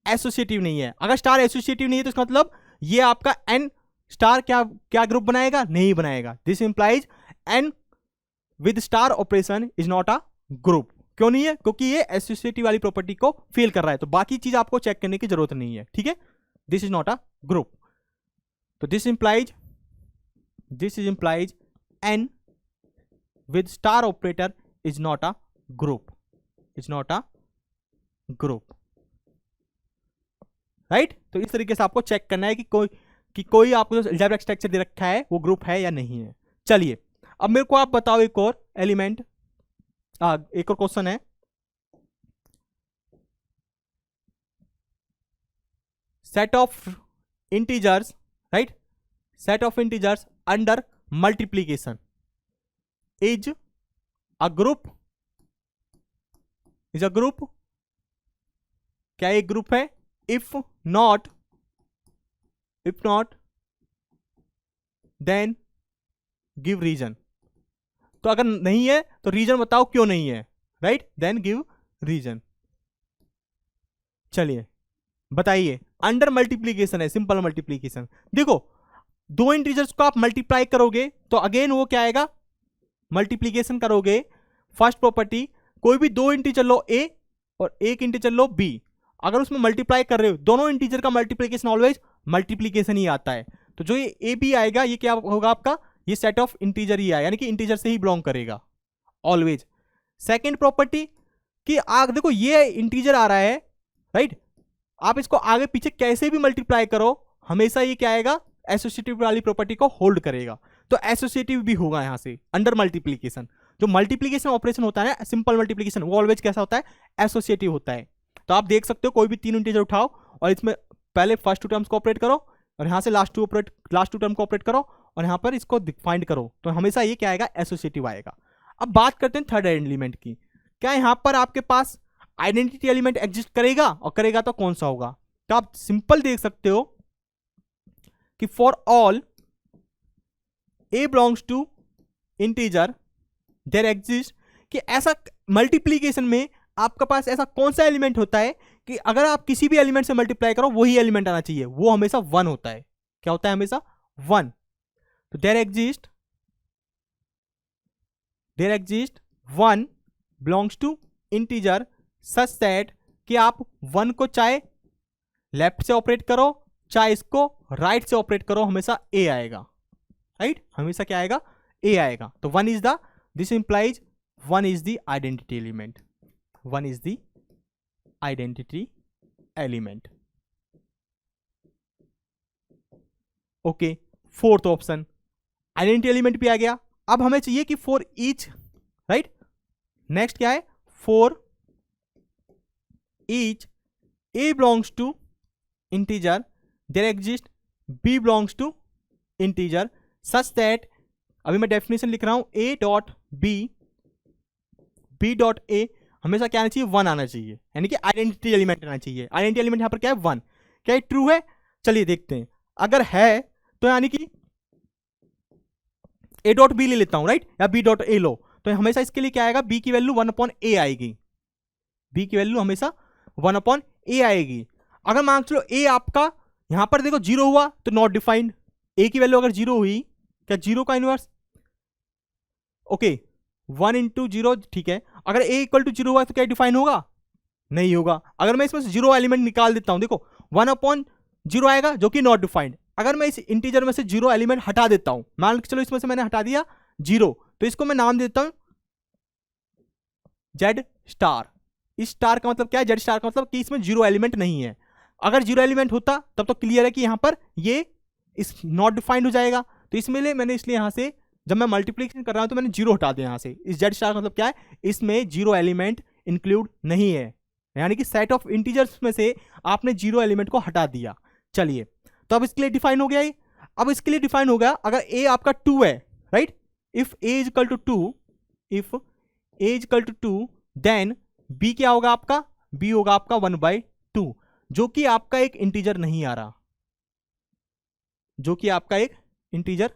एसोसिएटिव नहीं है। अगर स्टार एसोसिएटिव नहीं है तो इसका मतलब ये आपका एन स्टार क्या क्या ग्रुप बनाएगा, नहीं बनाएगा, this implies N with star operation is not a group. क्यों नहीं है, क्योंकि ये एसोसिएटिव वाली प्रॉपर्टी को फेल कर रहा है, तो बाकी चीज आपको चेक करने की जरूरत नहीं है, ठीक है, this is not a group, तो this is implies N with star operator is not a group, is not a group, right. तो इस तरीके से आपको चेक करना है कि कोई आपको जो अलजेब्रिक स्ट्रक्चर दे रखा है वो ग्रुप है या नहीं है। चलिए, अब मेरे को आप बताओ एक और एलिमेंट, एक और क्वेश्चन है, set of integers, right, set of integers under multiplication is a group, is a group, क्या एक ग्रुप है, if not then give reason, तो अगर नहीं है तो रीजन बताओ क्यों नहीं है, राइट, देन गिव रीजन। चलिए बताइए, अंडर मल्टीप्लीकेशन है, सिंपल मल्टीप्लीकेशन। देखो दो इंटीजर्स को आप मल्टीप्लाई करोगे तो अगेन वो क्या आएगा, मल्टीप्लीकेशन करोगे। फर्स्ट प्रॉपर्टी, कोई भी दो इंटीजर लो a और एक इंटीजर लो b, अगर उसमें मल्टीप्लाई कर रहे हो दोनों इंटीजर का मल्टीप्लीकेशन ऑलवेज मल्टीप्लीकेशन ही आता है। तो जो ये ए बी आएगा ये क्या होगा आपका, ये सेट ऑफ इंटीजर ही आएगा, यानी कि इंटीजर से ही बिलोंग करेगा ऑलवेज। सेकेंड प्रॉपर्टी कि आग देखो ये इंटीजर आ रहा है राइट, आप इसको आगे पीछे कैसे भी मल्टीप्लाई करो हमेशा ये क्या आएगा, एसोसिएटिव वाली प्रॉपर्टी को होल्ड करेगा। तो एसोसिएटिव भी होगा यहां से अंडर मल्टीप्लीकेशन। जो मल्टीप्लीकेशन ऑपरेशन होता है ना, सिंपल मल्टीप्लीकेशन, वो ऑलवेज कैसा होता है, एसोसिएटिव होता है। तो आप देख सकते हो कोई भी तीन इंटीजर उठाओ और इसमें पहले फर्स्ट टू टर्म्स को ऑपरेट करो और यहां से लास्ट टू टर्म को ऑपरेट करो और यहां पर इसको फाइंड करो, तो हमेशा ये क्या आएगा, एसोसिएटिव आएगा। अब बात करते हैं थर्ड एलिमेंट की। क्या यहां पर आपके पास आइडेंटिटी एलिमेंट एग्जिस्ट करेगा, और करेगा तो कौन सा होगा? तो आप सिंपल देख सकते हो कि for all a belongs to integer there exist, कि ऐसा मल्टीप्लीकेशन में आपके पास ऐसा कौन सा एलिमेंट होता है कि अगर आप किसी भी एलिमेंट से मल्टीप्लाई करो वही एलिमेंट आना चाहिए, वो हमेशा 1 होता है। क्या होता है? हमेशा 1। तो there exist 1 belongs to integer such that कि आप 1 को चाहे लेफ्ट से ऑपरेट करो चाहे इसको राइट से ऑपरेट करो, हमेशा ए आएगा, राइट? हमेशा क्या आएगा? ए आएगा। तो 1 is the, this implies 1 is the identity element, 1 is the identity element. Okay, fourth option identity element भी आ गया। अब हमें चाहिए कि फॉर ईच, राइट, नेक्स्ट क्या है, for each a belongs to integer there exist b belongs to integer such that, अभी मैं डेफिनेशन लिख रहा हूं, a dot b dot a हमेशा क्या आना चाहिए, 1 आना चाहिए, यानी कि आइडेंटिटी एलिमेंट आना चाहिए। आइडेंटिटी एलिमेंट यहां पर क्या है, 1। क्या ये ट्रू है? चलिए देखते हैं। अगर है तो यानी कि a डॉट b ले लेता हूं, राइट, या b डॉट a लो, तो हमेशा इसके लिए क्या आएगा, b की वैल्यू 1/a आएगी, b की वैल्यू हमेशा 1/a आएगी। अगर मान चलो a आपका यहां पर देखो 0 हुआ तो नॉट डिफाइंड, a की वैल्यू अगर 0 हुई, क्या 0 का इनवर्स, ओके 1 इंटू 0, ठीक है। अगर a इक्वल टू 0 हुआ तो क्या डिफाइन होगा? नहीं होगा। अगर मैं इसमें से 0 एलिमेंट निकाल देता हूं, देखो 1/0 आएगा जो कि नॉट डिफाइंड। अगर मैं इस इंटीजर में से 0 एलिमेंट हटा देता हूं, मान चलो इसमें से मैंने हटा दिया 0, तो इसको मैं नाम देता हूं जेड स्टार। इस स्टार का मतलब क्या है, जेड स्टार का मतलब कि इसमें 0 एलिमेंट नहीं है। अगर 0 एलिमेंट होता तब तो क्लियर है कि यहां पर ये इस नॉट डिफाइंड हो जाएगा। तो इसमें लिए मैंने इसलिए यहां से जब मैं मल्टीप्लिकेशन कर रहा हूं तो मैंने 0 हटा दिया यहां से। इस जेड स्टार का मतलब क्या है, इसमें 0 एलिमेंट इंक्लूड नहीं है, यानी कि सेट ऑफ इंटीजर्स में से आपने 0 एलिमेंट को हटा दिया। चलिए, तो अब इसके लिए डिफाइन हो गया ये। अब इसके लिए डिफाइन हो गया अगर a आपका 2 है, right, if a is equal to 2, if a is equal to 2 then b क्या होगा आपका, b होगा आपका 1/2, जो कि आपका एक इंटीजर नहीं आ रहा, जो कि आपका एक इंटीजर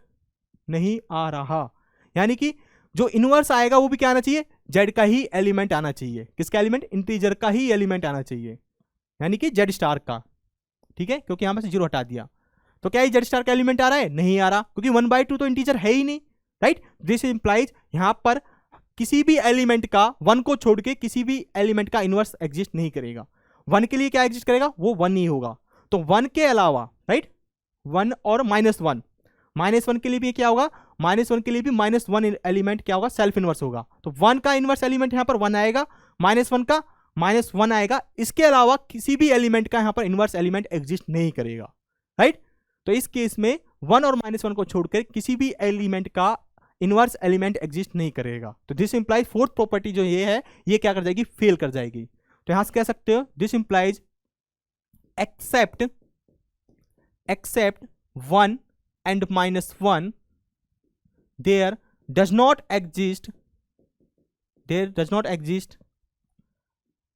नहीं आ रहा, यानी कि जो इनवर्स आएगा वो भी क्या आना चाहिए, जेड का ही एलिमेंट आना चाहिए। किसका एलिमेंट? इंटीजर का ही एलिमेंट आना चाहिए, यानी कि जेड स्टार का, ठीक है, क्योंकि यहां पर से 0 हटा दिया। तो क्या जेड स्टार का एलिमेंट आ रहा है? नहीं आ रहा, क्योंकि 1/2 तो इंटीजर है ही नहीं, राइट। दिस इंप्लाइज यहां पर किसी भी एलिमेंट का 1 को छोड़ के किसी भी एलिमेंट का इनवर्स एग्जिस्ट नहीं करेगा। 1 के लिए क्या एग्जिस्ट करेगा, वो 1 ही होगा। तो 1 के अलावा, राइट, 1 और -1, -1 के लिए भी क्या होगा, -1 के लिए भी -1 एलिमेंट क्या होगा, सेल्फ इनवर्स होगा। तो 1 का इनवर्स एलिमेंट यहां पर 1 आएगा, -1 का -1 आएगा। इसके अलावा किसी भी एलिमेंट का यहां पर इनवर्स एलिमेंट एग्जिस्ट नहीं करेगा, राइट। तो इस केस में 1 और -1 को छोड़कर किसी भी एलिमेंट का इनवर्स एलिमेंट एग्जिस्ट नहीं करेगा। तो दिस इंप्लाइज फोर्थ प्रॉपर्टी जो ये है, ये क्या कर जाएगी, फेल कर जाएगी। तो यहां से कह सकते हो this implies accept 1 and -1 there does not exist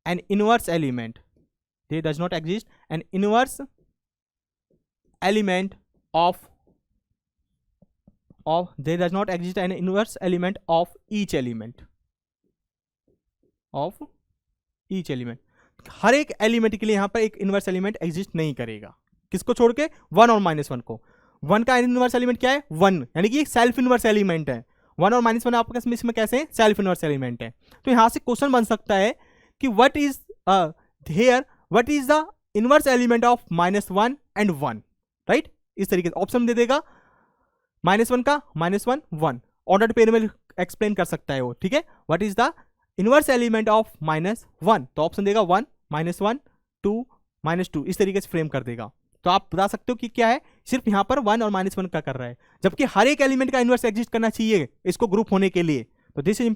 an inverse element, there does not exist an inverse element of there does not exist an inverse element of each element, हर एक एलिमेंट के लिए यहां पर एक इनवर्स एलिमेंट एग्जिस्ट नहीं करेगा। किसको छोड़ के? 1 और -1 को। 1 का इनवर्स एलिमेंट क्या है? 1, यानी कि सेल्फ इनवर्स एलिमेंट है। 1 और -1 आपके इसमें कैसे सेल्फ इनवर्स एलिमेंट है। तो यहां से क्वेश्चन बन सकता है कि what is what is the inverse element of -1 and 1, right? इस तरीके से ऑप्शन दे देगा, -1 का -1 1, ऑर्डर पेयर में एक्सप्लेन कर सकता है वो, ठीक है। What is the inverse element of -1, तो ऑप्शन देगा 1 -1 2 -2, इस तरीके से फ्रेम कर देगा। तो आप बता सकते हो कि क्या है, सिर्फ यहां पर 1 और -1 का कर रहा है, जबकि हर एक एलिमेंट का इनवर्स एग्जिस्ट करना चाहिए इसको ग्रुप होने के लिए। तो this is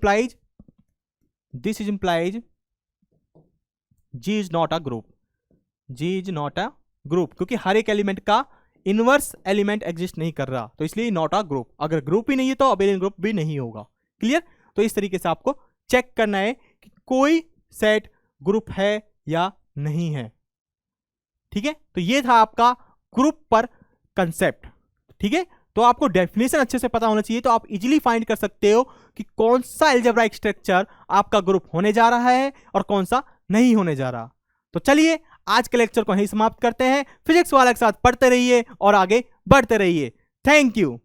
implies G is not a group, G is not a group, क्योंकि हर एक एलिमेंट का इनवर्स एलिमेंट एग्जिस्ट नहीं कर रहा, तो इसलिए नॉट अ ग्रुप। अगर ग्रुप ही नहीं है तो अबेलियन ग्रुप भी नहीं होगा। क्लियर? तो इस तरीके से आपको चेक करना है कि कोई सेट ग्रुप है या नहीं है, ठीक है। तो ये था आपका ग्रुप पर कंसेप्ट, ठीक है। तो आपको डेफिनेशन अच्छे से पता होना चाहिए, तो आप इजीली फाइंड कर सकते हो कि कौन सा अलजेब्राइक स्ट्रक्चर आपका ग्रुप होने जा रहा है और कौन सा नहीं होने जा रहा। तो चलिए आज के लेक्चर को यहीं समाप्त करते हैं। फिजिक्स वाला के साथ पढ़ते रहिए और आगे बढ़ते रहिए। Thank you.